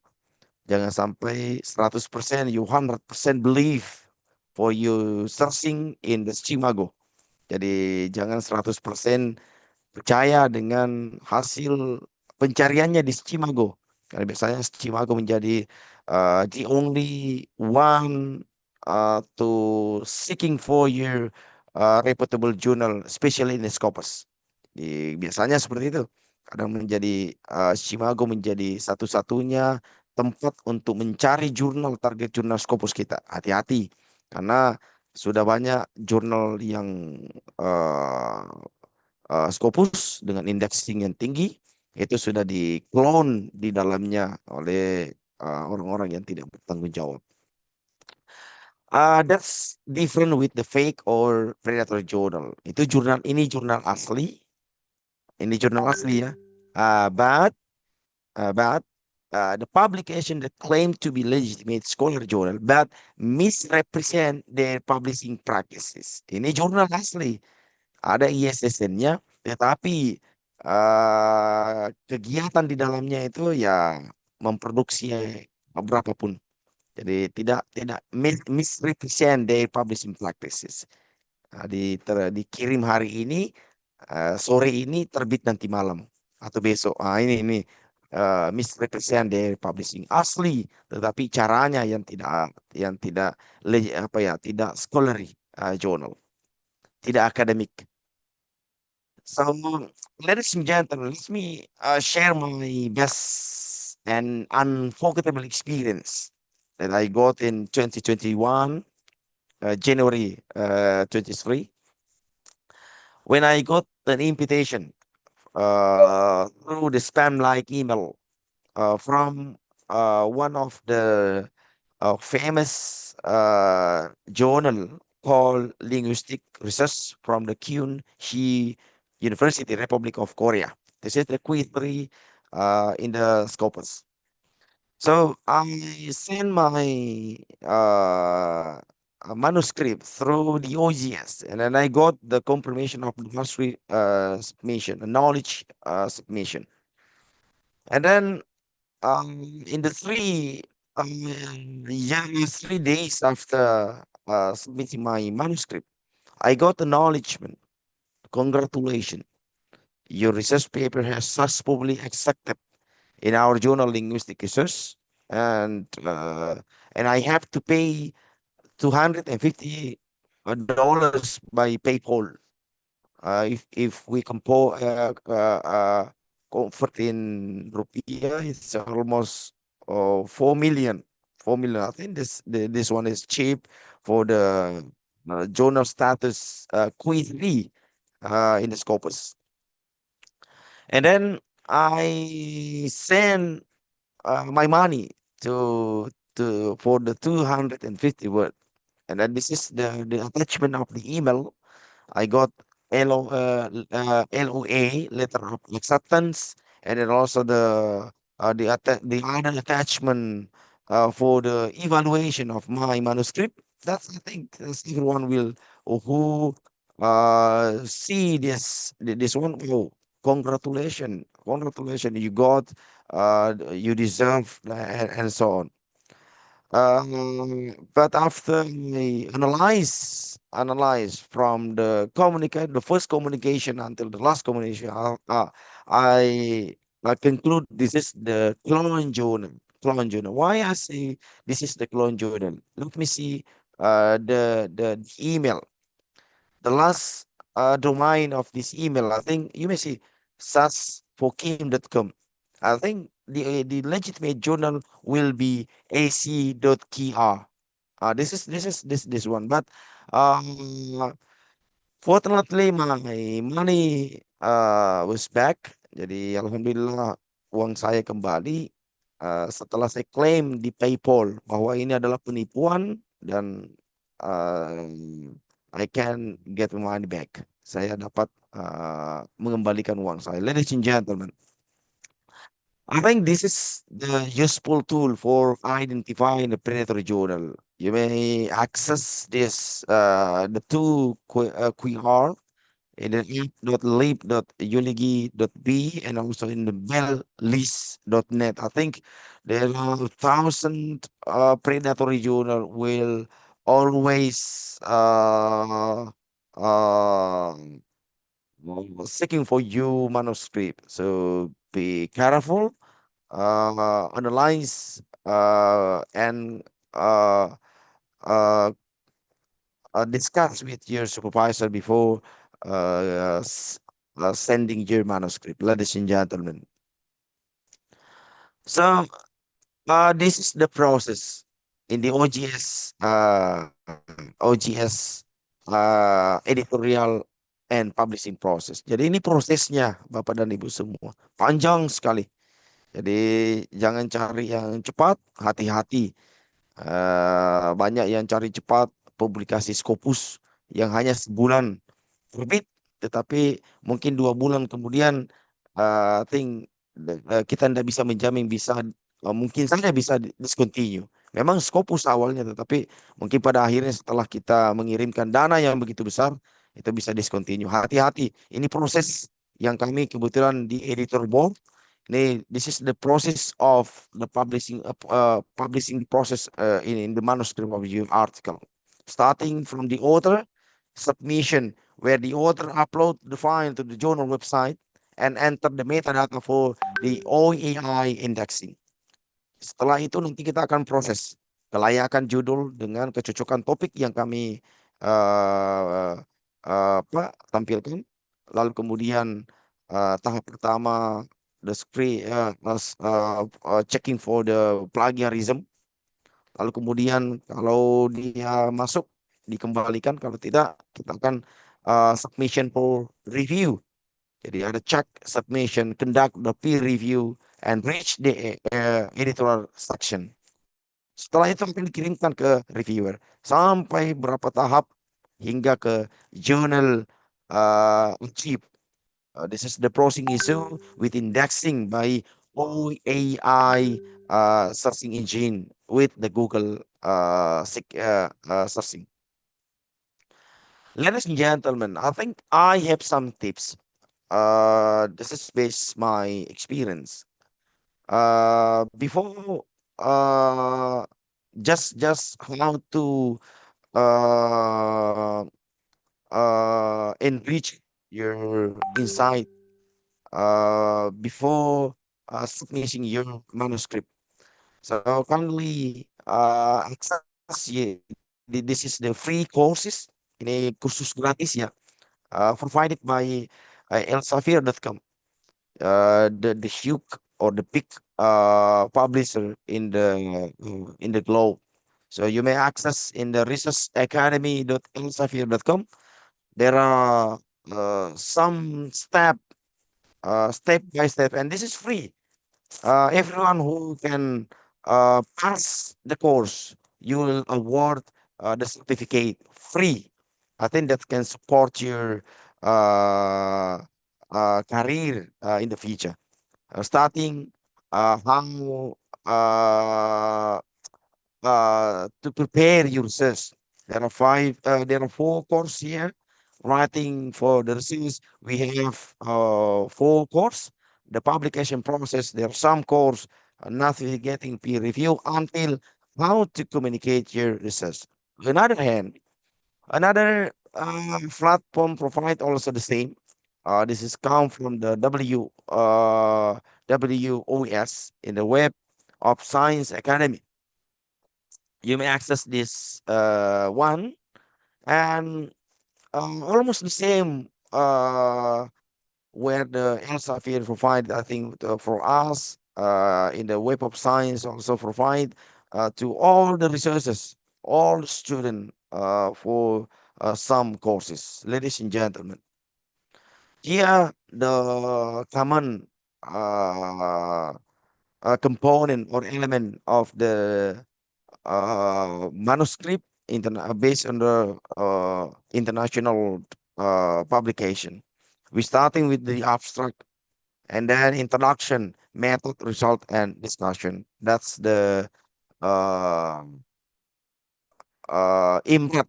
Jangan sampai 100% you 100% believe for you searching in the Stimago. Jadi jangan 100% percaya dengan hasil pencariannya di Stimago. Karena biasanya Stimago menjadi the only one to seeking for your reputable journal, especially in the Scopus. Biasanya seperti itu. Kadang menjadi Stimago menjadi satu-satunya tempat untuk mencari jurnal target jurnal Scopus kita. Hati-hati. karena sudah banyak jurnal yang Scopus dengan indexing yang tinggi itu sudah di-clone di dalamnya oleh orang-orang yang tidak bertanggung jawab. That's different with the fake or predator journal. Itu jurnal asli. Ini jurnal asli ya. But the publication that claim to be legitimate scholar journal but misrepresent their publishing practices. Ini jurnal asli. Ada ISSN-nya, tetapi kegiatan di dalamnya itu ya memproduksi berapapun. Jadi tidak misrepresent their publishing practices. Dikirim hari ini, sore ini terbit nanti malam atau besok. Ini misrepresent their publishing asli, tetapi caranya yang tidak tidak scholarly journal, tidak akademik. So, ladies and gentlemen, let me share my best and unforgettable experience that I got in 2021, January 23, when I got an invitation through the spam-like email from one of the famous journal called Linguistic Research from the Kyunhee University, Republic of Korea. This is the Q3 in the Scopus. So I sent my manuscript through the OGS, and then I got the confirmation of the mastery submission, the knowledge submission. And then in the 3 days after submitting my manuscript, I got acknowledgement. Congratulations, your research paper has successfully accepted in our journal Linguistic Research, and I have to pay $250 by PayPal. If we convert in rupiah, it's almost 4 million. 4 million. I think this one is cheap for the journal status Q3 in the Scopus. And then I send my money to for the 250 word, and then this is the attachment of the email. I got LOA, letter of acceptance, and then also the other attachment for the evaluation of my manuscript. I think everyone will who see this one. Oh, congratulations, you got, you deserve, and so on. But after I analyze from the first communication until the last communication, I conclude this is the clone journal. Why I say this is the clone journal? Let me see the email. The last domain of this email, I think you may see sasfokim.com. I think the legitimate journal will be ac.kr. This one, but fortunately my money was back. Jadi alhamdulillah uang saya kembali setelah saya klaim di PayPal bahwa ini adalah penipuan dan I can get my money back. Saya dapat mengembalikan uang saya. Ladies and gentlemen, I think this is the useful tool for identifying the predatory journal. You may access this the two QR in the app.lib.unigi.b and also in the belllist.net. I think there are 1,000 predatory journal will always seeking for you manuscript. So be careful, analyze, and discuss with your supervisor before sending your manuscript, ladies and gentlemen. So this is the process. in the OGS editorial and publishing process. Jadi ini prosesnya Bapak dan Ibu semua. Panjang sekali. Jadi jangan cari yang cepat, hati-hati. Banyak yang cari cepat publikasi Scopus yang hanya sebulan terbit, tetapi mungkin 2 bulan kemudian kita tidak bisa menjamin bisa mungkin saja bisa discontinue. Memang Scopus awalnya, tetapi mungkin pada akhirnya setelah kita mengirimkan dana yang begitu besar itu bisa discontinue. Hati-hati, ini proses yang kami kebetulan di editor board. This is the process of the publishing process in the manuscript of your article, starting from the author submission, where the author upload the file to the journal website and enter the metadata for the OEI indexing. Setelah itu nanti kita akan proses kelayakan judul dengan kecocokan topik yang kami tampilkan. Lalu kemudian tahap pertama checking for the plagiarism. Lalu kemudian kalau dia masuk dikembalikan, kalau tidak kita akan submission for review. Jadi ada check submission, conduct the peer review, and reach the editorial section. Setelah itu akan dikirimkan ke reviewer sampai berapa tahap hingga ke journal chief. This is the processing issue with indexing by OAI searching engine with the Google searching. Ladies and gentlemen, I think I have some tips. This is based my experience. Before just how to enrich your insight before submitting your manuscript. So currently access this is the free courses, ini kursus gratis ya, provided by Elsevier.com, the huge or the big publisher in the globe. So you may access in the researchacademy.elsevier.com. There are some step by step, and this is free. Everyone who can pass the course, you will award the certificate free. I think that can support your career in the future. Starting how to prepare your research. There are 4 courses here. Writing for the research, we have 4 courses. The publication process, there are some course navigating peer review until how to communicate your research. On the other hand, another platform provide also the same. This is come from the WOS in the Web of Science Academy. You may access this one, and almost the same where the Elsevier provide, I think, for us in the Web of Science also provide to all the researchers, all students for some courses. Ladies and gentlemen, here the common component or element of the manuscript based on the international publication. We're starting with the abstract, and then introduction, method, result, and discussion. That's the input.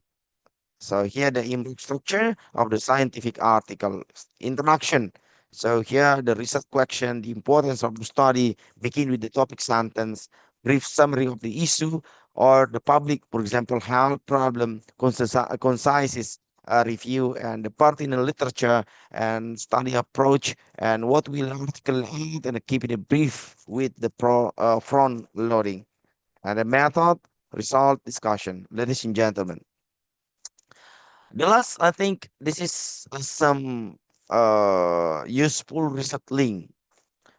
So here the input structure of the scientific article. Introduction. So here the research question, the importance of the study, begin with the topic sentence, brief summary of the issue or the public, for example, health problem, concise review and the pertinent literature and study approach and what will article add, and keep it brief with the front loading and the method, result, discussion. Ladies and gentlemen, the last, I think this is some useful research link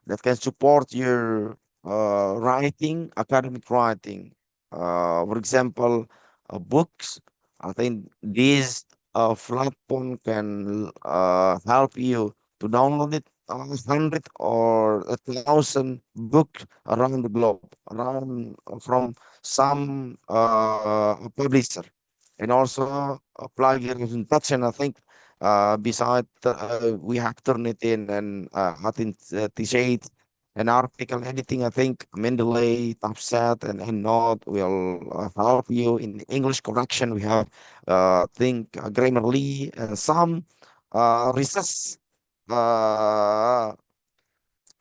that can support your writing, academic writing. For example, books. I think this platform can help you to download it 100 or 1,000 books around the globe, around from some publisher, and also plagiarism detection. I think beside we have Turnitin and authenticate an article editing. I think Mendeley, Typeset, and EndNote will help you in English correction. We have think Grammarly and some research uh,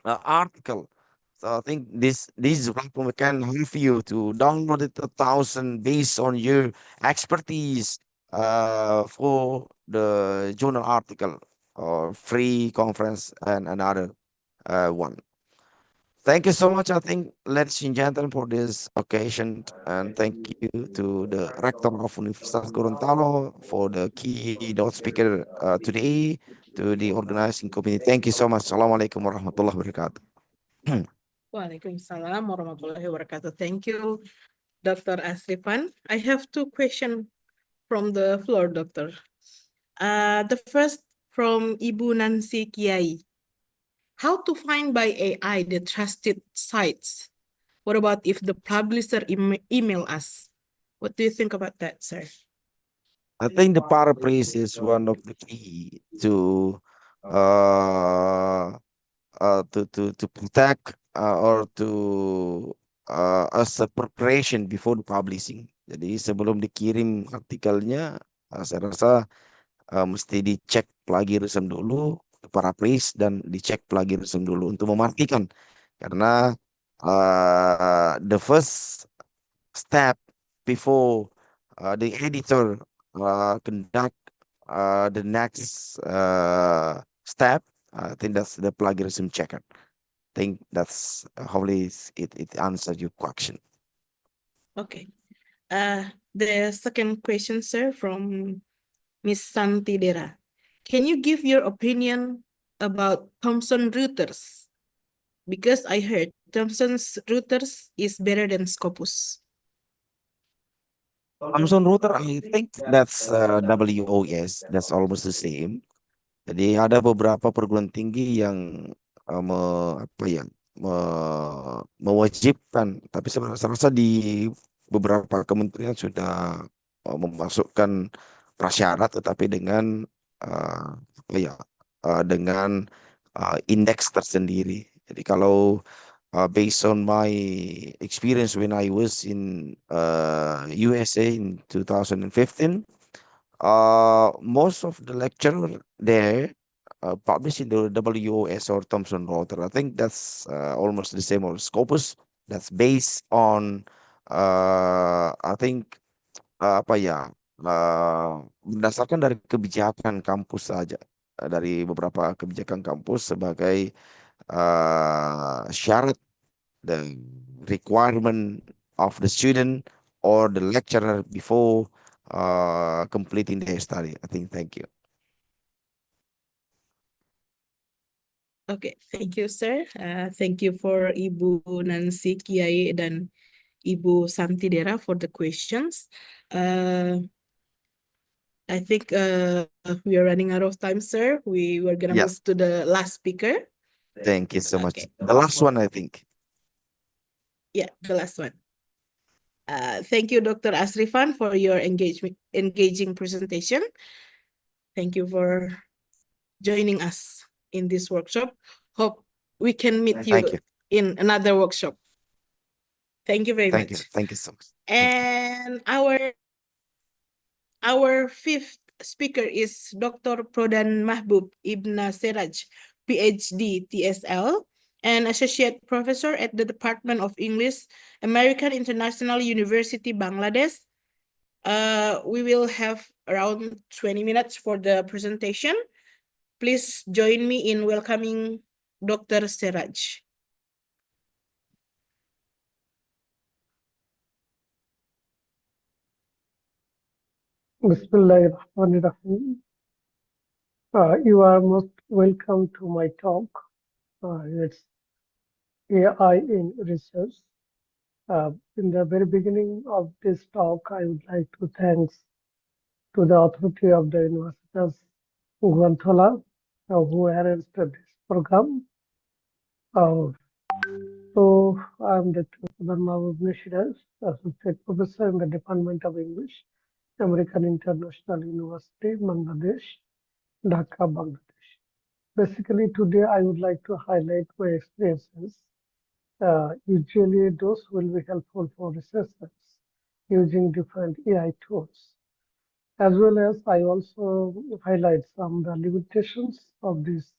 article. So I think this platform can help you to download it 1,000 based on your expertise for the journal article or free conference and another one. Thank you so much, I think, ladies and gentlemen, for this occasion. And thank you to the Rector of Universitas Gorontalo for the keynote speaker today, to the organizing committee. Thank you so much. Assalamualaikum warahmatullahi wabarakatuh. Waalaikumsalam warahmatullahi wabarakatuh. Thank you, Dr. Arsifan. I have two questions from the floor, Doctor. The first from Ibu Nancy Kiai. How to find by AI the trusted sites? What about if the publisher email us? What do you think about that, sir? I think the paraphrase is one of the key to uh, to protect or to as a preparation before the publishing. Jadi sebelum dikirim artikelnya, saya rasa mesti dicek plagiarism dulu, paraphrase, dan dicek plagiarism dulu untuk memastikan, karena the first step before the editor conduct the next step, I think that's the plagiarism checker. I think that's hopefully it answers your question. Okay. The second question, sir, from Miss Santidera. Can you give your opinion about Thomson Reuters? Because I heard Thomson's Reuters is better than Scopus. Thomson Reuters, I think that's WOS. That's almost the same. Jadi ada beberapa perguruan tinggi yang mewajibkan, tapi saya rasa di beberapa kementerian sudah memasukkan prasyarat, tetapi dengan dengan indeks tersendiri. Jadi kalau based on my experience when I was in USA in 2015, most of the lecturer there published in the WOS or Thomson Reuters. I think that's almost the same or Scopus. That's based on I think berdasarkan dari kebijakan kampus saja, dari beberapa kebijakan kampus sebagai syarat, the requirement of the student or the lecturer before completing their study. I think. Thank you. Okay, thank you, sir. Thank you for Ibu Nancy Kiai dan Ibu Santidera for the questions. I think we are running out of time, sir. We were gonna move to the last speaker. Thank you so much. The last one, I think. Yeah, the last one. Thank you, Dr. Arsifan, for your engaging presentation. Thank you for joining us in this workshop. Hope we can meet you in another workshop. Thank you very much. Thank you so much. And our fifth speaker is Dr. Prodhan Mahbub Ibna Seraj, Ph.D. TESL, and Associate Professor at the Department of English, American International University, Bangladesh. We will have around 20 minutes for the presentation. Please join me in welcoming Dr. Seraj. Bismillahirrahmanirrahim. You are most welcome to my talk. It's AI in research. In the very beginning of this talk, I would like to thank to the authority of the Universitas Gorontalo who arranged this program. So I'm Dr. Mahbub, Associate Professor in the Department of English, American International University, Bangladesh, Dhaka, Bangladesh. Basically, today I would like to highlight my experiences. Usually, those will be helpful for researchers using different AI tools, as well as I also highlight some of the limitations of these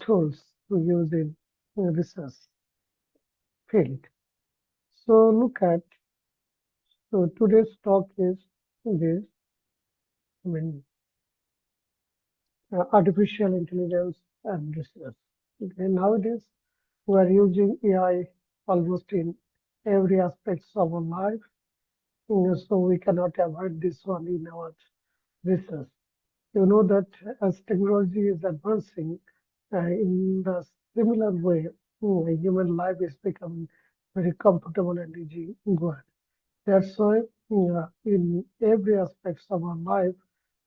tools to use in research field. So look at, so today's talk is this, artificial intelligence and research. Okay, nowadays, we are using AI almost in every aspect of our life, so we cannot avoid this one in our research. You know that as technology is advancing in the similar way, human life is becoming very comfortable and easy. Good. That's why in every aspect of our life,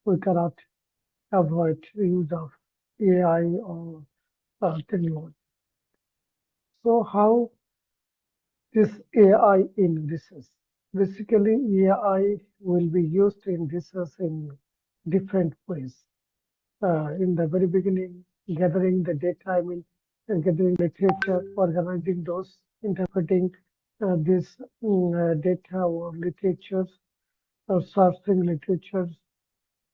we cannot avoid use of AI or technology. So how this AI in research? Basically, AI will be used in research in different ways. In the very beginning, gathering the data, gathering literature, organizing those, interpreting this data or literatures, or sourcing literatures,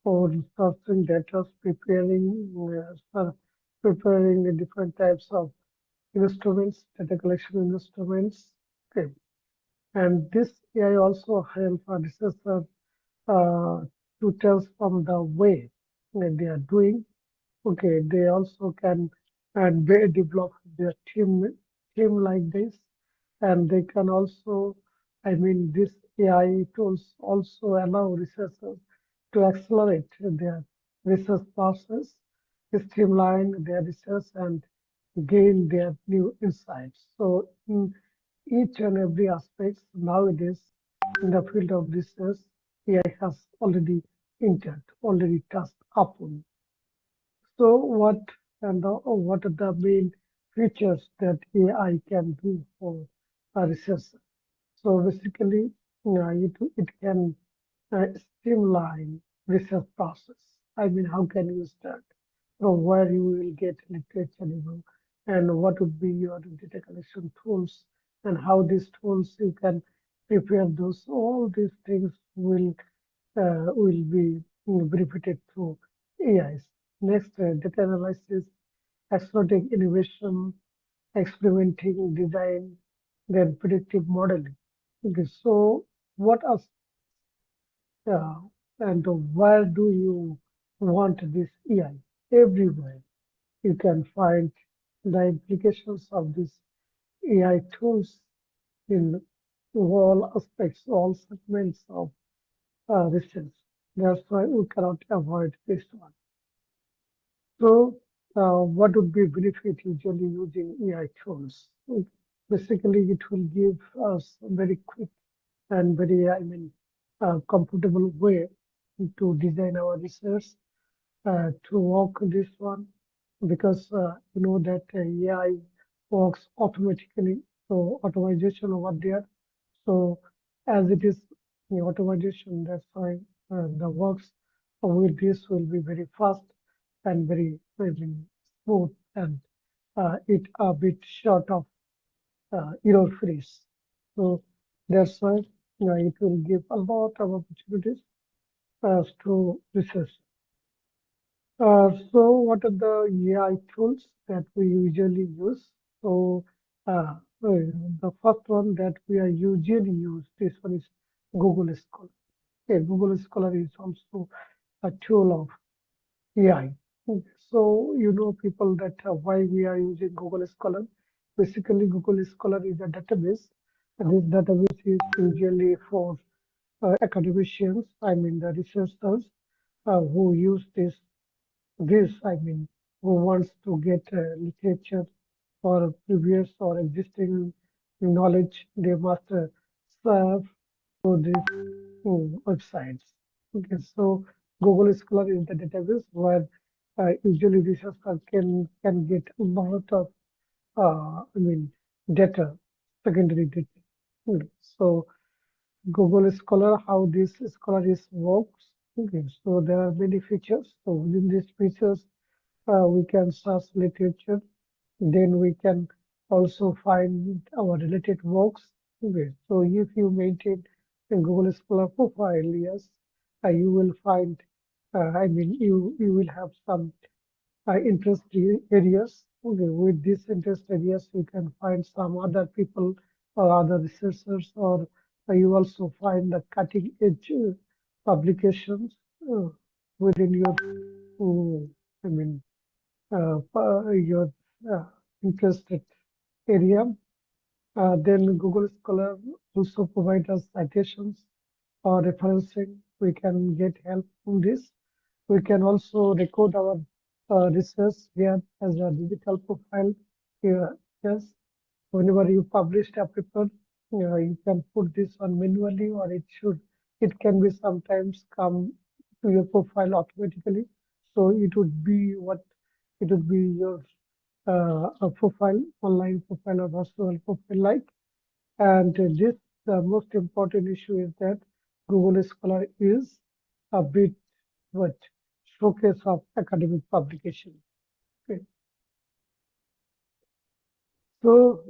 or sourcing data, preparing the different types of instruments, data collection instruments. Okay. And this AI also help our researchers to tell from the way that they are doing. Okay, they also can and they develop their team like this, and they can also, this AI tools also allow researchers to accelerate their research process, streamline their research, and gain their new insights. So in each and every aspect nowadays in the field of research, AI has already entered, already touched upon. So what are the main features that AI can do for a researcher? So basically, it can streamline research process. How can you start? From where you will get literature, and what would be your data collection tools, and how these tools you can prepare those. All these things will be benefited through AIs. Next, data analysis, exploiting innovation, experimenting design, then predictive modeling. Okay, so what are and where do you want this AI? Everywhere you can find the implications of these AI tools in all aspects, all segments of research. That's why we cannot avoid this one. So, what would be benefit usually using AI tools? Basically, it will give us a very quick and very, comfortable way to design our research, to work this one, because you know that AI works automatically. So automation over there. So as it is the automation, that's why the works with this will be very fast and very smooth, and it a bit short of error free. So that's why it will give a lot of opportunities to research. So what are the AI tools that we usually use? So the first one that we are usually use, this one is Google Scholar. Okay, Google Scholar is also a tool of AI. So you know people that why we are using Google Scholar. Basically, Google Scholar is a database, and this database is usually for academicians, the researchers who use who wants to get literature or previous or existing knowledge they must serve through these websites. Okay, so Google Scholar is the database where usually researchers can get a lot of data, secondary data. So Google Scholar, how this Scholar is works. Okay, so there are many features. So within these features, we can search literature. Then we can also find our related works. Okay, so if you maintain a Google Scholar profile, yes, you will find. You will have some interest areas. Okay, with these interest areas, you can find some other people or other researchers, or you also find the cutting edge publications within your, I mean, your interested area. Then Google Scholar also provides us citations or referencing. We can get help from this. We can also record our research here as a digital profile here. Yes, whenever you published a paper, you can put this on manually, or it can be sometimes come to your profile automatically. So it would be your a profile, online profile or personal profile like. And this, the most important issue is that Google Scholar is a bit what showcase of academic publication. Okay. So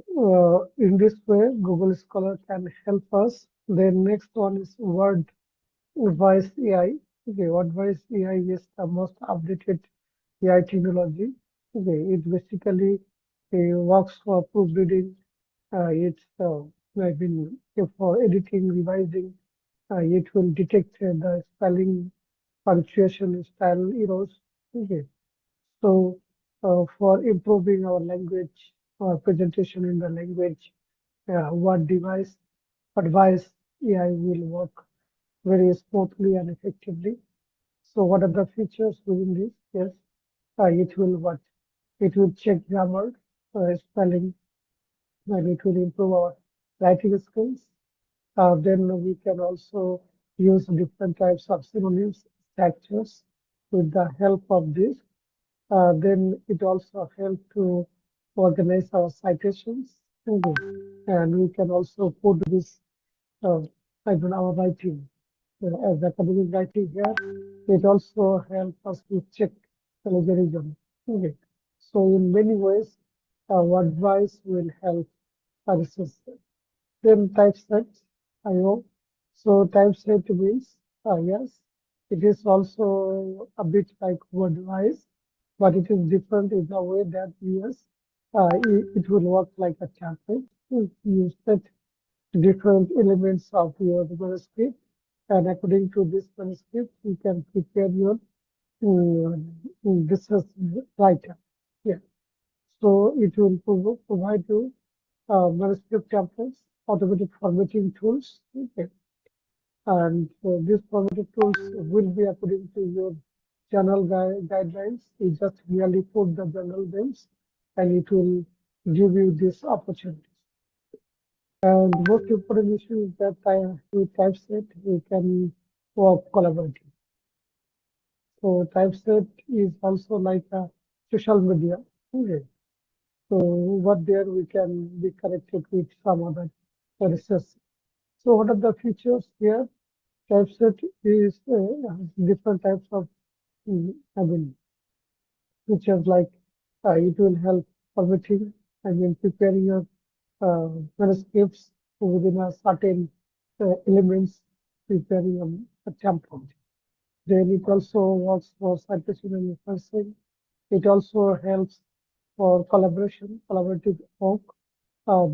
in this way, Google Scholar can help us. Then next one is Word Voice AI. Okay, Word Voice AI is the most updated AI technology. Okay, it basically works for proofreading. It's for editing, revising. It will detect the spelling, punctuation, style errors. Okay, so for improving our language or presentation in the language, what advice AI will work very smoothly and effectively. So what are the features within this? Yes, it will what? It will check grammar, spelling, and it will improve our writing skills. Then we can also use different types of synonyms, structures with the help of this. Then it also helps to organize our citations. Okay. And we can also put this our writing as academic writing here. It also helps us to check plagiarism. Okay. So in many ways, our advice will help our researcher. Then typeset, I hope. So typeset means, yes, it is also a bit like word-wise, but it is different in the way that, yes, it will work like a template. You set different elements of your manuscript, and according to this manuscript, you can prepare your research writer. Yeah. So it will provide you manuscript templates, automatic formatting tools. Okay. And these formatting tools will be according to your journal guidelines. You just merely put the journal names and it will give you these opportunities. And most important issue is that with typeset, we can work collaboratively. So typeset is also like a social media. Okay. So what there we can be connected with some other research. So what are the features here? Typeset is different types of features like it will help formatting, preparing your manuscripts within a certain elements, preparing a template. Then it also works for citation and referencing. It also helps for collaborative work.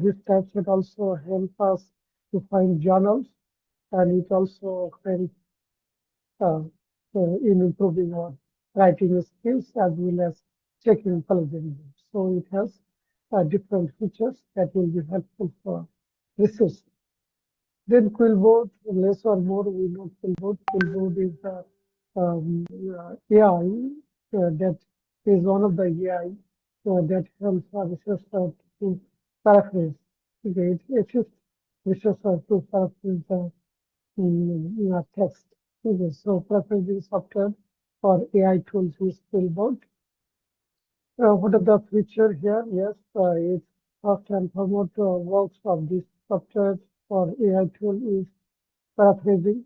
This typeset also help us to find journals, and it also helps in improving our writing skills as well as checking plagiarism. So it has different features that will be helpful for research. Then Quillboard, less or more, we know Quillboard. Quillboard is the AI that is one of the AI that helps our researchers to paraphrase Okay, it is researcher to paraphrase the text. Okay, so paraphrasing software or AI tools is still bound. What are the feature here? Yes, it's first and foremost works of this software or AI tool is paraphrasing,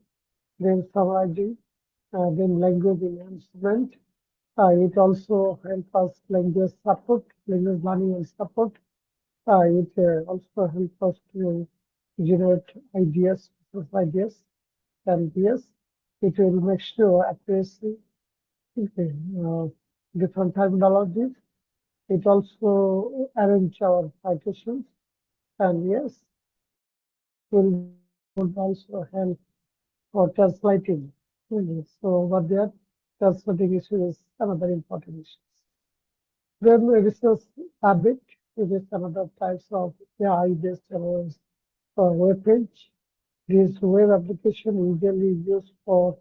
then summarizing, then language enhancement. It also helps us language support, language learning and support. It also helps us to generate ideas, ideas, and yes, it will make sure accuracy, okay, different terminologies. It also arrange our citations, and yes, will would also help for translating. So what they are translating issue is another important issue. Then research habit, it is another types of AI-based web page. This web application usually used for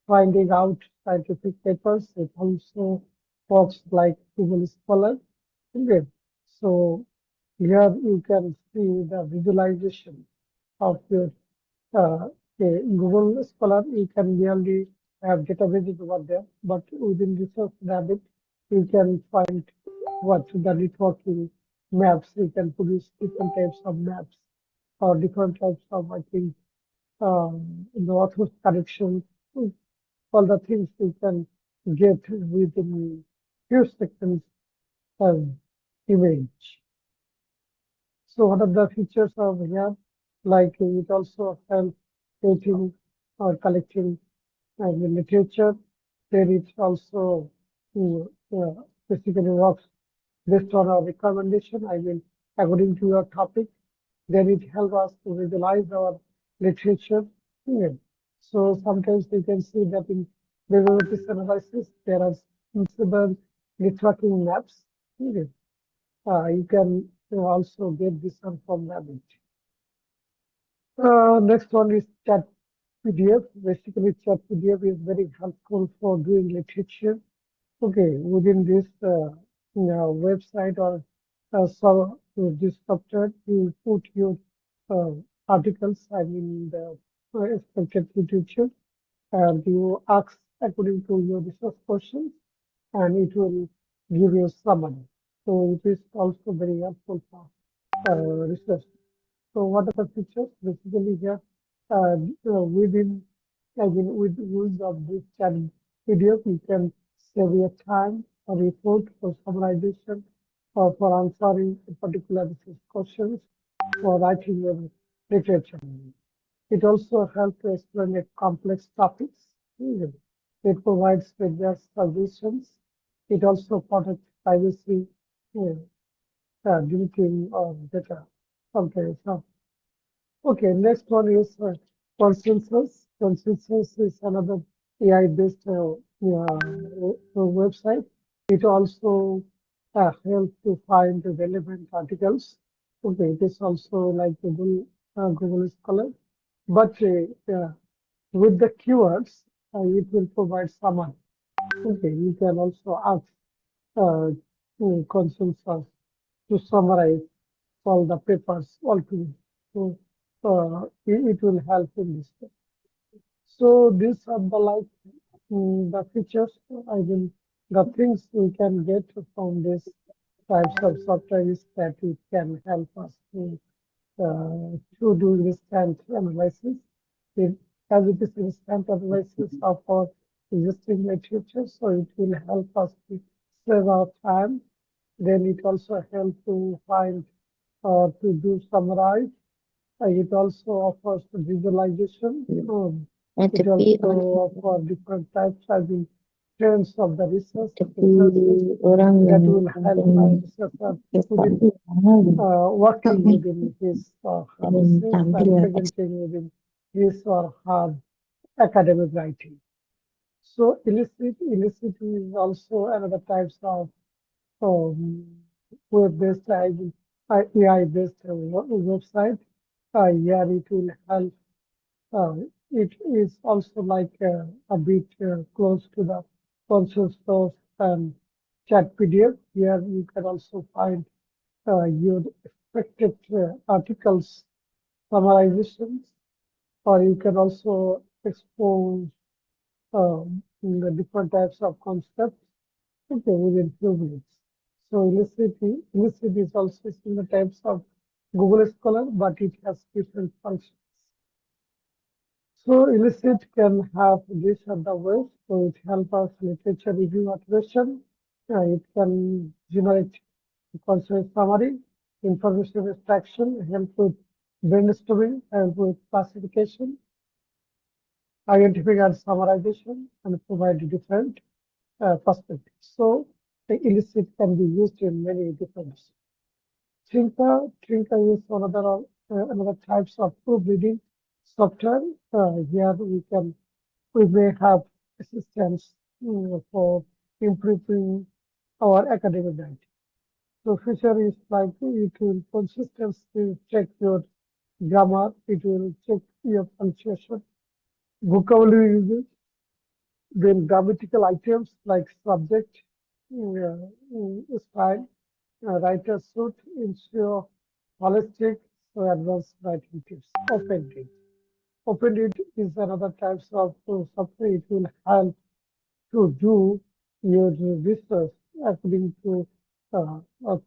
finding out scientific papers. It also works like Google Scholar. Okay. So here you can see the visualization of your Google Scholar. You can merely have databases over there, but within Research Rabbit, you can find what the networking maps. You can produce different types of maps or different types of, I think, the author's correction, all the things you can get within few seconds image. So what are the features of here? Like it also helps creating or collecting the literature. Then it also basically works based on our recommendation. I mean, according to your topic, then it helps us to visualize our literature. Yeah. So sometimes we can see that in bibliography analysis, there are several networking maps. Yeah. You can also get this one from Rabbit. Next one is chat PDF. Basically, chat PDF is very helpful for doing literature. Okay, within this website or so this software, you put your articles, I mean the expected literature, and you ask according to your research questions, and it will give you a summary. So it is also very helpful for research. So what are the features? Basically here, within, I mean, with use of this chat PDF, you can save your time or report for summarization or for answering a particular research questions or writing your literature. It also helps to explain a complex topics. It provides various suggestions. It also protects privacy, deleting of data. Okay, so okay, next one is consensus. Consensus is another AI-based website. It also helps to find the relevant articles. Okay, it is also like Google Scholar, but with the keywords, it will provide summary. Okay, you can also ask consensus to summarize all the papers altogether. So it will help in this. So these are the the features. I mean, the things we can get from this types of software is that it can help us to do instant analysis. As it is instant analysis of our existing literature, so it will help us to save our time. Then it also helps to find or to do summarize. It also offers the visualization. It also offers different types of the trends of the research that will help our researcher working within his or her research and presenting within his or her academic writing. So illicit is also another types of web-based AI-based website. Yeah, it will help. It is also like a bit close to the console source and chat PDF. Here you can also find your respected articles, summarizations, or you can also expose the different types of concepts within few minutes. So Illicit is also similar types of Google Scholar, but it has different functions. So Illicit can have these other ways. So it helps us literature review automation. It can generate concept summary, information extraction, help with brainstorming, help with classification, identifying and summarization, and provide different perspectives. So the Illicit can be used in many different ways. Trinka is another types of proofreading software. Here we may have assistance for improving our academic writing. So feature is like it will consistently check your grammar, it will check your punctuation, vocabulary usage, then grammatical items like subject, style, writer should ensure holistic, so advanced writing tips. OpenRead is another types of software. It will help to do your research according to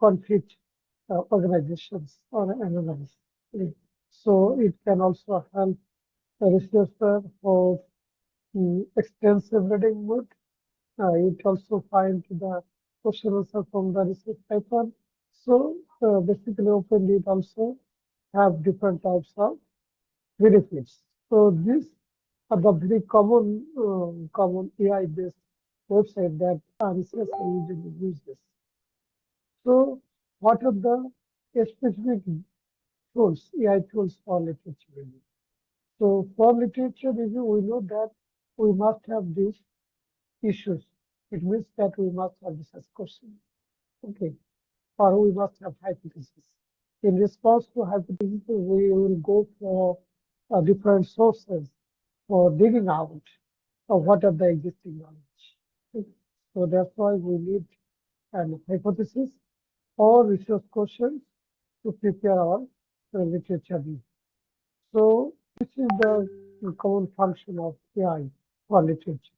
conflict organizations or analyze. So it can also help a researcher for extensive reading mode. It also finds the question answer from the research paper. So basically OpenRead also have different types of benefits. So these are the very common AI-based website that researchers usually uses. So what are the specific tools, AI tools for literature review? So for literature review, we know that we must have these issues. It means that we must have this question, okay, or we must have hypothesis. In response to hypothesis, we will go for different sources for digging out of what are the existing knowledge. Okay. So that's why we need an hypothesis or research questions to prepare our literature review. So this is the common function of AI for literature.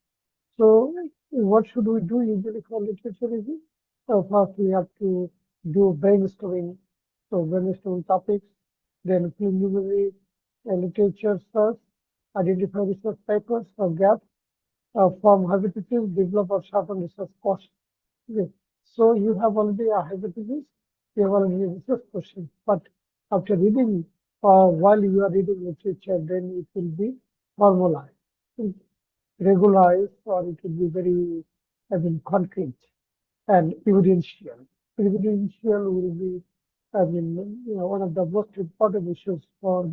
So what should we do usually for literature review? So first we have to do brainstorming. So brainstorming topics, then preliminary literature search, identify research papers or gaps, form hypothesis, develop or sharpen research questions. Okay. So you have already a hypothesis, you have already a research question, but after reading while you are reading literature, then it will be formalized, regularized, or it will be very, concrete and evidential. Evidential will be, one of the most important issues for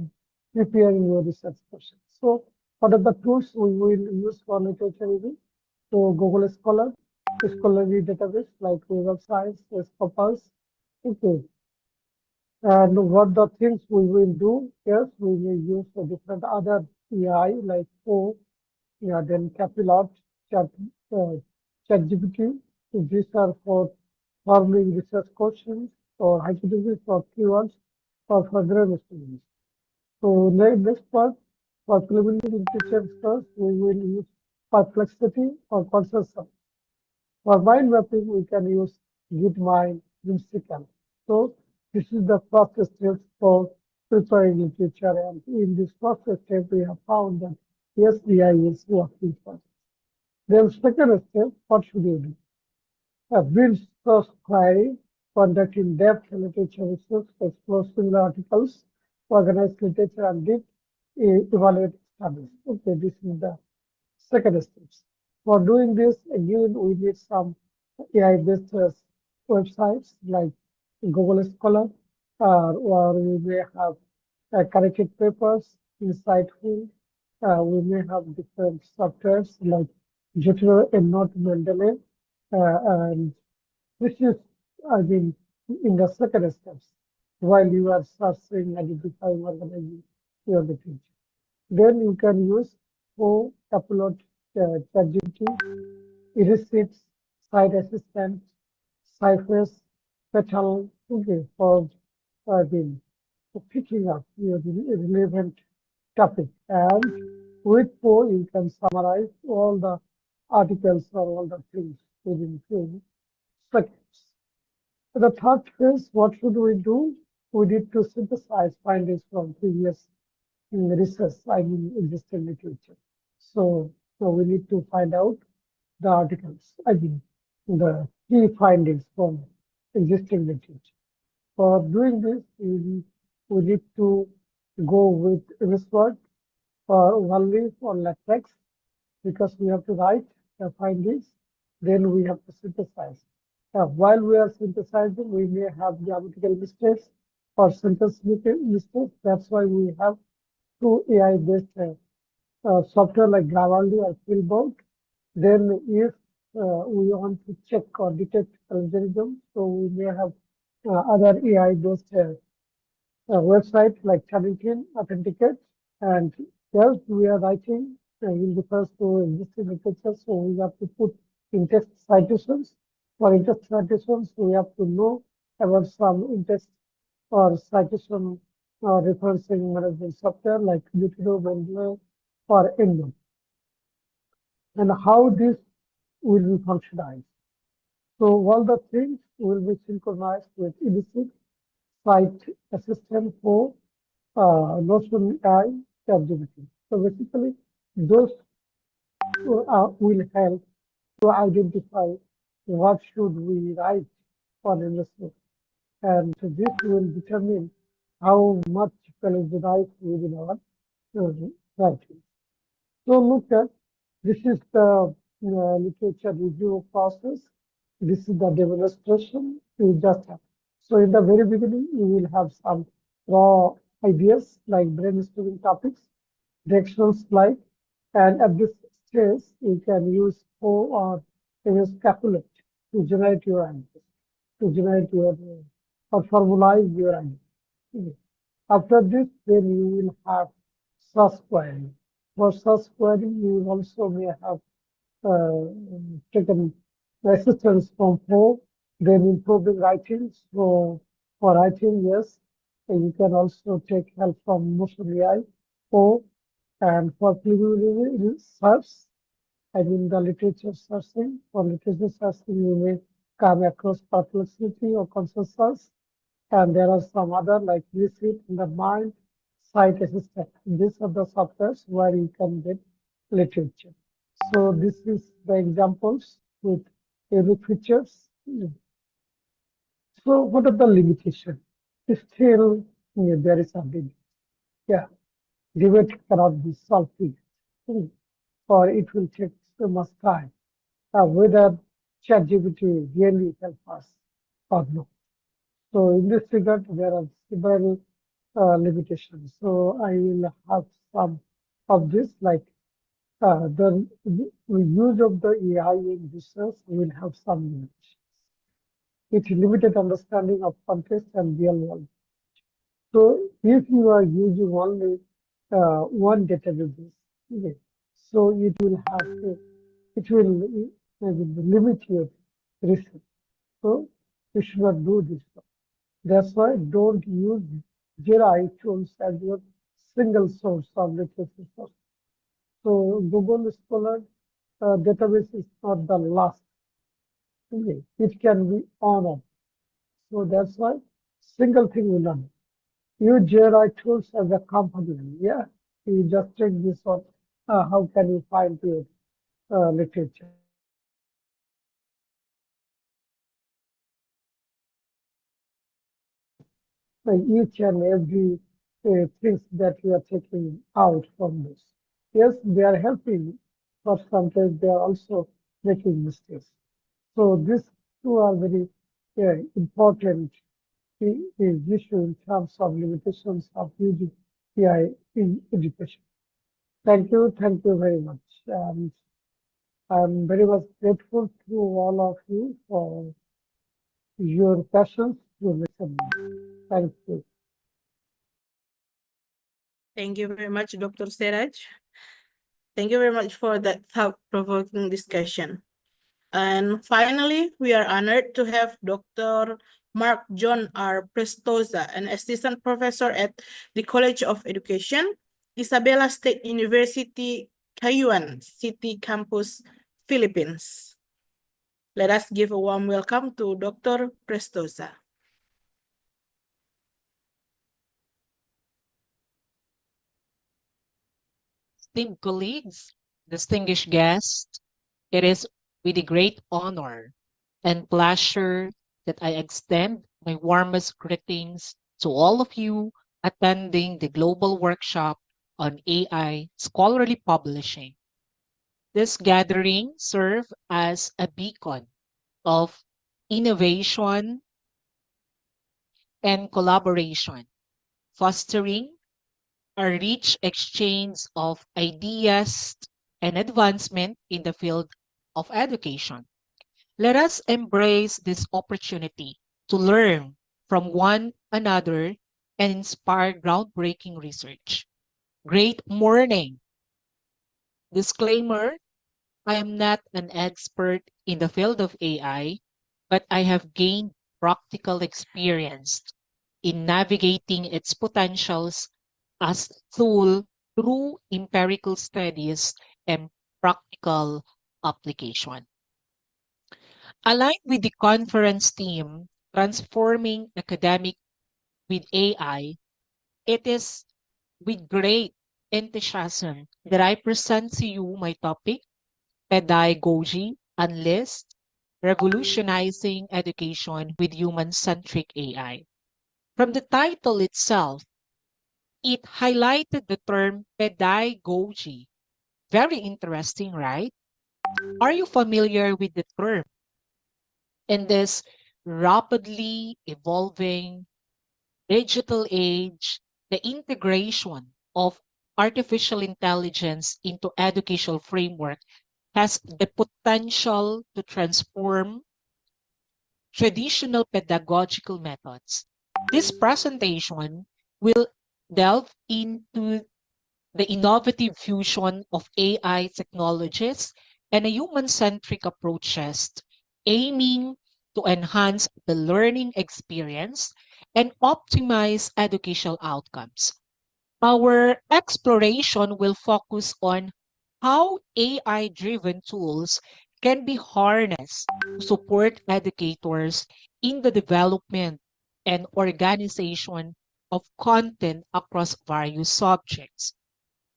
preparing your research questions. So, what are the tools we will use for literature review? So, Google Scholar, scholarly database like Web of Science, Scopus. Okay. And what the things we will do? Yes, we will use the different other AI like then Capilot, ChatGPT. So these are for forming research questions or hypotheses or keywords or further experiments. So next part, for preliminary literature search, we will use perplexity or consensus. For mind mapping, we can use Gitmind, Whimsical. So this is the first step for preparing literature, and in this first step, we have found that S.Si is working for us. Then second step, what should you do? Build source query, conduct in-depth literature research, explore similar articles, organize literature, and evaluate studies. Okay, this is the second steps. For doing this, again, we need some AI-based websites like Google Scholar, or we may have corrected papers, insightful. We may have different softwares like Jupyter and Note Mendeley. And this is, in the second steps, while you are searching, identifying, organizing your literature. Then you can use for upload ChatGPT, Illicit, Site Assistant, Cyphers, Petal, okay, for been picking up relevant topic. And with Po, you can summarize all the articles or all the things within few seconds. The third phase, what should we do? We need to synthesize findings from previous research, I mean existing literature. So we need to find out the articles, I mean the key findings from existing literature. For doing this, we need to go with research or only for latex because we have to write the findings, then we have to synthesize. While we are synthesizing, we may have grammatical mistakes or sentence mistakes. That's why we have two AI-based software like Grammarly or Philbolt. Then if we want to check or detect plagiarism, so we may have other AI-based website like Turnitin Authenticate. And yes, we are writing in refers to existing literature, so we have to put in-text citations. For in-text citations, we have to know about some in-text or citation referencing management software like Mendeley or Endnote. And how this will be functionized. So all the things will be synchronized with illicit site assistant for Notion AI ChatGPT. So basically, those will help to identify what should we write on investment. And this will determine how much plagiarize within our writing. So look at, this is the literature review process. This is the demonstration we just have. So in the very beginning, you will have some raw ideas like brainstorming topics, directional slide, and at this stage, you can use O or use calculate to generate your answers, to generate your or formalize your idea. After this, then you will have search query. For search query, you also may have taken assistance from Pro, then improving writing. So for writing, yes, you can also take help from Notion AI, Pro, and for preliminary search, I mean the literature searching. For literature searching, you may come across perplexity or consensus. And there are some other like Receipt in the Mind, Site Assistant. These are the softwares where you can get literature. So this is the examples with every features. So what are the limitations? Still, there is a limit. Yeah, debate cannot be solved, or it will take so much time. Whether ChatGPT really help us or not. So in this regard, there are several limitations. So I will have some of this, like the use of the AI in research will have some limitations. It's limited understanding of context and real world. So if you are using only one database, okay, so it will have to, it will limit your research. So you should not do this. That's why don't use Jira tools as your single source of literature source. So Google Scholar database is not the last. Okay. It can be on off. So that's why single thing will not. Use Jira tools as a companion. Yeah, you just check this one. How can you find your literature? Each and every things that you are taking out from this. Yes, they are helping, but sometimes they are also making mistakes. So these two are very important issue in terms of limitations of using AI in education. Thank you very much. And I'm very much grateful to all of you for your passions to listen. Thank you. Thank you very much, Dr. Seraj. Thank you very much for that thought-provoking discussion. And finally, we are honored to have Dr. Mark John R. Prestosa, an assistant professor at the College of Education, Isabela State University, Cayuan City Campus, Philippines. Let us give a warm welcome to Dr. Prestosa. Esteemed colleagues, distinguished guests, it is with a great honor and pleasure that I extend my warmest greetings to all of you attending the global workshop on AI scholarly publishing. This gathering serves as a beacon of innovation and collaboration, fostering a rich exchange of ideas and advancement in the field of education. Let us embrace this opportunity to learn from one another and inspire groundbreaking research. Great morning. Disclaimer, I am not an expert in the field of AI, but I have gained practical experience in navigating its potentials as tool through empirical studies and practical application. Aligned with the conference theme, Transforming Academic with AI, it is with great enthusiasm that I present to you my topic, Pedagogy Unleashed, Revolutionizing Education with Human-Centric AI. From the title itself, it highlighted the term pedagogy. Very interesting, right? Are you familiar with the term? In this rapidly evolving digital age, the integration of artificial intelligence into educational framework has the potential to transform traditional pedagogical methods. This presentation will delve into the innovative fusion of AI technologies and human-centric approaches aiming to enhance the learning experience and optimize educational outcomes. Our exploration will focus on how AI-driven tools can be harnessed to support educators in the development and organization of content across various subjects.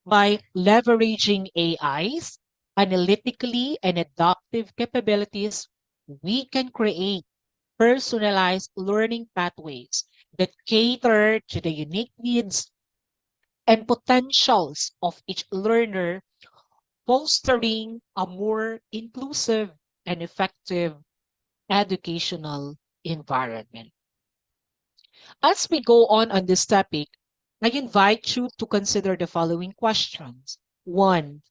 By leveraging AI's analytically and adaptive capabilities, we can create personalized learning pathways that cater to the unique needs and potentials of each learner, fostering a more inclusive and effective educational environment. As we go on this topic, I invite you to consider the following questions. One,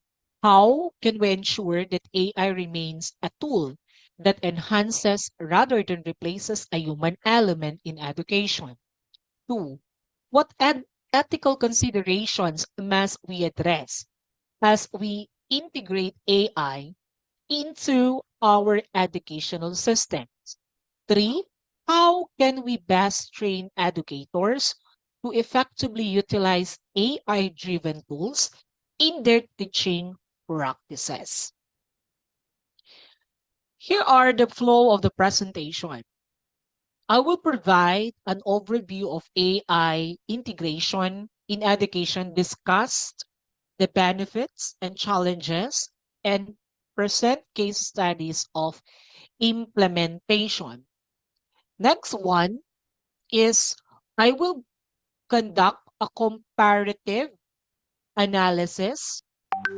how can we ensure that AI remains a tool that enhances rather than replaces a human element in education? Two, what ethical considerations must we address as we integrate AI into our educational systems? Three, how can we best train educators to effectively utilize AI-driven tools in their teaching practices? Here are the flow of the presentation. I will provide an overview of AI integration in education, discuss the benefits and challenges, and present case studies of implementation. Next one is I will conduct a comparative analysis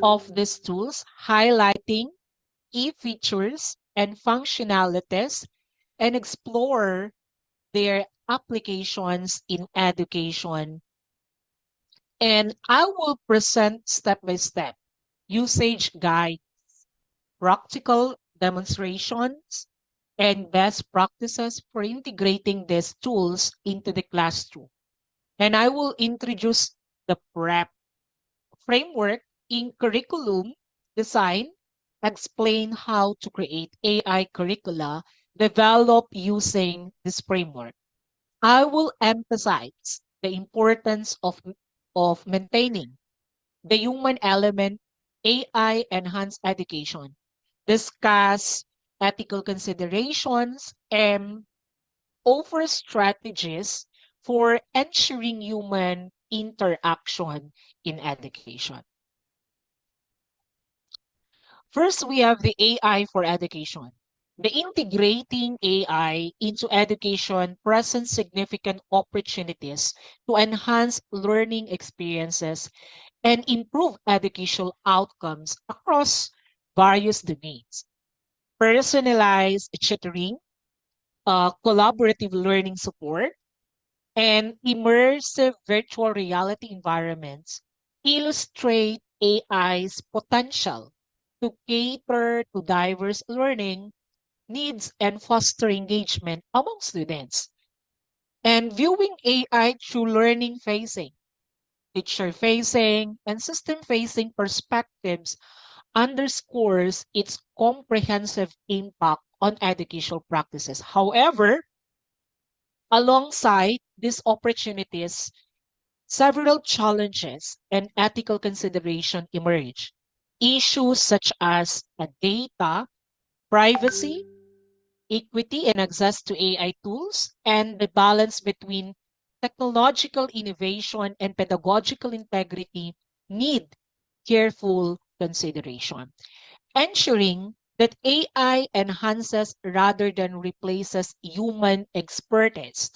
of these tools, highlighting key features and functionalities and explore their applications in education. And I will present step-by-step usage guides, practical demonstrations, and best practices for integrating these tools into the classroom. And I will introduce the PrEP framework in curriculum design, explain how to create AI curricula developed using this framework. I will emphasize the importance of maintaining the human element, AI enhanced education, discuss ethical considerations, and offer strategies for ensuring human interaction in education. First, we have the AI for education. The integrating AI into education presents significant opportunities to enhance learning experiences and improve educational outcomes across various domains. Personalized tutoring, collaborative learning support, and immersive virtual reality environments illustrate AI's potential to cater to diverse learning needs and foster engagement among students. And viewing AI through learning facing, teacher facing, and system facing perspectives underscores its comprehensive impact on educational practices. However, alongside these opportunities, several challenges and ethical consideration emerge. Issues such as data, privacy, equity and access to AI tools, and the balance between technological innovation and pedagogical integrity need careful consideration. Ensuring that AI enhances rather than replaces human expertise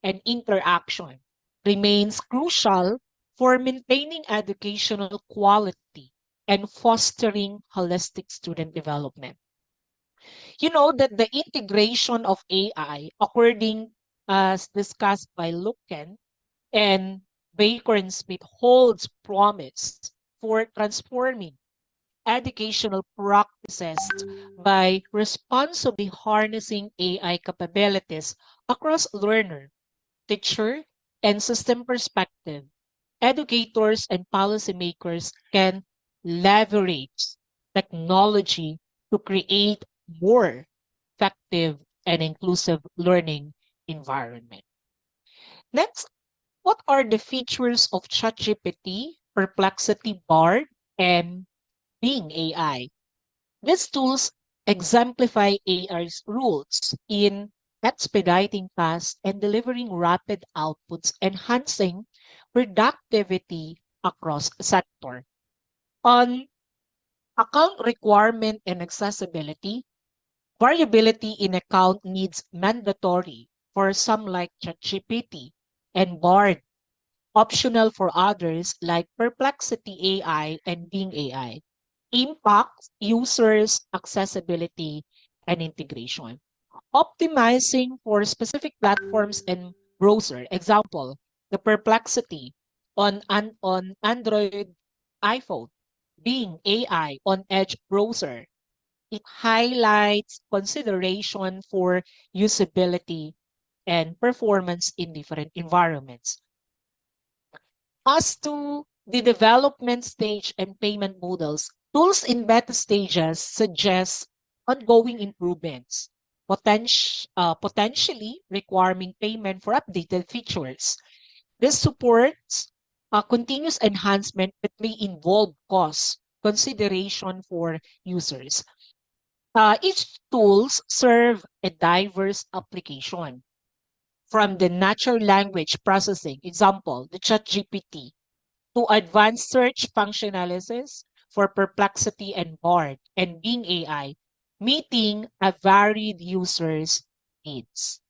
and interaction remains crucial for maintaining educational quality and fostering holistic student development. You know that the integration of AI, according as discussed by Luken and Baker and Smith, holds promise for transforming educational practices by responsibly harnessing AI capabilities across learner, teacher, and system perspective. Educators and policymakers can leverage technology to create more effective and inclusive learning environment. Next, what are the features of ChatGPT, Perplexity, Bard, and Bing AI? These tools exemplify AI's rules in expediting tasks and delivering rapid outputs, enhancing productivity across sector. On account requirement and accessibility, variability in account needs mandatory for some like ChatGPT and Bard, optional for others like Perplexity AI and Bing AI. Impacts users' accessibility and integration. Optimizing for specific platforms and browser. Example, the Perplexity on Android iPhone, Bing AI on Edge browser. It highlights consideration for usability and performance in different environments. As to the development stage and payment models, tools in beta stages suggest ongoing improvements, potentially requiring payment for updated features. This supports continuous enhancement that may involve cost consideration for users. Each tools serve a diverse application from the natural language processing, example, the ChatGPT, to advanced search functionalities for Perplexity and Bard and Bing AI, meeting a varied user's needs.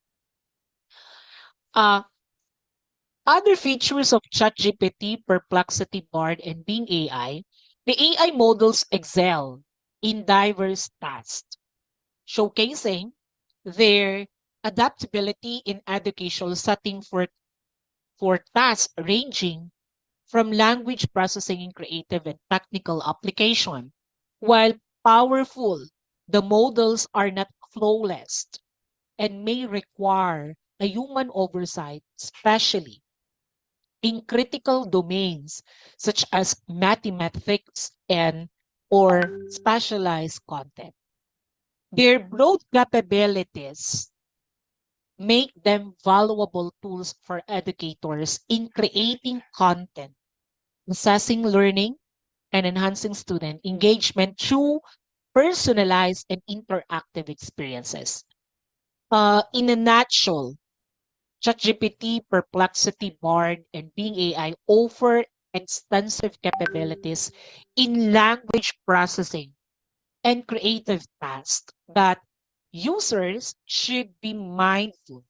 Other features of ChatGPT, Perplexity, Bard, and Bing AI, the AI models excel in diverse tasks, showcasing their adaptability in educational setting for tasks ranging from language processing in creative and technical application. While powerful, the models are not flawless and may require a human oversight, especially in critical domains such as mathematics and or specialized content. Their broad capabilities make them valuable tools for educators in creating content, assessing learning, and enhancing student engagement through personalized and interactive experiences. In a nutshell, ChatGPT, Perplexity, Bard, and Bing AI offer extensive capabilities in language processing and creative tasks that users should be mindful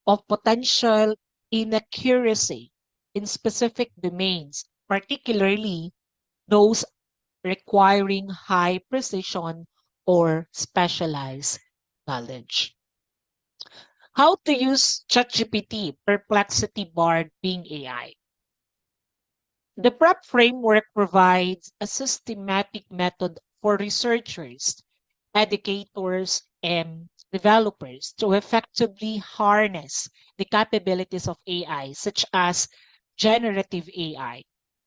of potential inaccuracy in specific domains, particularly those requiring high precision or specialized knowledge. How to use ChatGPT, Perplexity, Bard, Bing AI. The PrEP framework provides a systematic method for researchers, educators, and developers to effectively harness the capabilities of AI, such as generative AI.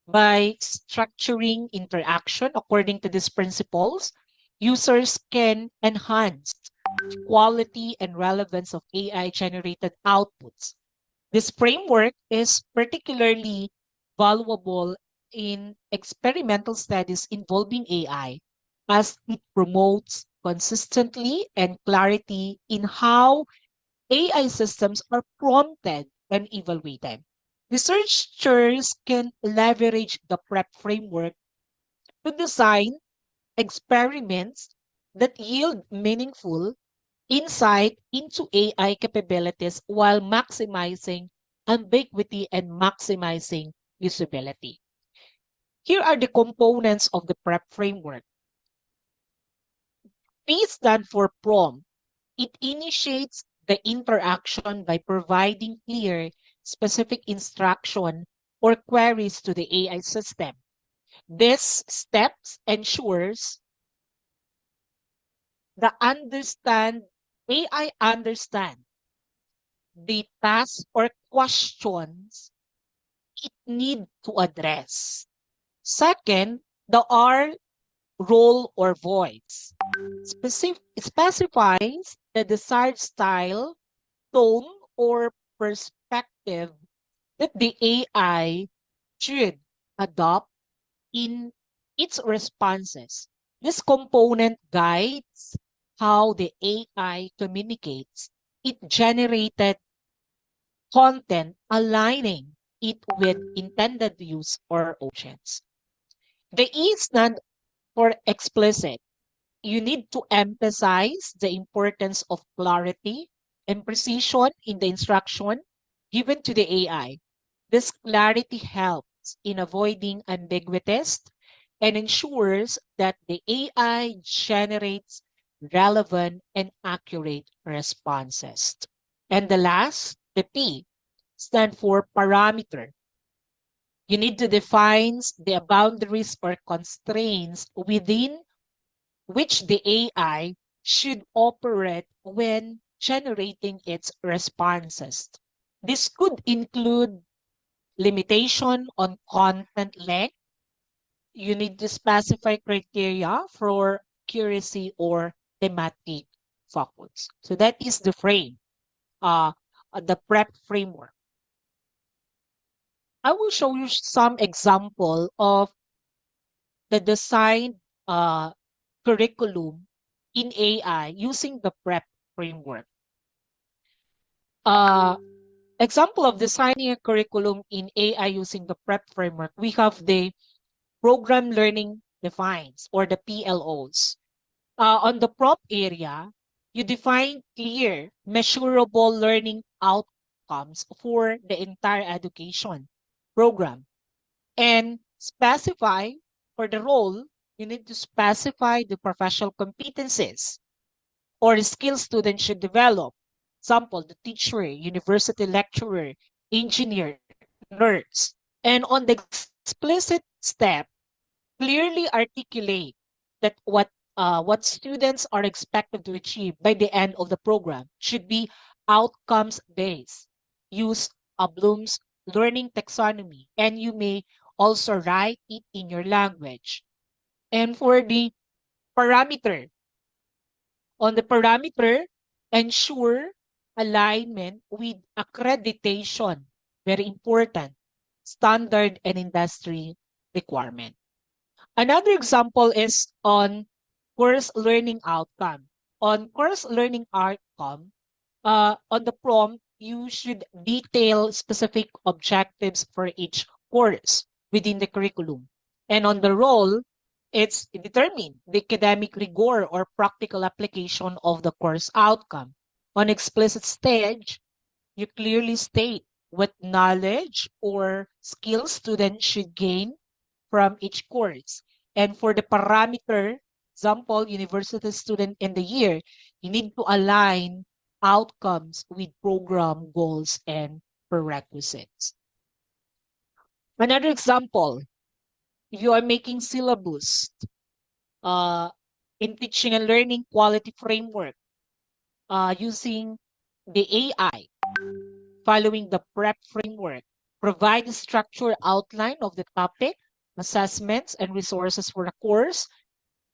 By structuring interaction according to these principles, users can enhance quality and relevance of AI-generated outputs. This framework is particularly valuable in experimental studies involving AI as it promotes consistently and clarity in how AI systems are prompted and evaluated. Researchers can leverage the PrEP framework to design experiments that yield meaningful insight into AI capabilities while maximizing ambiguity and maximizing usability. Here are the components of the PrEP framework. P stands for prompt. It initiates the interaction by providing clear, specific instruction or queries to the AI system. This steps ensures the AI understand the tasks or questions it need to address. Second, the R role or voice specifies the desired style, tone, or perspective that the AI should adopt in its responses. This component guides how the AI communicates. It generated content aligning it with intended use or audience. The E stand for explicit. You need to emphasize the importance of clarity and precision in the instruction given to the AI. This clarity helps in avoiding ambiguities and ensures that the AI generates relevant and accurate responses. And the last, the P, stand for parameter. You need to define the boundaries or constraints within which the AI should operate when generating its responses. This could include limitation on content length. You need to specify criteria for accuracy or thematic focus. So that is the frame, the PrEP framework. I will show you some example of the design curriculum in AI using the PrEP framework. Example of designing a curriculum in AI using the PrEP framework, we have the program learning defines or the PLOs. On the prop area, you define clear, measurable learning outcomes for the entire education program and specify for the role, you need to specify the professional competencies or skills students should develop. Example, the teacher, university lecturer, engineer, nurse. And on the explicit step, clearly articulate that what students are expected to achieve by the end of the program should be outcomes based. Use Bloom's learning taxonomy, and you may also write it in your language. And for the parameter, On the parameter, ensure alignment with accreditation, very important, standard and industry requirement. Another example is on course learning outcome. On course learning outcome, on the prompt, you should detail specific objectives for each course within the curriculum. And on the role, it's determine the academic rigor or practical application of the course outcome. On explicit stage, you clearly state what knowledge or skills students should gain from each course. And for the parameter, example, university student in the year, you need to align outcomes with program goals and prerequisites. Another example, if you are making syllabus in teaching and learning quality framework using the AI, following the PrEP framework, provide a structured outline of the topic, assessments, and resources for the course,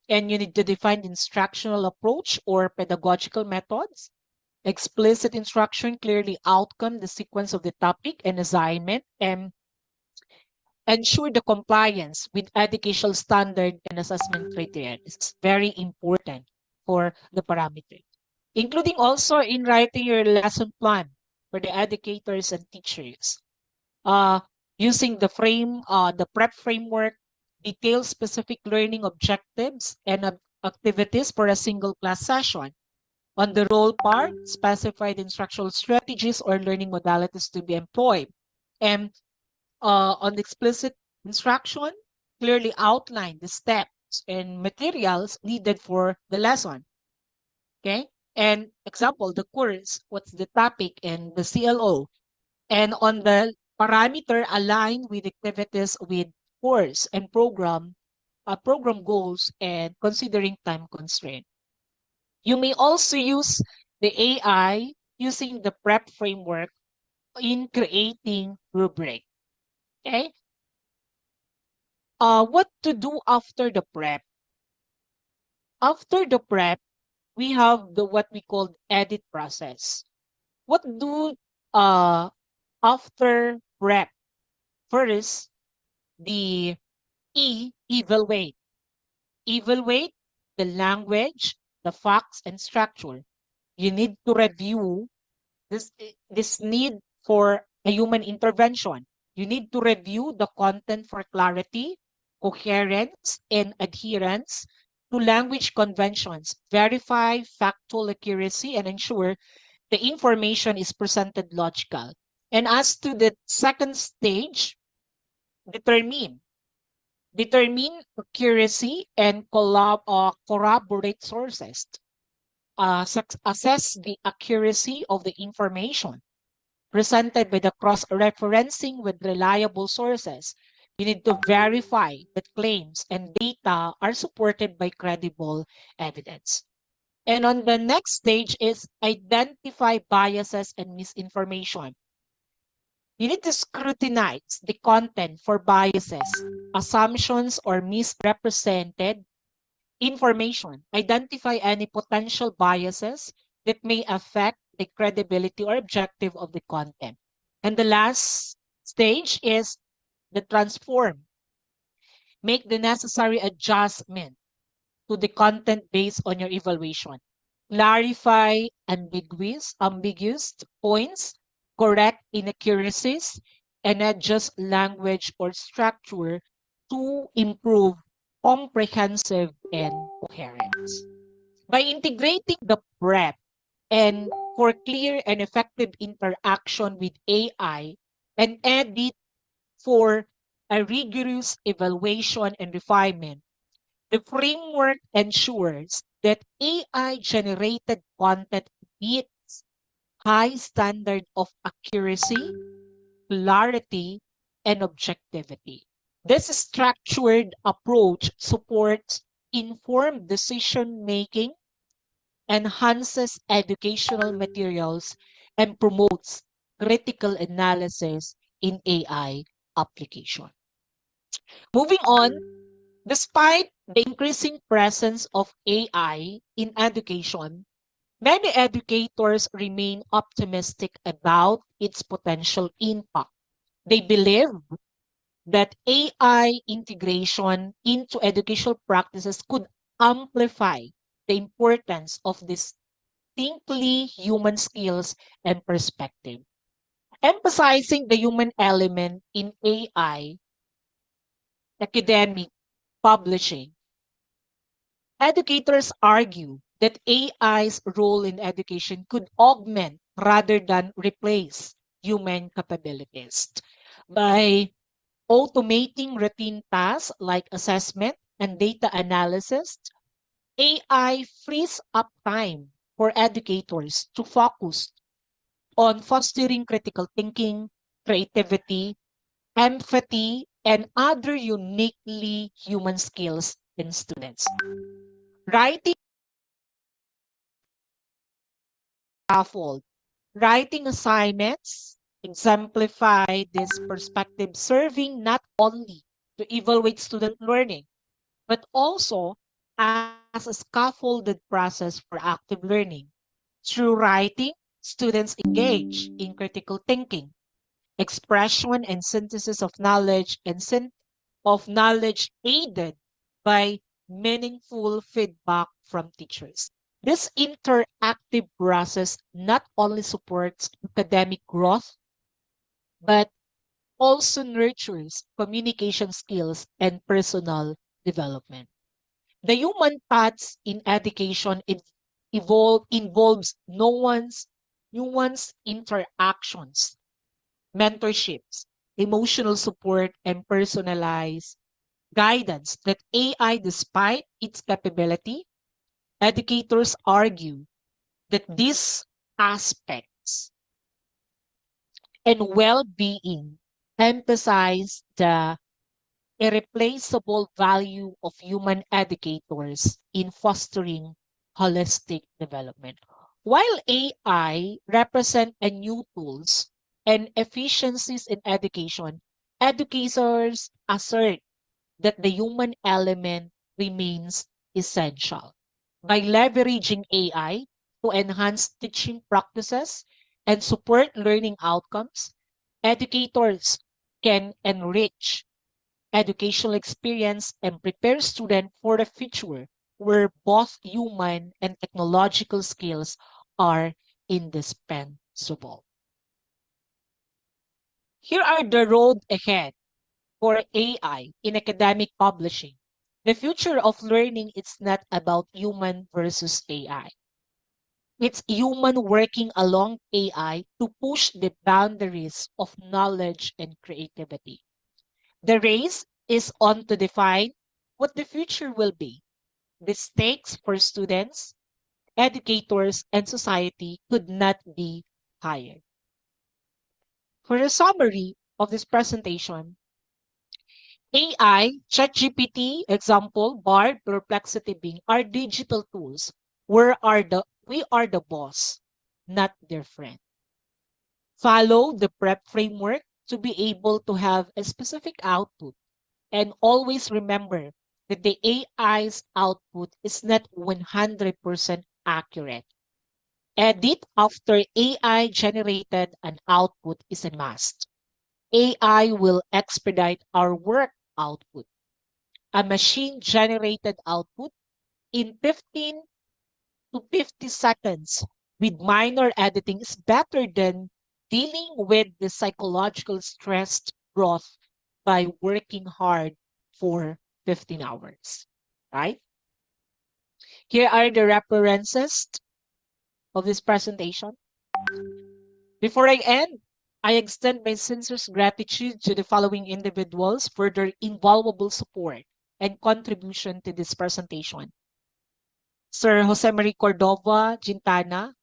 and you need to define instructional approach or pedagogical methods. Explicit instruction clearly outcome the sequence of the topic and assignment, and ensure the compliance with educational standard and assessment criteria. This is very important for the parameter, including also in writing your lesson plan for the educators and teachers. Using the PrEP framework, detail specific learning objectives and activities for a single class session. On the role part, specify the instructional strategies or learning modalities to be employed. And on the explicit instruction, clearly outline the steps and materials needed for the lesson. Okay? And example, the course, what's the topic, and the CLO. And on the parameter, align with activities with course and program goals and considering time constraint. You may also use the AI using the PrEP framework in creating rubric. Okay? What to do after the PrEP? After the PrEP, we have the what we call edit process. What do after PrEP? First, the evaluate. Evaluate the language, the facts, and structure. You need to review this need for a human intervention. You need to review the content for clarity, coherence, and adherence to language conventions. Verify factual accuracy and ensure the information is presented logical. And as to the second stage, determine accuracy and corroborate sources. Assess the accuracy of the information presented by the cross-referencing with reliable sources. You need to verify that claims and data are supported by credible evidence. And on the next stage is identify biases and misinformation. You need to scrutinize the content for biases, assumptions, or misrepresented information. Identify any potential biases that may affect the credibility or objective of the content. And the last stage is the transform. Make the necessary adjustment to the content based on your evaluation. Clarify ambiguous points, correct inaccuracies, and adjust language or structure to improve comprehensive and coherence. By integrating the PrEP and for clear and effective interaction with AI and edit for a rigorous evaluation and refinement, the framework ensures that AI-generated content meets high standard of accuracy, clarity, and objectivity. This structured approach supports informed decision-making, enhances educational materials, and promotes critical analysis in AI application. Moving on, despite the increasing presence of AI in education, many educators remain optimistic about its potential impact. They believe that AI integration into educational practices could amplify the importance of distinctly human skills and perspective. Emphasizing the human element in AI academic publishing, educators argue that AI's role in education could augment rather than replace human capabilities. By automating routine tasks like assessment and data analysis, AI frees up time for educators to focus on fostering critical thinking, creativity, empathy, and other uniquely human skills in students. Writing scaffold. Writing assignments exemplify this perspective, serving not only to evaluate student learning, but also as a scaffolded process for active learning. Through writing, students engage in critical thinking, expression and synthesis of knowledge aided by meaningful feedback from teachers. This interactive process not only supports academic growth, but also nurtures communication skills and personal development. The human paths in education involves nuanced interactions, mentorships, emotional support, and personalized guidance that AI, despite its capability, educators argue that these aspects and well-being emphasize the irreplaceable value of human educators in fostering holistic development. While AI represent a new tools and efficiencies in education, educators assert that the human element remains essential. By leveraging AI to enhance teaching practices and support learning outcomes, educators can enrich educational experience and prepare students for the future where both human and technological skills are indispensable. Here are the road ahead for AI in academic publishing. The future of learning is not about human versus AI. It's human working along AI to push the boundaries of knowledge and creativity. The race is on to define what the future will be. The stakes for students, educators, and society could not be higher. For a summary of this presentation, AI, ChatGPT, example, Bard, Perplexity, Bing are digital tools. We are the boss, not their friend. Follow the prep framework to be able to have a specific output. And always remember that the AI's output is not 100% accurate. Edit after AI generated an output is a must. AI will expedite our work output. A machine generated output in 15 to 50 seconds with minor editing is better than dealing with the psychological stress brought by working hard for 15 hours, right? Here are the references of this presentation. Before I end, I extend my sincere gratitude to the following individuals for their invaluable support and contribution to this presentation. Sir Jose Marie Cordova Gintana,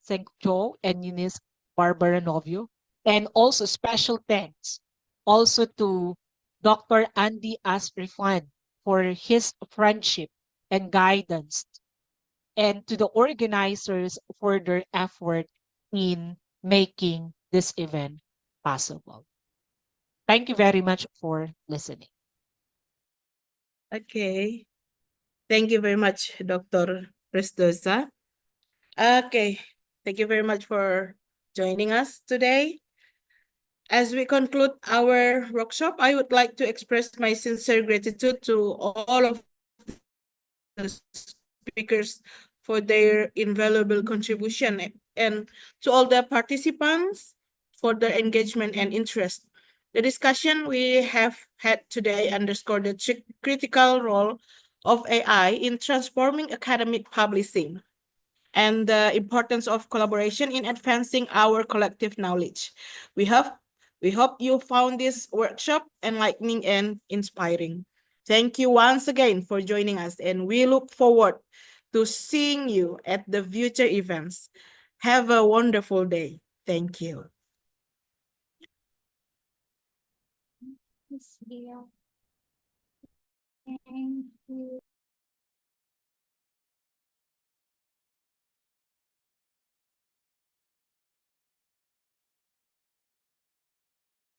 Senkyo, and Eunice Barbara Novio. And also special thanks also to Dr. Andi Arsifan for his friendship and guidance, and to the organizers for their effort in making this event possible. Thank you very much for listening. Okay. Thank you very much, Dr. Prestosa. Okay, thank you very much for joining us today. As we conclude our workshop, I would like to express my sincere gratitude to all of the speakers for their invaluable contribution and to all the participants for their engagement and interest. The discussion we have had today underscored the critical role of AI in transforming academic publishing and the importance of collaboration in advancing our collective knowledge. We hope you found this workshop enlightening and inspiring. Thank you once again for joining us, and we look forward to seeing you at the future events. Have a wonderful day. Thank you. Thank you.